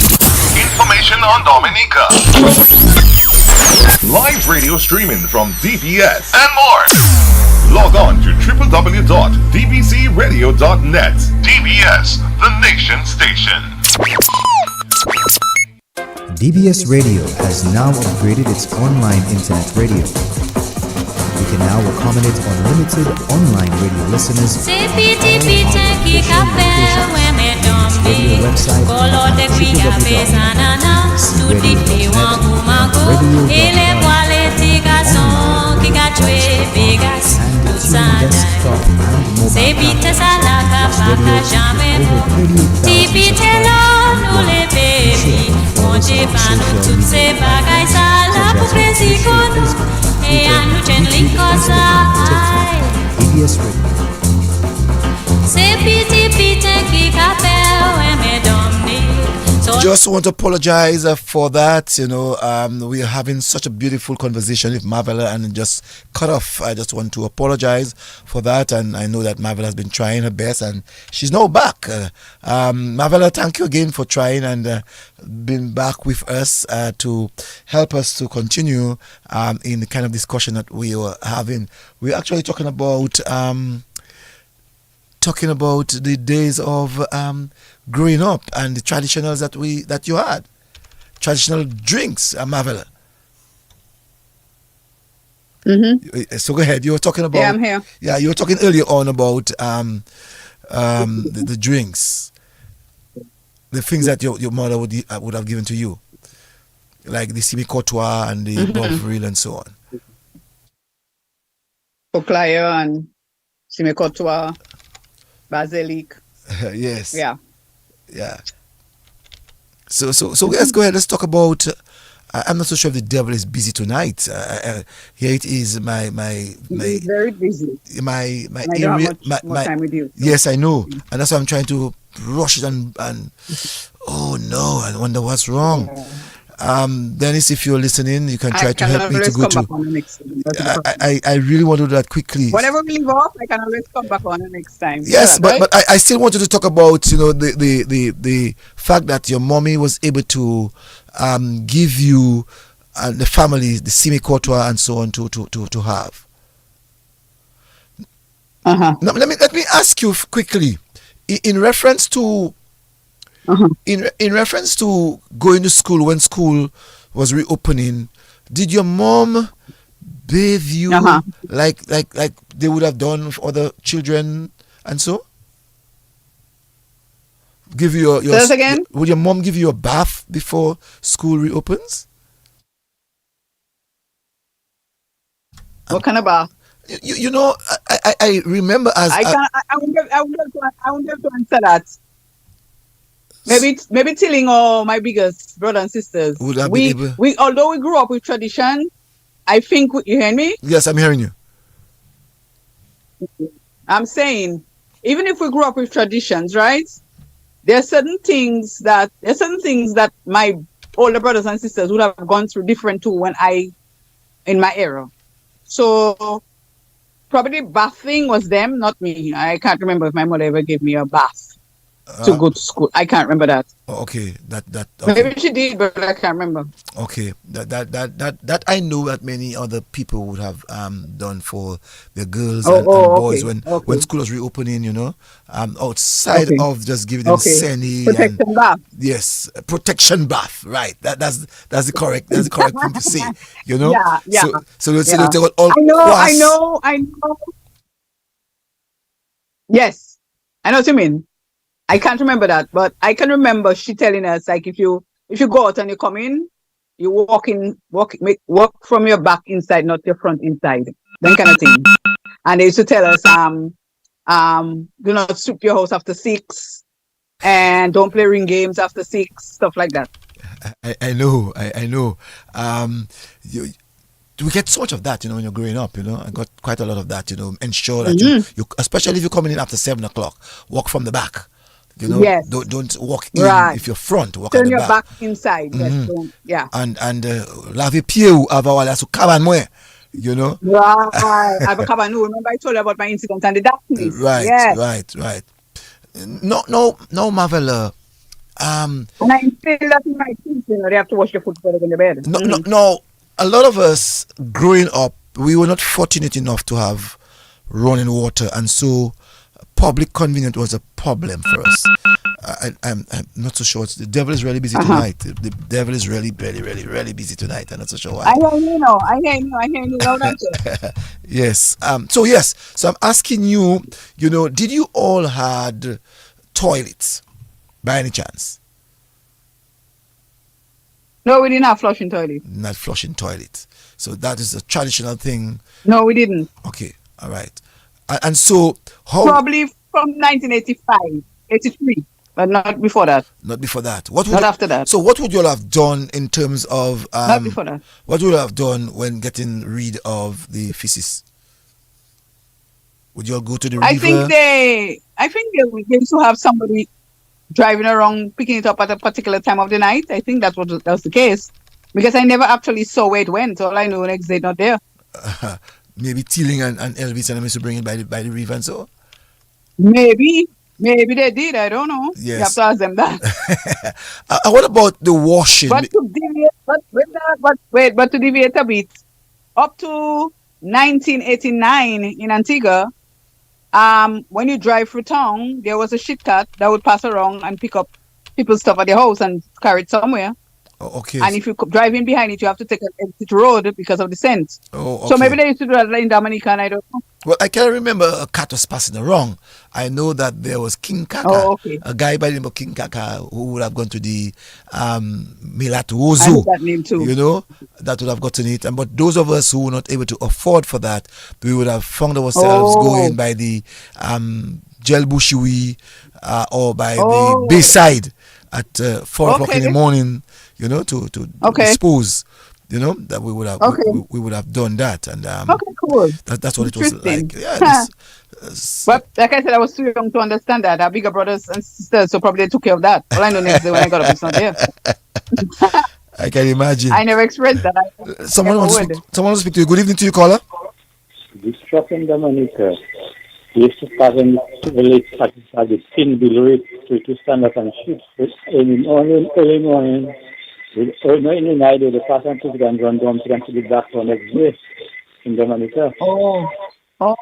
information on Dominica, live radio streaming from DBS, and more, log on to www.dbcradio.net. DBS, the nation station. DBS Radio has now upgraded its online internet radio. We can now accommodate unlimited online radio listeners on all our official radio website, DBS Radio. Just want to apologize for that. We are having such a beautiful conversation with Marvella and it just cut off. I just want to apologize for that, and I know that Marvella has been trying her best and she's now back. Marvella, thank you again for trying and being back with us to help us to continue in the kind of discussion that we were having. We're actually talking about the days of growing up and the traditionals that you had, traditional drinks, Marvella. Mm-hmm. So go ahead. You were talking about. Yeah, I'm here. Yeah, you were talking earlier on about the drinks, the things that your mother would have given to you, like the semi-courtois and the Bovril and so on. Poclayo and semi-courtois, basilic. Yes. Yeah. Yeah. So let's go ahead. Let's talk about. I'm not so sure if the devil is busy tonight. Here it is. My He's very busy. My I don't have much time with you. Yes, I know, and that's why I'm trying to rush it and oh no, I wonder what's wrong. Dennis, if you're listening, you can try to help me to go to. I really want to do that quickly. Whenever we leave off, I can always come back on the next time. Yes, but but I still wanted to talk about the fact that your mommy was able to give you the family the semi-courtois and so on to have. Now, let me ask you quickly in reference to. In reference to going to school when school was reopening, did your mom bathe you like they would have done for other children and so? Give you your again? Would your mom give you a bath before school reopens? What kind of bath? You know, I remember as I won't be able to answer that. Maybe Tilling or my biggest brother and sisters. Would I be able? We although we grew up with tradition, I think you hear me? Yes, I'm hearing you. I'm saying, even if we grew up with traditions, right? There are certain things that my older brothers and sisters would have gone through different too in my era. So probably bathing was them, not me. I can't remember if my mother ever gave me a bath to go to school. I can't remember that. Okay, that okay. Maybe she did, but I can't remember. Okay, that I know that many other people would have done for their girls and boys when school was reopening. You know, outside of just giving them seni protection bath. Yes, protection bath. Right. That's the correct thing to say. You know. Yeah. So let's say they got all. I know. Yes, I know what you mean. I can't remember that, but I can remember she telling us, like, if you go out and you come in, you walk from your back inside, not your front inside, that kind of thing. And they used to tell us, do not sweep your house after 6, and don't play ring games after 6, stuff like that. I know. We get so much of that, you know, when you're growing up, you know. I got quite a lot of that, you know. Ensure that you especially if you're coming in after 7 o'clock, walk from the back. You know, yes. Don't walk in if you're front. Walk Turn at the your back. Inside. Yes, don't, yeah. And lave pied ou avant aller sous cabane moi, you know. Right. I have a cabane. Remember I told you about my incident and the darkness. Right. Yes. Right. No, Marvella. And I instill that in my kids, you know, they have to wash their foot before they go in the bed. No. A lot of us growing up, we were not fortunate enough to have running water, and so public convenience was a problem for us. I'm not so sure. The devil is really busy tonight. The devil is really busy tonight. I'm not so sure why. I hear you loud and clear. Yes. So I'm asking you, you know, did you all had toilets by any chance? No, we didn't have flushing toilet. Not flushing toilet. So that is a traditional thing. No, we didn't. Okay. All right. And so how? Probably from 1985, 83, but not before that. Not before that. Not after that. So what would you all have done in terms of? Not before that. What would you have done when getting rid of the feces? Would you all go to the river? I think they used to have somebody driving around picking it up at a particular time of the night. I think that was the case, because I never actually saw where it went. All I know, next day not there. Maybe Teeling and Elvis and them used to bring it by the river and so. Maybe they did. I don't know. Yes. You have to ask them that. What about the washing? But to deviate a bit, up to 1989 in Antigua, when you drive through town, there was a shit cat that would pass around and pick up people's stuff at their house and carry it somewhere. Oh, okay. And if you drive in behind it, you have to take an exit road because of the scent. Oh, okay. So maybe they used to do that in Dominica, and I don't know. Well, I can't remember a cat was passing around. I know that there was King Kaka, a guy by the name of King Kaka, who would have gone to the Milatuozo. That name too. You know, that would have gotten it. But those of us who were not able to afford for that, we would have found ourselves going by the Jelbushui or by the Bayside at 4 o'clock in the morning. You know, to dispose. You know, that we would have we would have done that, and cool. That's what it was like. Yeah, but like I said, I was too young to understand that. Our bigger brothers and sisters, so probably they took care of that. All I know next day when I got up, it's not there. I can imagine. I never experienced that. Someone wants to speak to you. Good evening to you, caller. The truck in Dominica used to start in the late practice at the thin below it to stand up and shoot early morning. In the night, the person took it and run down to the back for next day in Dominica. Other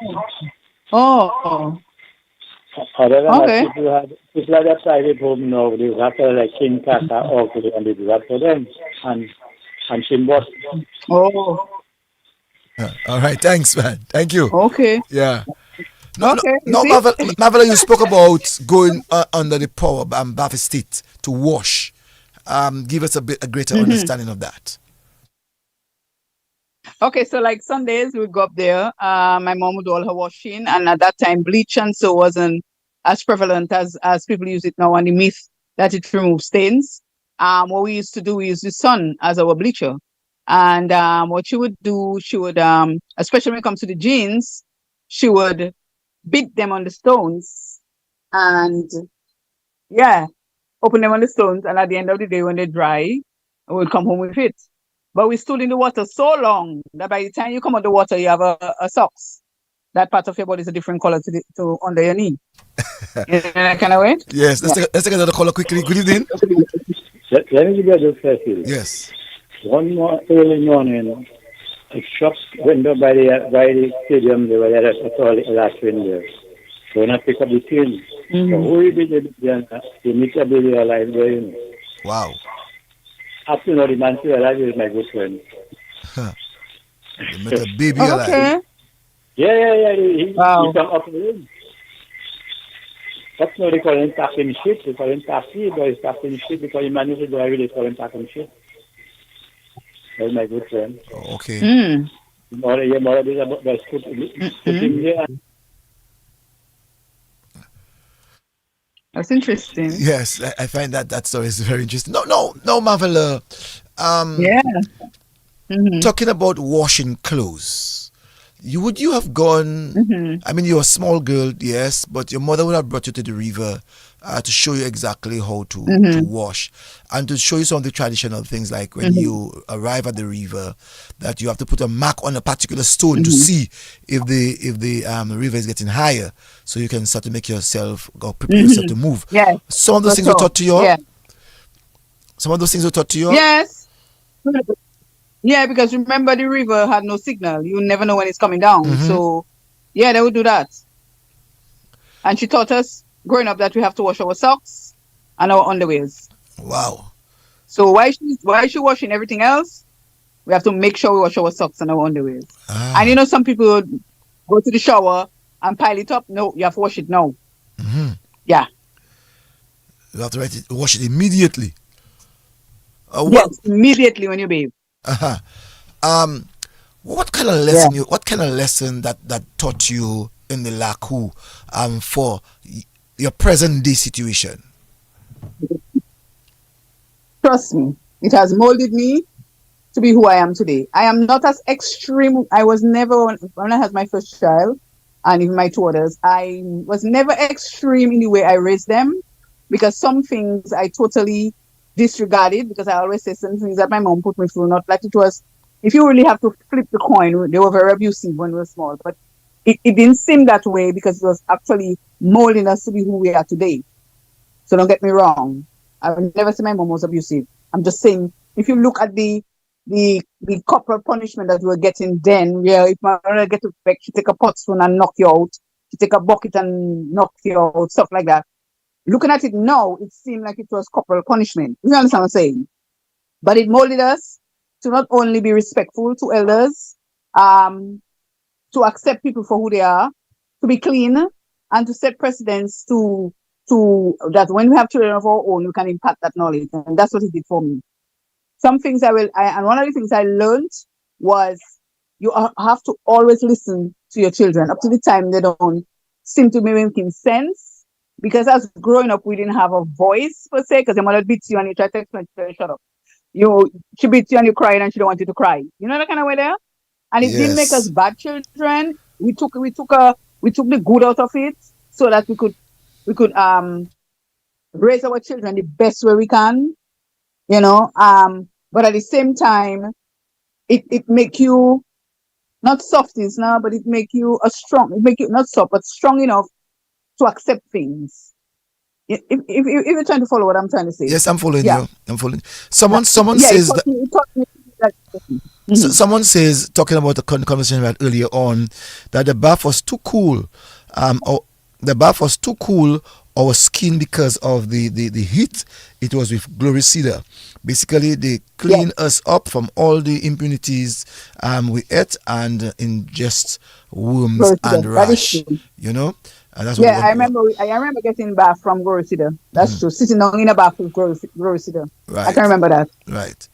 than that, people had a private home now. They have to like King Kaka or and they do that for them. And Shimbos. All right, thanks, man. Thank you. Okay. Yeah. No, Marvella, you spoke about going under the power Bath Estate to wash. Give us a greater understanding of that. Okay, so like Sundays we go up there. My mom would do all her washing, and at that time bleach and so wasn't as prevalent as people use it now. And the myth that it removes stains. What we used to do, we used the sun as our bleacher, and what she would do, she would especially when it comes to the jeans, she would beat them on the stones, and open them on the stones, and at the end of the day when they dry, we would come home with it. But we stood in the water so long that by the time you come out the water, you have a socks. That part of your body is a different color to under your knee. In that kind of way? Yes. Let's take another caller quickly. Good evening. Let me give you a just question. Yes. One more early morning, a shop went up by the stadium. They were at a last window. So when I pick up the tin, so who will be the meter baby alive there, you know? Wow. Up to now, the man still alive is my good friend. You met a baby alive. Okay. Yeah. He Wow. come up with him. That's now they call him tapping shit. They call him tappy, but he's tapping shit because he managed to drive it. They call him tapping shit. That's my good friend. Okay. More about the putting there. That's interesting. Yes, I find that story is very interesting. No, Marvella. Talking about washing clothes, would you have gone? I mean, you're a small girl, yes, but your mother would have brought you to the river to show you exactly how to wash and to show you some of the traditional things, like when you arrive at the river, that you have to put a mark on a particular stone to see if the river is getting higher, so you can start to make yourself or prepare yourself to move. Yeah. Some of those things were taught to you. Yeah. Some of those things were taught to you. Yes. Yeah, because remember the river had no signal. You never know when it's coming down. So, yeah, they would do that. And she taught us growing up that we have to wash our socks and our underwears. Wow. So why is she washing everything else? We have to make sure we wash our socks and our underwears. And you know, some people would go to the shower and pile it up. No, you have to wash it now. Yeah. You have to wash it immediately. Yes, immediately when you bathe. What kind of lesson what kind of lesson that taught you in the Lakou for your present day situation? Trust me, it has molded me to be who I am today. I am not as extreme. I was never, when I had my first child and even my two others, I was never extreme in the way I raised them, because some things I totally disregarded, because I always say some things that my mom put me through, not like it was, if you really have to flip the coin, they were very abusive when we were small, but it didn't seem that way because it was actually molding us to be who we are today. So don't get me wrong. I would never say my mom was abusive. I'm just saying, if you look at the corporal punishment that we were getting then, if my mother get to back, she take a pot spoon and knock you out. She take a bucket and knock you out, stuff like that. Looking at it now, it seemed like it was corporal punishment. You understand what I'm saying? But it molded us to not only be respectful to elders, to accept people for who they are, to be clean, and to set precedents to that when we have children of our own, we can impart that knowledge. And that's what it did for me. Some things and one of the things I learned was you have to always listen to your children up to the time they don't seem to be making sense. Because as growing up, we didn't have a voice per se, because your mother beats you and you try to explain to her, shut up. She beats you and you cry and she don't want you to cry. You know that kind of way there? And it didn't make us bad children. We took the good out of it so that we could raise our children the best way we can, you know. But at the same time, it make you not softies now, but it make you not soft, but strong enough to accept things. If you're trying to follow what I'm trying to say. Yes, I'm following you. I'm following. Someone says someone says, talking about the conversation we had earlier on, that the bath was too cool. Or the bath was too cool, our skin because of the heat. It was with Gloricida. Basically, they clean us up from all the impurities we ate and ingest worms and That is rash. true. You know, and that's Yeah, I remember getting bath from Gorosida. That's true. Sitting down in a bath with Gorosida. I Right, can remember that. right.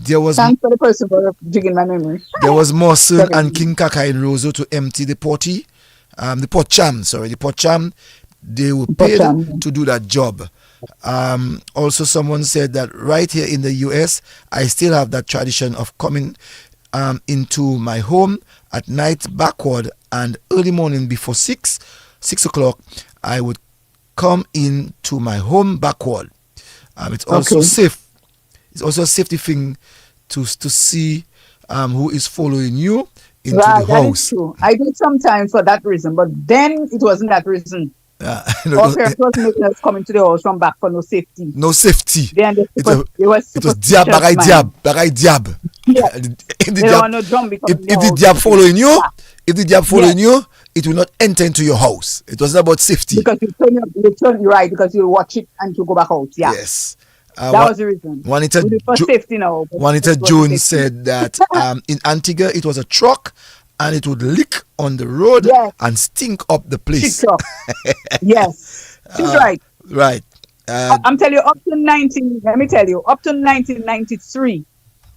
There was Thanks for the person for digging my memory. There was Morrison Seven. and King Kaka in Roseau to empty the potty, the pot cham. They were paid Cham. to do that job. Also, someone said that right here in the US, I still have that tradition of coming into my home at night backward and early morning before 6 o'clock. I would come into my home backward. It's also safe. It's also a safety thing to see who is following you into Right, the that is house. true. I did sometimes for that reason, but then it wasn't that reason. Our parents wasn't making us come into the house from back for no safety. No safety. Then they It was superstitious, diab, bagay man. diab, bagay diab. Yeah. If the They don't diab, want no drum because if the diab following you, it will not enter into your house. It wasn't about safety. because you turn right because you watch it and you go back out. Yeah, Yes. that was the reason. Juanita, We did for safety now. but Juanita it was Jones safety. said that in Antigua it was a truck and it would leak on the road Yes. and stink up the place. Shit truck. Yes, she's right. Right. I'm telling you, up to 1993.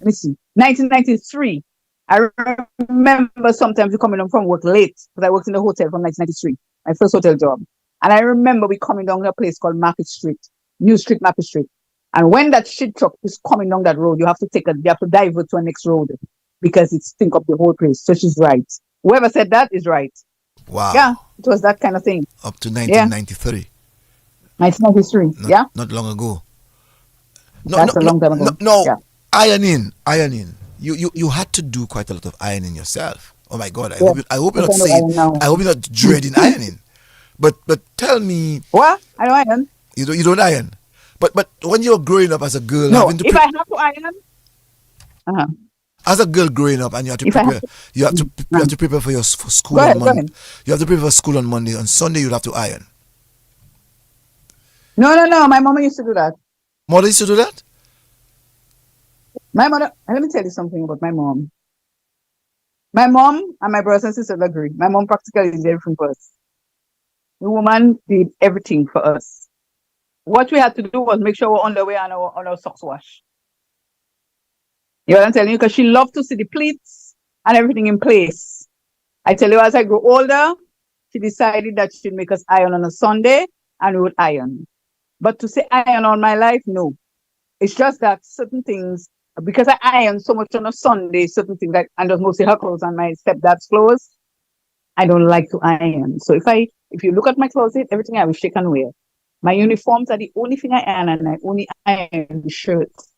Let me see, 1993. I remember sometimes we coming home from work late because I worked in the hotel from 1993, my first hotel job. And I remember we coming down to a place called Market Street, New Street, Market Street. And when that shit truck is coming down that road, you have to divert to a next road because it stink up the whole place. So she's right. Whoever said that is right. Wow. Yeah, it was that kind of thing. Up to 1993. 1993. Yeah, Not long ago. that's a long time ago. No. Yeah. Ironing. You had to do quite a lot of ironing yourself. Oh my God! I Yeah. hope you're not That's what I saying. know. I hope you're not dreading ironing. But tell me, What? I don't iron. you don't iron. But when you're growing up as a girl, No, having to if I have to iron, as a girl growing up, and you have to If I prepare, have you have to prepare for school Go on ahead, go Monday. ahead. You have to prepare for school on Monday. On Sunday, you'll have to iron. No. My mama used to do that. Mother used to do that. My mother, let me tell you something about my mom. My mom and my brothers and sisters agree. My mom practically did everything for us. The woman did everything for us. What we had to do was make sure our underwear and our socks washed. You know what I'm telling you? Because she loved to see the pleats and everything in place. I tell you, as I grew older, she decided that she'd make us iron on a Sunday and we would iron. But to say iron all my life, no. It's just that certain things, because I iron so much on a Sunday, certain things like, and there's mostly her clothes and my stepdad's clothes, I don't like to iron. So if you look at my closet, everything I will shake and wear. My uniforms are the only thing I iron, and I only iron the shirts.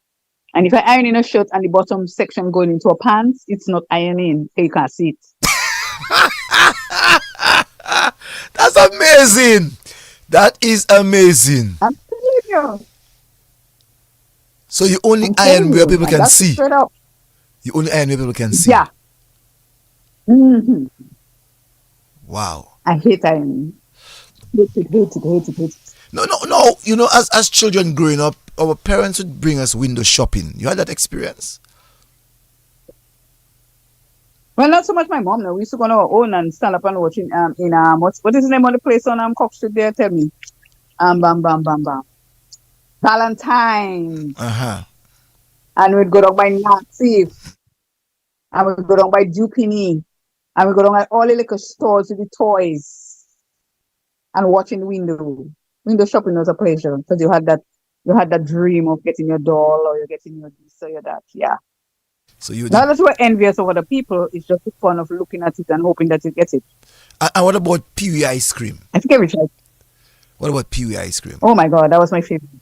And if I iron in a shirt and the bottom section going into a pants, it's not ironing. You can't see it. That's amazing. That is amazing. I'm telling you. So you only I'm iron telling where you, people and can that's see. straight up. You only iron where people can see. Yeah. hmm Wow. I hate ironing. Hate it. No. You know, as children growing up, our parents would bring us window shopping. You had that experience? Well, not so much my mom. No, we used to go on our own and stand up and watch in what is the name of the place on Cox Street there? Tell me. Bam. Valentine's. And we'd go down by Nazi. And we'd go down by Dupini. And we'd go down at all the liquor stores with the toys. And watching the window. Window shopping was a pleasure because you had that dream of getting your doll or you're getting your this or your that. Yeah. So you Not that we're envious of other people, it's just the fun of looking at it and hoping that you get it. And what about Pee-wee ice cream? I think every child. What about Pee-wee ice cream? Oh my God, that was my favorite.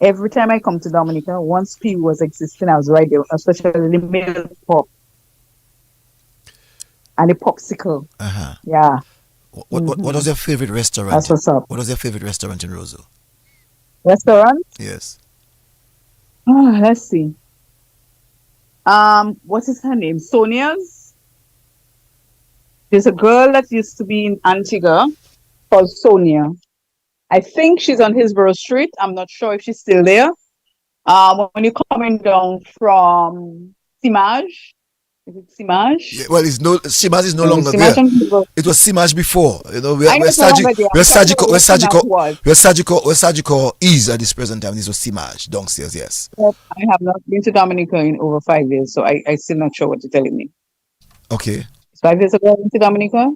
Every time I come to Dominica, once P was existing, I was right there, especially the milk pop and the popsicle. Yeah. What was your favorite restaurant? That's what's up. What was your favorite restaurant in Roseau? Restaurant? Yes. Oh, let's see. What is her name? Sonia's? There's a girl that used to be in Antigua called Sonia. I think she's on Hillsborough Street. I'm not sure if she's still there. When you're coming down from Simage, is it Simage? Yeah, well, it's no Simage is no longer Simage there. and Hillsborough. It was Simage before. You know, I know it's no longer there. I'm trying to remember where Surgical is at this present time. This was Simage downstairs. Yes. But I have not been to Dominica in over 5 years, so I still not sure what you're telling me. Okay. 5 years ago I went to Dominica.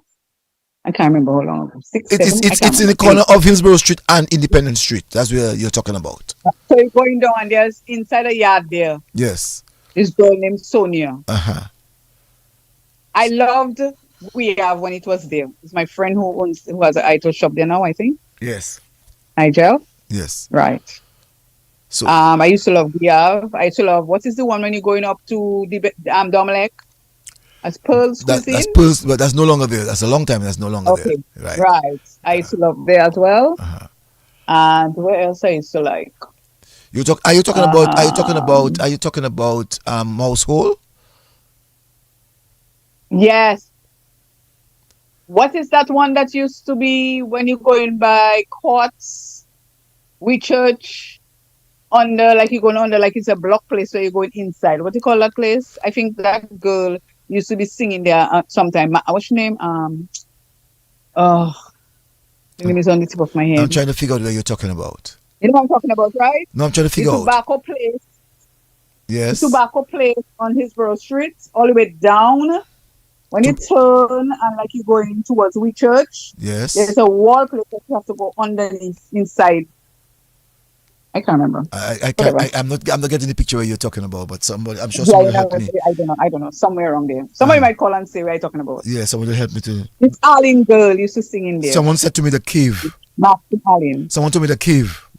I can't remember how long ago. 6, 7. It's in the corner of Hillsborough Street and Independence Street. That's where you're talking about. So you're going down and there's inside a yard there. Yes. This girl named Sonia. Uh-huh. I loved We Have when it was there. It's my friend who has an idol shop there now, I think. Yes. Nigel? Yes. Right. So I used to love We Have. I used to love, what is the one when you're going up to the Domelec? As Pearl's that's Cuisine? Pearl's, but that's no longer there. That's a long time. That's no longer there. Right. I used to love there as well. Uh-huh. And where else I used to like? Are you talking about Mousehole? Yes. What is that one that used to be when you're going by Courts, We Church, under, like you're going under, like it's a block place where you're going inside. What do you call that place? I think that girl used to be singing there sometime. What's her name? The name is on the tip of my head. I'm trying to figure out what you're talking about. You know what I'm talking about, right? No, I'm trying to figure the out. Tobacco Place. Yes. The Tobacco Place on Hillsborough Street, all the way down. When you turn and like you're going towards We Church, yes, there's a wall place that you have to go underneath inside. I can't remember. I'm not getting the picture where you're talking about, but somebody, I'm sure somebody will help me. I don't know. Somewhere around there. Somebody might call and say where I'm talking about. Yeah, somebody will help me to. This Arlene girl used to sing in there. Someone said to me the cave. Arlene. Someone told me the cave.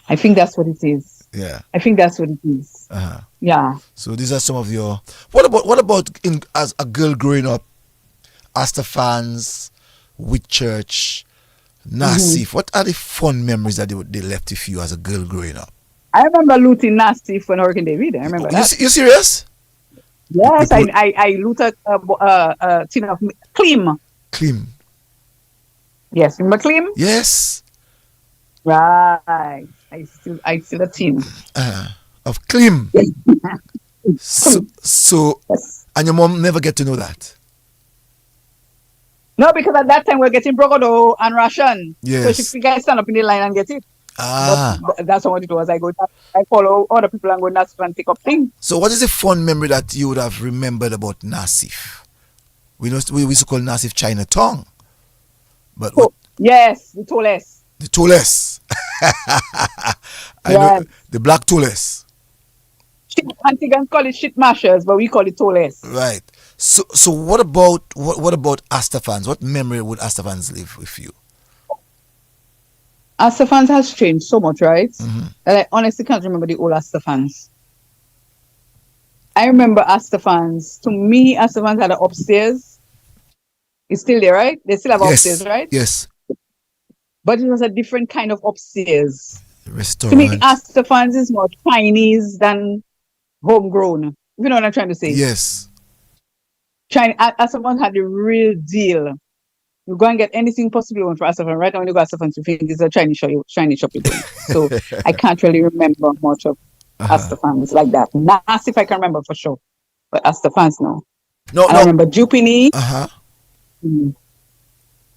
I think that's what it is. Yeah. I think that's what it is. Uh-huh. Yeah. So these are some of your. What about as a girl growing up, Asta fans, with church, Nassif? What are the fun memories that they left with you as a girl growing up? I remember looting Nassif when Hurricane David. I remember that. You serious? Yes, I looted a tin of Clean. Clean. Yes, remember Clean? Yes. Right. I still a tin. Of Clean. So yes. And your mom never get to know that? No, because at that time we're getting Brogodo and ration. Yes. So she guys stand up in the line and get it. But that's what it was. I follow other people and go Nassif and pick up things. So what is a fun memory that you would have remembered about Nassif? We used to call Nassif Chinatown. But yes, the Toles. The Toles. I know the black Toles. Antigans call it shit mashers, but we call it Toles. Right. So what about Asta fans? What memory would Asta fans leave with you? Asta fans has changed so much, right? Mm-hmm. That I honestly can't remember the old Asta fans. I remember Asta fans. To me, Asta fans had an upstairs. It's still there, right? They still have upstairs, right? Yes. But it was a different kind of upstairs. Restaurant. To me, Asta fans is more Chinese than homegrown. If you know what I'm trying to say. Yes. Asta fans had the real deal. You go and get anything possible you want for Asta fans. Right now, when you go Asta fans, you think it's a Chinese shop. So I can't really remember much of Asta fans like that. Nassif I can remember for sure, but Asta fans no. I remember Jupini.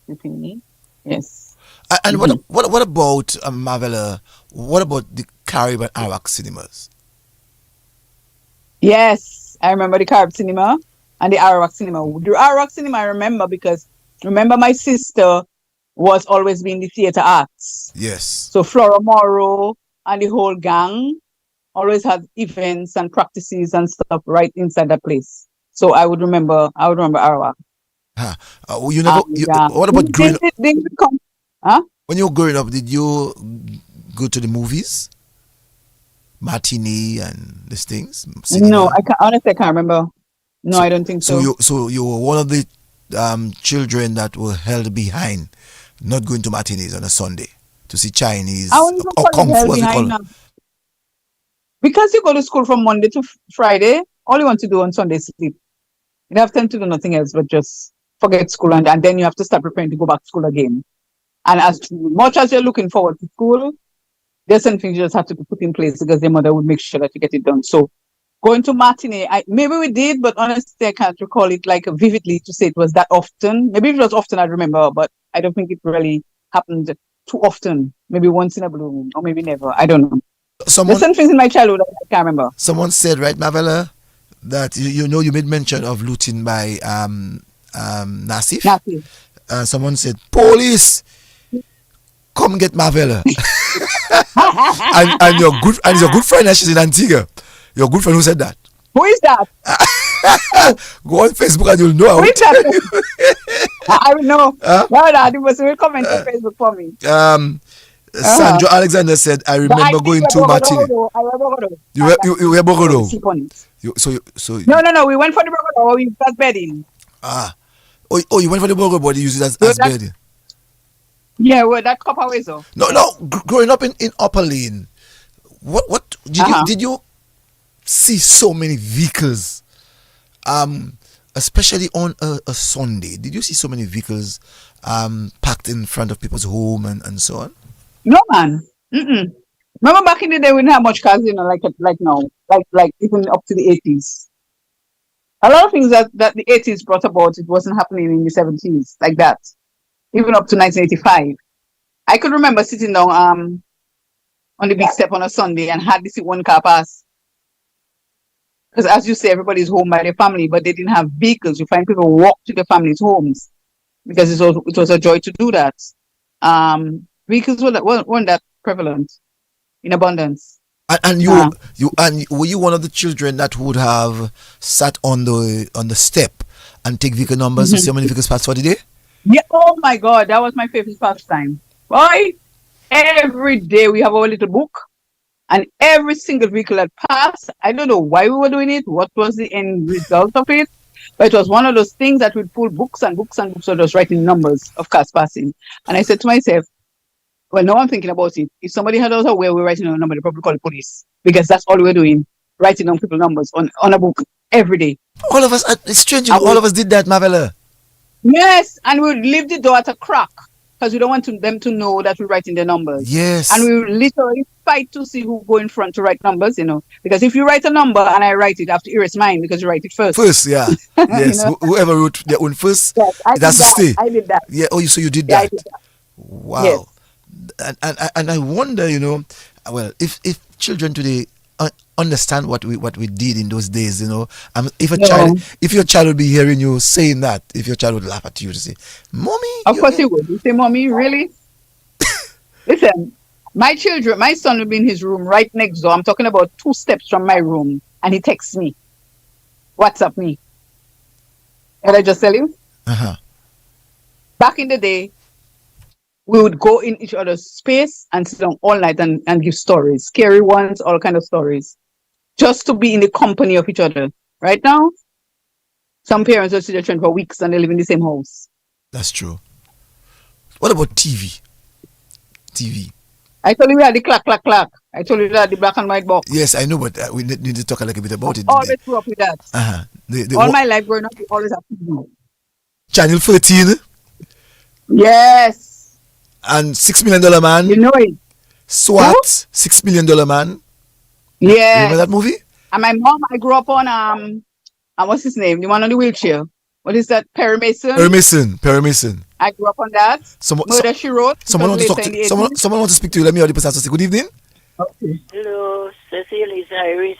Jupini. Yes. And what about Marvella? What about the Caribbean Arawak cinemas? Yes, I remember the Carib cinema and the Arawak cinema. The Arawak cinema I remember because my sister was always being the theatre arts. Yes. So Flora Morrow and the whole gang always had events and practices and stuff right inside that place. So I would remember Arawak. What about growing up? When you were growing up, did you go to the movies? Martini and these things? Cinema? No, I can't remember. No, I don't think so. So you were one of the children that were held behind, not going to matinees on a Sunday to see Chinese or Kung Fu. Because you go to school from Monday to Friday, all you want to do on Sunday is sleep. You have time to do nothing else but just forget school, and then you have to start preparing to go back to school again. And as much as you're looking forward to school, there's some things you just have to put in place because your mother would make sure that you get it done. So going to matinee, maybe we did, but honestly, I can't recall it like vividly to say it was that often. Maybe if it was often, I'd remember, but I don't think it really happened too often. Maybe once in a blue moon, or maybe never. I don't know. There's some things in my childhood I can't remember. Someone said, right, Marvella, that you made mention of looting by Nasif. Someone said, police, come get Marvella. and your good friend, and she's in Antigua. Your good friend who said that. Who is that? Go on Facebook and you'll know. Who is that? I will know. No, it was a comment on Facebook for me. Sandro Alexander said, I remember going to matinee. You were Bogodo. No. We went for the Bogodo. We got bedding. Oh, you went for the Bogodo, but you used it as bedding. Yeah, well, that copper way so. No. Growing up in Upper Lane, what did you see so many vehicles? Especially on a Sunday, did you see so many vehicles packed in front of people's home and so on? No, man. Remember back in the day we didn't have much cars, like now, like even up to the 80s. A lot of things that the 80s brought about, it wasn't happening in the 70s like that. Even up to 1985. I could remember sitting down on the big step on a Sunday and hardly see one car pass. Because as you say, everybody's home by their family, but they didn't have vehicles. You find people walk to their families' homes because it was a joy to do that. Vehicles weren't that prevalent in abundance. And were you one of the children that would have sat on the step and take vehicle numbers to see how many vehicles passed for the day? Yeah. Oh my God, that was my favorite pastime. Boy, every day we have our little book, and every single vehicle that passed. I don't know why we were doing it. What was the end result of it? But it was one of those things that we'd pull books and books and books, so just writing numbers of cars passing. And I said to myself, well, now I'm thinking about it. If somebody had also where we're writing a number, they probably call the police, because that's all we're doing, writing down people numbers on a book every day. All of us, it's strange, all of us did that, Marvella. Yes, and we would leave the door at a crack because we don't want them to know that we're writing their numbers. Yes. And we would literally fight to see who go in front to write numbers, because if you write a number and I write it, I have to erase mine because you write it first. First, yeah. Yes. Whoever wrote their own first, yes, it has to stay. I did that. Yeah. Oh, so you did Yeah, that. I did that. Wow. Yes. And I wonder, well, if children today understand what we did in those days, if your child would be hearing you saying that, if your child would laugh at you to say, "Mommy," of course he would. You say, "Mommy, really?" Listen, my son would be in his room right next door. I'm talking about 2 steps from my room, and he texts me, WhatsApp me. Did I just tell you? Back in the day, we would go in each other's space and sit down all night and give stories, scary ones, all kind of stories, just to be in the company of each other. Right now, some parents will see their children for weeks and they live in the same house. That's true. What about TV? I told you we had the clack. I told you that the black and white box. Yes, I know, but we need to talk a little bit about it. Always grew up with that. All my life growing up, we always have TV. Channel 13. Yes. And $6 Million Man. You know it. SWAT, $6 Million Man. Yeah. Remember that movie? And my mom, I grew up on what's his name? The one on the wheelchair. What is that? Perry Mason. I grew up on that. Murder She Wrote. Someone wants to talk to someone wants to speak to you. Let me hear the person say good evening. Okay. Hello, Cecile, is Iris.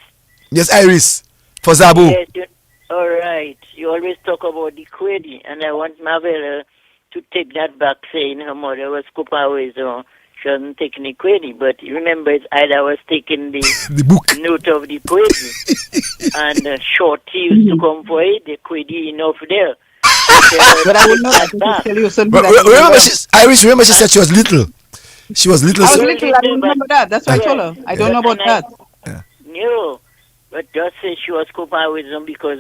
Yes, Iris. For Zabu. Yes, all right. You always talk about the Quedi, and I want Marvella to take that back, saying her mother was Kupawe, so she wasn't taking the Quedi. But remember, it's either was taking the, the book note of the Quedi, and Shorty used to come for it, the Quedi enough there. But I would not tell you something. Remember, she said she was little. She was little. I was little. I don't remember that. That's what I told her. I don't know about that. No, but just say she was Copa Wisdom because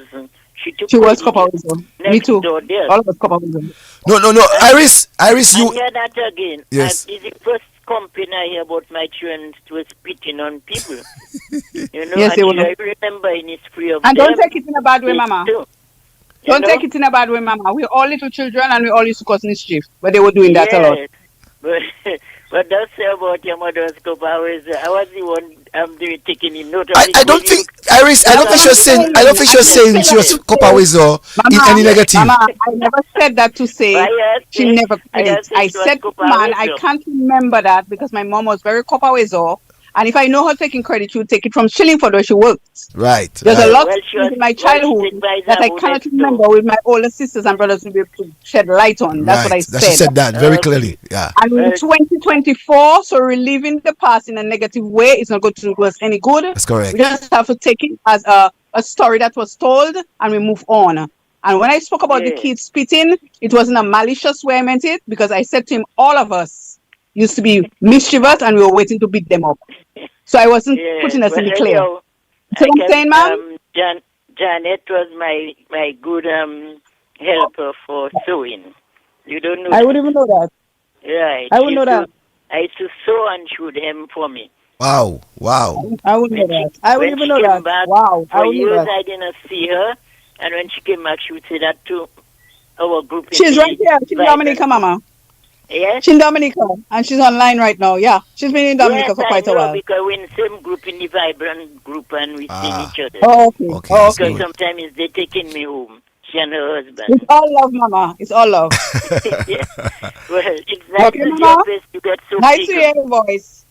she was Copa Wisdom. Me too. All of us Copa Wisdom. No. Iris, you. I hear that again. Yes. It's the first complaint I hear about my children was spitting on people. Yes, I remember in his free of and don't take it in a bad way, Mama. You Don't know? take it in a bad way, Mama. We're all little children and we all used to cause mischief, but they were doing that a lot. Yes. But but don't say about your mother's cup. I was the one doing taking in note of it. I don't think Iris. I don't think she was saying. I don't think she was saying she was Copa Wizo in any negative. Mama, I never said that to say she never played. I said, man, I can't remember that because my mom was very Copawezo. And if I know her taking credit, she would take it from Shillingford where she worked. Right. There's a lot Well, in my childhood that I cannot remember with my older sisters and brothers to be able to shed light on. That's what I said. She said that very clearly. Yeah. And in 2024, so reliving the past in a negative way is not going to do us any good. That's correct. We just have to take it as a story that was told and we move on. And when I spoke about the kids spitting, it wasn't a malicious way I meant it because I said to him, all of us used to be mischievous and we were waiting to beat them up. So I wasn't putting us in the clear. Anyhow, So I'm saying, ma'am? Janet was my good helper for sewing. You don't know I that. wouldn't even know that. Right. I wouldn't know that. I used to sew and shoot hem for me. Wow. I wouldn't know that. I wouldn't even know that. Back, Wow. I For wouldn't know years that. I didn't see her, and when she came back, she would say that to our group. She's right here. She's in Dominica, Mama. Yes? She's in Dominica, and she's online right now. Yeah, she's been in Dominica for quite I a know, while. because we're in the same group, in the Vibrant group, and we see each other. Oh, okay. Okay, Because sometimes they're taking me home, she and her husband. It's all love, Mama. It's all love. Yeah. Well, it's nice Okay, to see Mama. your face. You got so Nice big. to hear your voice.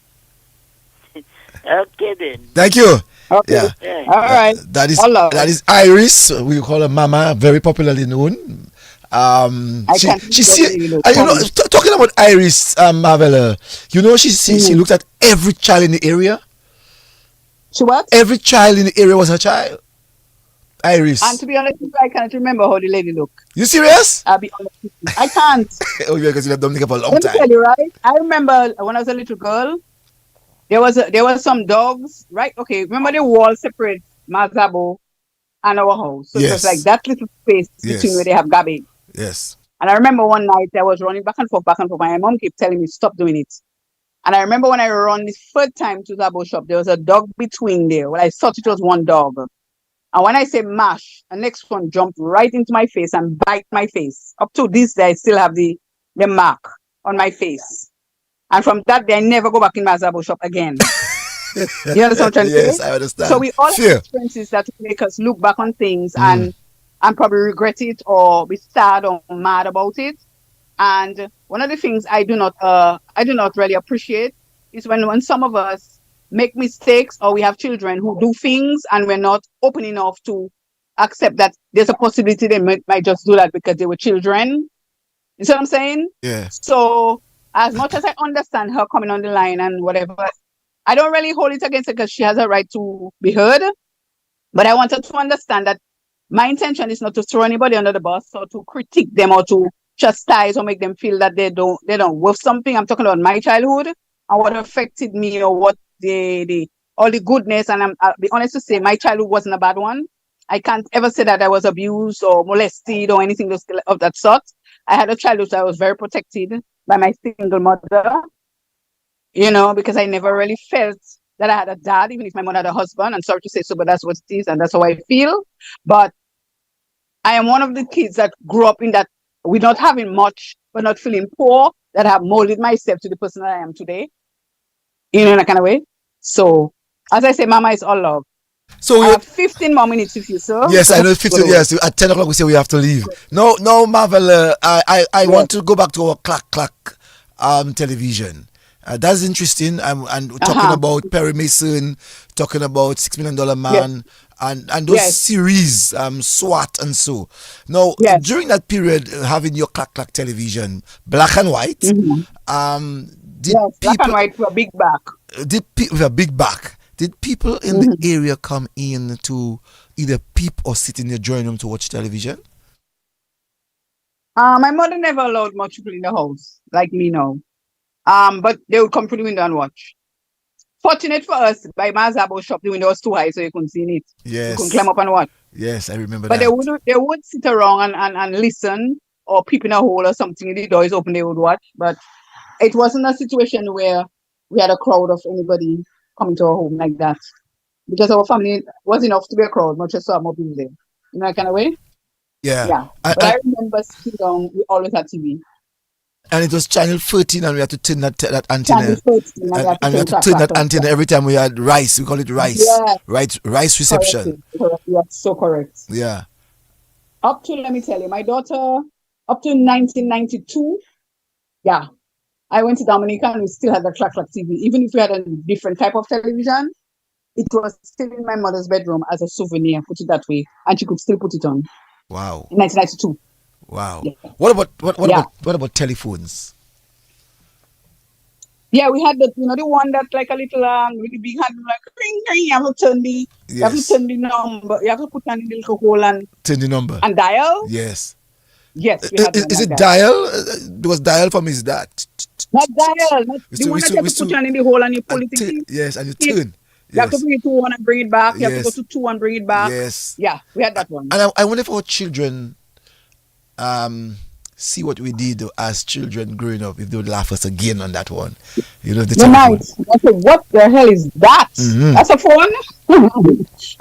Okay, then. Thank you. Okay. Yeah. All right. That is All love. Iris. We call her Mama, very popularly known. Talking about Iris, Marvella, she looked at every child in the area. She what? Every child in the area was her child. Iris. And to be honest with you, I cannot remember how the lady looked. You serious? I'll be honest with you. I can't. Oh, yeah, because you have Dominica for a long Let me time. tell you, right? I remember when I was a little girl, there was some dogs, right? Okay, remember the wall separates Mazabo and our house. So it was like that little space between where they have garbage. Yes. And I remember one night I was running back and forth. My mom kept telling me, stop doing it. And I remember when I ran the third time to Zabo shop, there was a dog between there. Well, I thought it was one dog. And when I say mash, the next one jumped right into my face and bite my face. Up to this day, I still have the mark on my face. And from that day, I never go back in my Zabo shop again. You understand what I'm trying to say? Yes, I understand. So we all have experiences that make us look back on things and probably regret it or be sad or mad about it. And one of the things I do not really appreciate is when some of us make mistakes or we have children who do things and we're not open enough to accept that there's a possibility they might just do that because they were children. You see what I'm saying? Yeah. So as much as I understand her coming on the line and whatever, I don't really hold it against her because she has a right to be heard. But I want her to understand that my intention is not to throw anybody under the bus or to critique them or to chastise or make them feel that they don't worth something. I'm talking about my childhood and what affected me or what all the goodness. And I'll be honest to say, my childhood wasn't a bad one. I can't ever say that I was abused or molested or anything of that sort. I had a childhood that was very protected by my single mother, because I never really felt that I had a dad, even if my mother had a husband. I'm sorry to say so, but that's what it is, and that's how I feel. But I am one of the kids that grew up in that, with not having much, but not feeling poor, that have molded myself to the person that I am today, in that kind of way. So, as I say, Mama is all love. So I have 15 more minutes if you so. Yes, I know 15. Yes, at 10 o'clock we say we have to leave. No, Marvella, I want to go back to our clack television. That's interesting. And we're talking about Perry Mason, talking about $6 Million Man, and those series, SWAT and so. Now, during that period, having your clack television, black and white, did people, black and white with a big back. With a big back. Did people in the area come in to either peep or sit in their drawing room to watch television? My mother never allowed much people in the house, like me now. But they would come through the window and watch. Fortunate for us, by Mazabo shop, the window was too high, so you couldn't see in it. Yes. You couldn't climb up and watch. Yes, I remember but that. But they would sit around and listen, or peep in a hole or something. If the door is open, they would watch. But it wasn't a situation where we had a crowd of anybody coming to our home like that. Because our family was enough to be a crowd, not just some more people there. That kind of way. Yeah. Yeah. But I remember sitting down, we always had TV. And it was channel 13, and we had to turn that antenna. Channel 13, And we had to turn that antenna every time we had rice. We call it rice. Yeah. Rice reception. Correct. You are so correct. Yeah. Up to, let me tell you, my daughter, up to 1992, yeah, I went to Dominica and we still had the clack TV. Even if we had a different type of television, it was still in my mother's bedroom as a souvenir, put it that way, and she could still put it on. Wow. In 1992. Wow. Yeah. What about telephones? Yeah, we had the one that like a little really big hand like ring ring. You have to turn the number. You have to put on the little hole and turn the number and dial. Yes. Yes. We had Is it that. dial? Because dial for me is that. Not dial. Not the one that you have to put on in the hole and you pull it in. Yes, and you turn. You have to bring it to 1 and bring it back. You have to go to 2 and bring it back. Yes. Yeah, we had that one. And I wonder if our children see what we did as children growing up, if they would laugh us again on that one. You know, they might. I said, what the hell is that? Mm-hmm. That's a phone?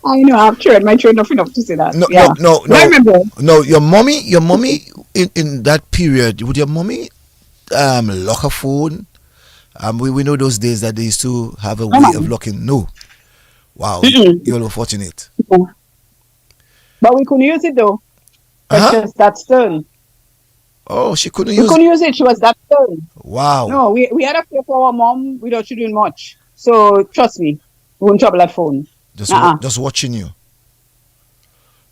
I know, I've tried. My children enough to say that. No. I remember. No, your mommy in that period, would your mommy lock a phone? We know those days that they used to have a way of locking. No. Wow. You're unfortunate. Yeah. But we couldn't use it though. Just that stern. Oh, she couldn't use it. We couldn't use it. She was that stern. Wow. No, we had a fear for our mom without she doing much. So trust me, we wouldn't trouble that phone. Just watching you.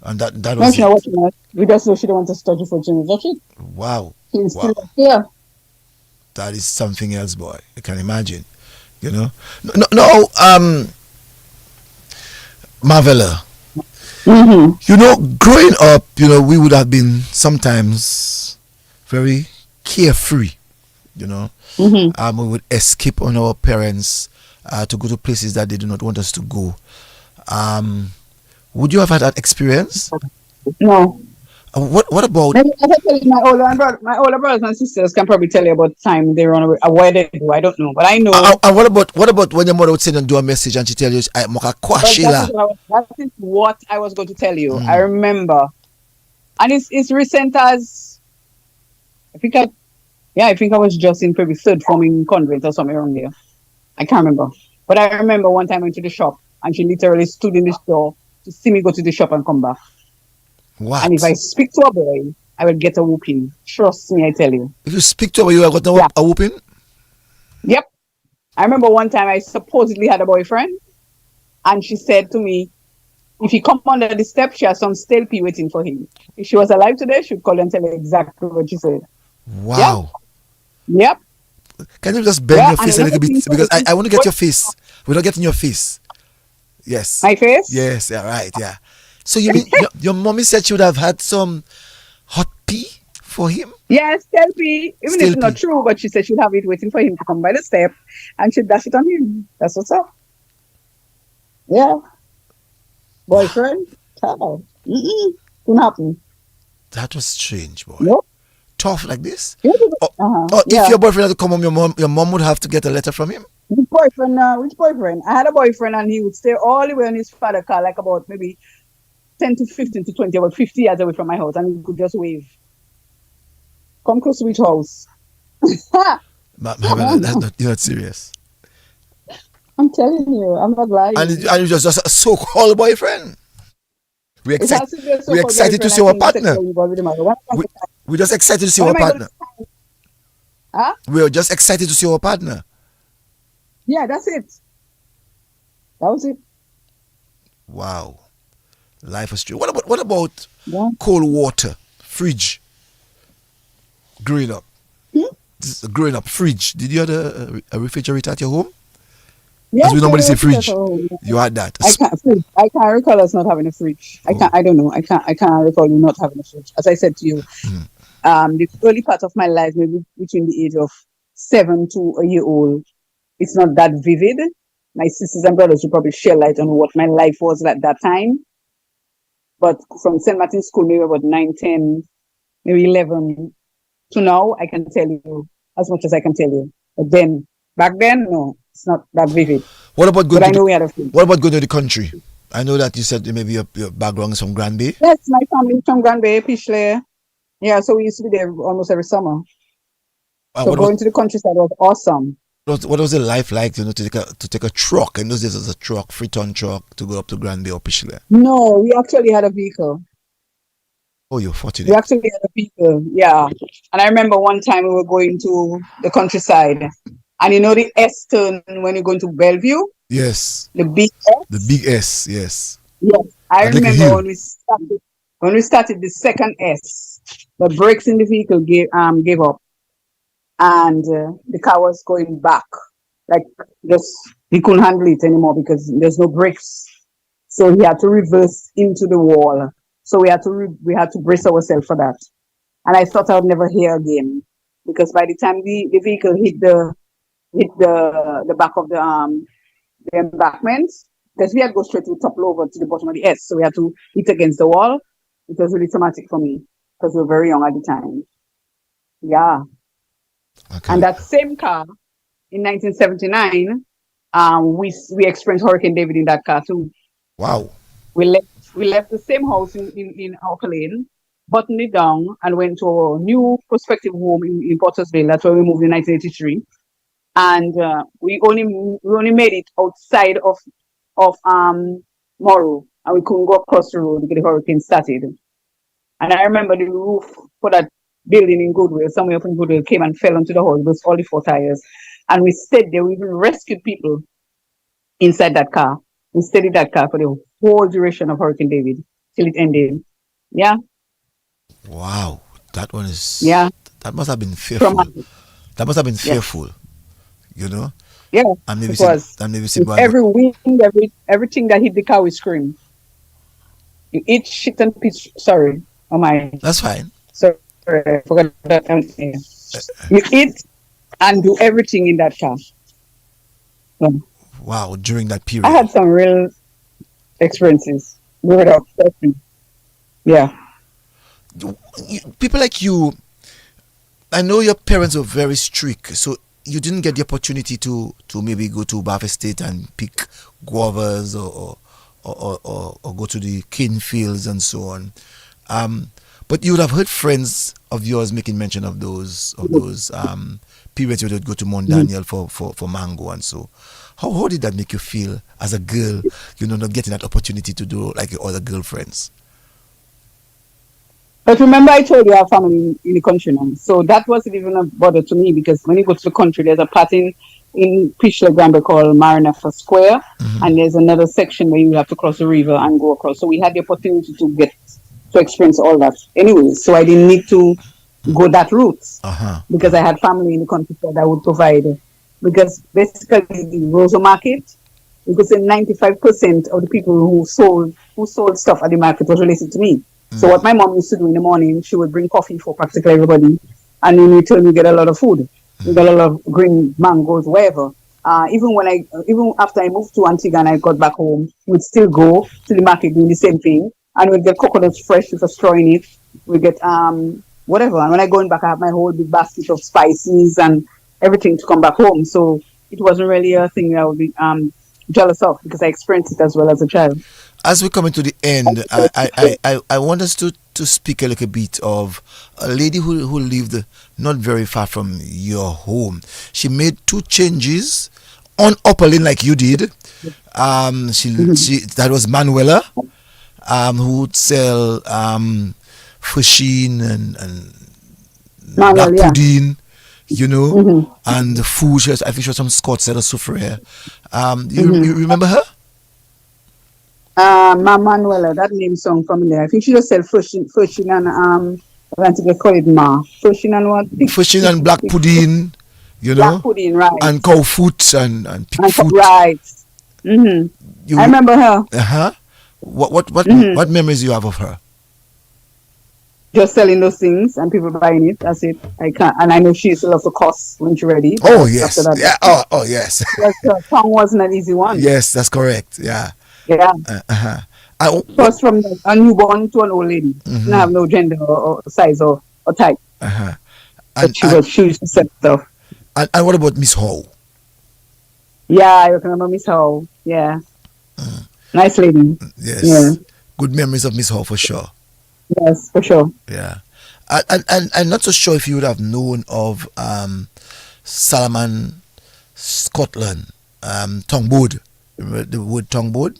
And that was not watching us. We just know she don't want to study for Jimmy. That's it. Wow. She's still here. That is something else, boy. I can imagine. You know? No, Marvella. Mm-hmm. You know, growing up, we would have been sometimes very carefree, Mm-hmm. we would escape on our parents to go to places that they do not want us to go. Would you have had that experience? No. What about? Maybe I can tell you my older brothers and sisters can probably tell you about the time they run away. Where they do, I don't know, but I know. And what about when your mother would send and do a message and she tell you, that is what I was going to tell you. I remember, and it's recent as I think I was just in probably third form in convent or somewhere around there. I can't remember, but I remember one time I went to the shop and she literally stood in the store to see me go to the shop and come back. What? And if I speak to a boy, I will get a whooping. Trust me, I tell you. If you speak to a boy, you will get a whooping? Yep. I remember one time I supposedly had a boyfriend, and she said to me, if he come under the step, she has some stale pea waiting for him. If she was alive today, she would call and tell you exactly what she said. Wow. Yep. Can you just bend your face a little bit? Because I want to get your face. We're not getting your face. Yes. My face? Yes, yeah, right, yeah. So you mean your mommy said she would have had some hot pea for him? Yes, stale pea. Even if it's not true, but she said she'd have it waiting for him to come by the step and she'd dash it on him. That's what's up. Yeah. Boyfriend? Ciao. Couldn't happen. That was strange, boy. Nope. Tough like this? If your boyfriend had to come home, your mom would have to get a letter from him? Which boyfriend? I had a boyfriend and he would stay all the way on his father car, like about maybe 10 to 15 to 20, about 50 yards away from my house, and he could just wave. Come close to which house? You're not serious. I'm telling you, I'm not lying. And it was just a so-called boyfriend. We're excited to see our partner. We're just excited to see our partner. We're just excited to see our partner. Yeah, that's it. That was it. Wow. Life is true. What about cold water, fridge? Growing up. Growing up, fridge. Did you have a refrigerator at your home? Yes, as we normally say fridge. You had that. I can't recall us not having a fridge. I don't know. I can't recall you not having a fridge. As I said to you, the early part of my life, maybe between the age of 7 to a year old, it's not that vivid. My sisters and brothers will probably share light on what my life was at that time. But from St. Martin's School, maybe about 9, 10, maybe 11 to now, I can tell you as much as I can tell you. But then, back then, no, it's not that vivid. What about going? But I know we had a fridge. What about going to the country I know that you said maybe your background is from Granby. Yes, my family is from Grand Bay, Pishley. Yeah, so we used to be there almost every summer. So What going to the countryside was awesome. what was the life like? You know, to take a truck. In those days, it was a truck, 3-ton truck, to go up to Granby or Pichle. No, we actually had a vehicle. Oh, you're We fortunate. actually had a vehicle, yeah. And I remember one time we were going to the countryside, and you know the S turn when you're going to Bellevue, Yes, the big the S. big S. Yes, Yes, I I'd like a remember hill. when we started the second S, the brakes in the vehicle gave up, and the car was going back, like just he couldn't handle it anymore because there's no brakes, so he had to reverse into the wall. So we had to brace ourselves for that. And I thought I would never hear again because by the time the vehicle hit the back of the embankment, because we had to go straight to topple over to the bottom of the S, so we had to hit against the wall. It was really traumatic for me because we were very young at the time. Yeah. Okay. And that same car in 1979, we experienced Hurricane David in that car too. Wow. We left the same house in Oak Lane, buttoned it down, and went to our new prospective home in Pottersville. That's where we moved in 1983. And we only made it outside of Morrow, and we couldn't go across the road because the hurricane started. And I remember the roof for that building in Goodwill, somewhere up in Goodwill, came and fell onto the house. It was all the 4 tires. And we stayed there. We even rescued people inside that car. We stayed in that car for the whole duration of Hurricane David till it ended. Yeah. Wow. That one is. Yeah. That must have been fearful. Traumatic. That must have been Yes. fearful. You know. Yeah. And maybe It was. With every wind, everything that hit the car, we scream. You eat shit and pitch. Sorry. Oh my. That's fine. Sorry. I forgot that. You eat and do everything in that car. Yeah. Wow. During that period. I had some real experiences. Without question. Yeah. People like you, I know your parents were very strict, so you didn't get the opportunity to maybe go to Bath Estate and pick guavas or go to the cane fields and so on. But you would have heard friends of yours making mention of those periods you would go to Mount Daniel for mango and so. How did that make you feel as a girl, not getting that opportunity to do like your other girlfriends? But remember, I told you I have family in the country now. So that wasn't even a bother to me because when you go to the country, there's a part in Pishla Granby called Maranatha Square. Mm-hmm. And there's another section where you have to cross the river and go across. So we had the opportunity to experience all that anyway. So I didn't need to go that route because I had family in the country that would provide. Because basically the Rosa Market, because 95% of the people who sold stuff at the market was related to me. So what my mom used to do in the morning, she would bring coffee for practically everybody, and in return we get a lot of food. We got a lot of green mangoes, wherever. Even after I moved to Antigua and I got back home, we'd still go to the market doing the same thing, and we'd get coconuts fresh with a straw in it. We get whatever, and when I go back, I have my whole big basket of spices and everything to come back home. So it wasn't really a thing I would be jealous of because I experienced it as well as a child. As we're coming to the end, I want us to speak a little bit of a lady who lived not very far from your home. She made 2 changes on Upper Lane like you did. That was Manuela, who would sell fasheen and black pudding, and the food. I think she was from Scott's at a souffle. You remember her? Manuela, that name sounds familiar. I think she just said fashing and I think they call it fashing and what? Fashing and black pudding, Black pudding, right? And cow foot and pig foot. Right. Mm-hmm. I remember her. What memories do you have of her? Just selling those things and people buying it. That's it. I can't, and I know she used to love to cost when she ready. Oh yes, yeah. Oh yes. Her tongue wasn't an easy one. Yes, that's correct. Yeah. Yeah. First from a newborn to an old lady. She didn't have no gender or size or type. But she used to sell stuff. And what about Miss Howe? Yeah, I remember Miss Howe. Yeah. Nice lady. Yes. Yeah. Good memories of Miss Hall for sure. Yes, for sure. Yeah. And I'm not so sure if you would have known of Salaman, Scotland, Tongbode. Remember the word Tongbode?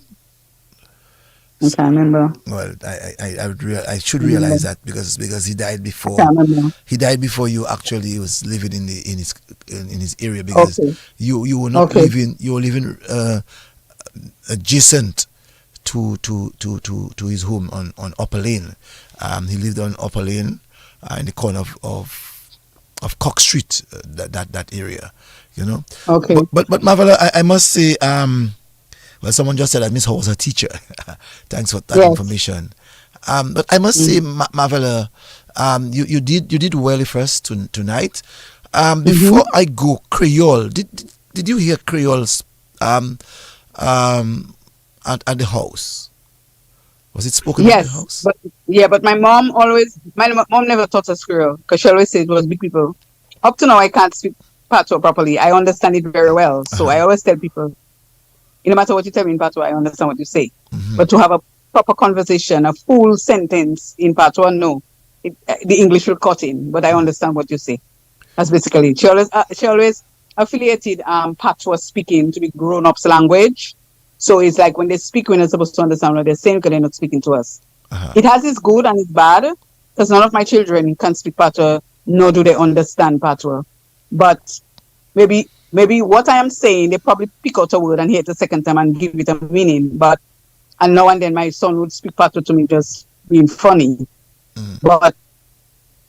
I can't remember. Well, I should realize that because he died I before. can't remember. He died before you actually was living in his area, because Okay. you were not Okay. living, you were living adjacent to his home on Upper Lane. He lived on Upper Lane, in the corner of Cock Street, that area, you know. Okay. But Marvella, I must say, well, someone just said that Miss Hall was a teacher. Thanks for that Yes. information. But I must say, Marvella, you did well first tonight. Before I go, Creole. Did you hear Creole's at the house? Was it spoken at the Yes, house? but my mom never taught us Creole because she always said it was big people. Up to now, I can't speak Patois properly. I understand it very well, so I always tell people, no matter what you tell me in Patois, I understand what you say. But to have a proper conversation, a full sentence in Patois, no, the English will cut in. But I understand what you say. That's basically it. She always affiliated Patois speaking to be grown-ups language. So it's like when they speak, we're not supposed to understand what they're saying because they're not speaking to us. It has its good and its bad, because none of my children can speak Patois, nor do they understand Patois. But maybe what I am saying, they probably pick out a word and hear it a second time and give it a meaning. And now and then my son would speak Patois to me just being funny. But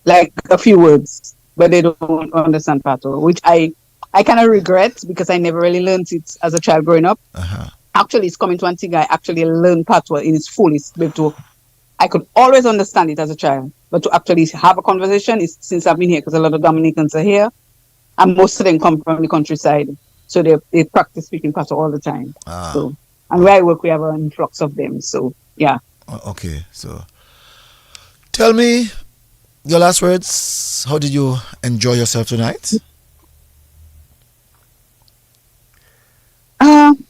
like a few words, but they don't understand Patois, which I kind of regret because I never really learned it as a child growing up. Actually, it's coming to Antigua, I actually learned Patois in its fullest. I could always understand it as a child, but to actually have a conversation is since I've been here, because a lot of Dominicans are here, and most of them come from the countryside, so they practice speaking Patois all the time. So, and where I work, we have an influx of them. So, yeah. Okay, so tell me your last words. How did you enjoy yourself tonight?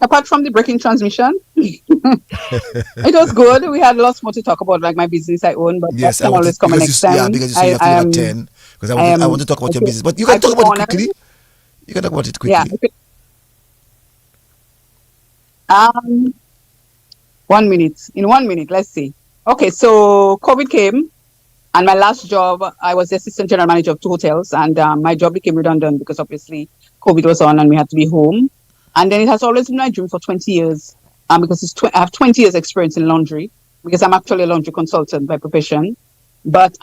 Apart from the breaking transmission, it was good. We had lots more to talk about, like my business I own, but Yes, that can always come next time. Yeah, because you say you have to leave at 10. Because I want to talk about your business. But you can talk about it quickly. You can talk about it quickly. Yeah. 1 minute. In 1 minute, let's see. Okay, so COVID came, and my last job, I was the assistant general manager of 2 hotels, and my job became redundant because obviously COVID was on and we had to be home. And then it has always been my dream for 20 years, because I have 20 years experience in laundry, because I'm actually a laundry consultant by profession. But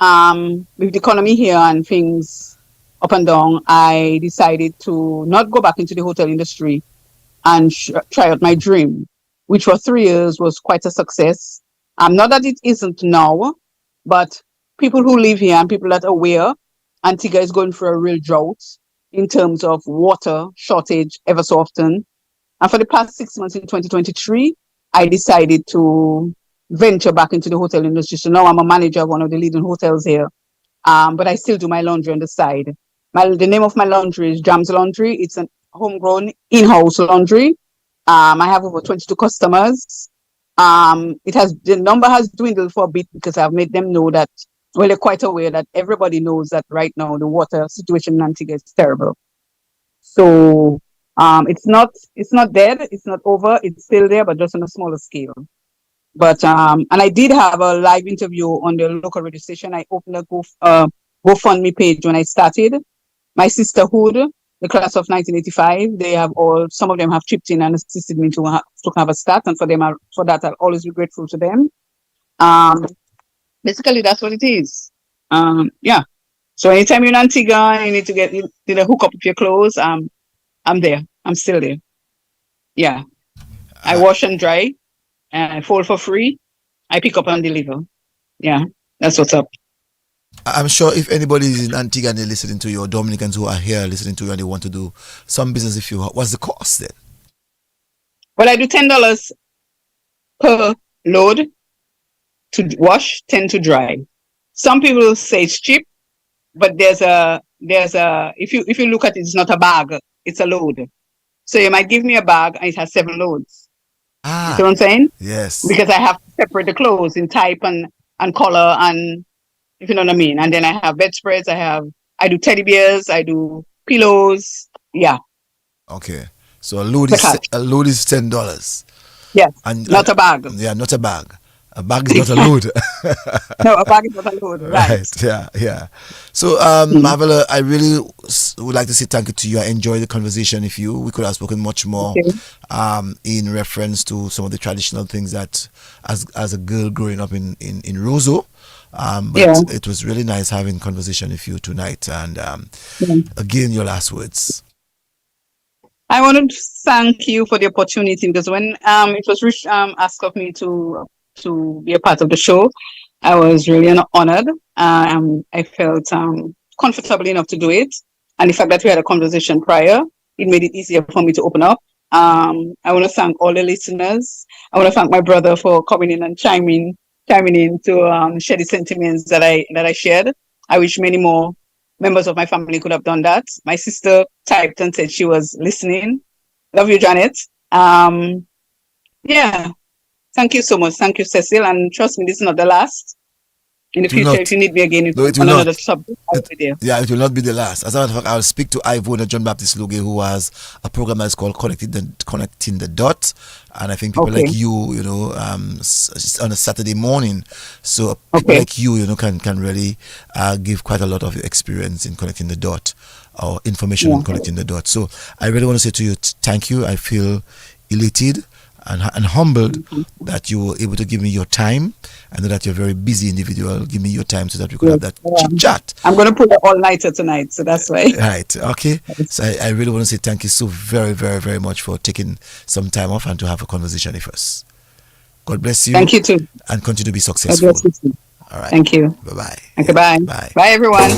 with the economy here and things up and down, I decided to not go back into the hotel industry and try out my dream, which for 3 years was quite a success. Not that it isn't now, but people who live here and people that are aware, Antigua is going through a real drought in terms of water shortage ever so often. And for the past 6 months in 2023, I decided to venture back into the hotel industry. So now I'm a manager of one of the leading hotels here. But I still do my laundry on the side. The name of my laundry is Jams Laundry. It's a homegrown in-house laundry. I have over 22 customers. The number has dwindled for a bit because I've made them know that, well, they're quite aware that everybody knows that right now the water situation in Antigua is terrible. So it's not dead, it's not over, it's still there, but just on a smaller scale. But and I did have a live interview on the local radio station. I opened a GoFundMe page when I started. My sisterhood, the class of 1985, some of them have chipped in and assisted me to have a start, and for that I'll always be grateful to them. Basically, that's what it is. Yeah. So anytime you're in Antigua, you need to hook up with your clothes. I'm there. I'm still there. Yeah. I wash and dry, and I fold for free. I pick up and deliver. Yeah, that's what's up. I'm sure if anybody is in Antigua and they're listening to you, or Dominicans who are here listening to you and they want to do some business, what's the cost then? Well, I do $10 per load to wash, 10 to dry. Some people say it's cheap, but there's a if you look at it, it's not a bag, it's a load. So you might give me a bag and it has 7 loads. You see what I'm saying? Yes. Because I have to separate the clothes in type and color, and if you know what I mean. And then I have bedspreads. I do teddy bears. I do pillows. Yeah. Okay. So a load is $10. Yes. And not a bag. Yeah, not a bag. A bag is not a load. No, a bag is not a load. Right. Yeah. So, Marvella, I really would like to say thank you to you. I enjoyed the conversation with you. We could have spoken much more in reference to some of the traditional things that, as a girl growing up in Roseau, but it was really nice having conversation with you tonight. And again, your last words. I want to thank you for the opportunity, because when it was asked of me to be a part of the show, I was really honored. I felt comfortable enough to do it, and the fact that we had a conversation prior, it made it easier for me to open up. I want to thank all the listeners. I want to thank my brother for coming in and chiming in to share the sentiments that I shared. I wish many more members of my family could have done that. My sister typed and said she was listening. Love you, Janet. Yeah. Thank you so much. Thank you, Cecil. And trust me, this is not the last. In the future, if you need me again, on another subject, I'll be there. Yeah, it will not be the last. As a matter of fact, I'll speak to Ivona John Baptist Luge, who has a program that's called Connecting the Dot. And I think people like you, it's on a Saturday morning. So people like you, can really give quite a lot of experience in connecting the dot, or information in connecting the dot. So I really want to say to you, thank you. I feel elated and humbled that you were able to give me your time. I know that you're a very busy individual. Give me your time so that we could have that chit chat. I'm going to put the all-nighter tonight, so that's why. Right, okay. So I really want to say thank you so very, very, very much for taking some time off and to have a conversation with us. God bless you. Thank you too. And continue to be successful. God bless you too. All right. Thank you. Bye-bye. Okay, bye. Bye. Bye, everyone.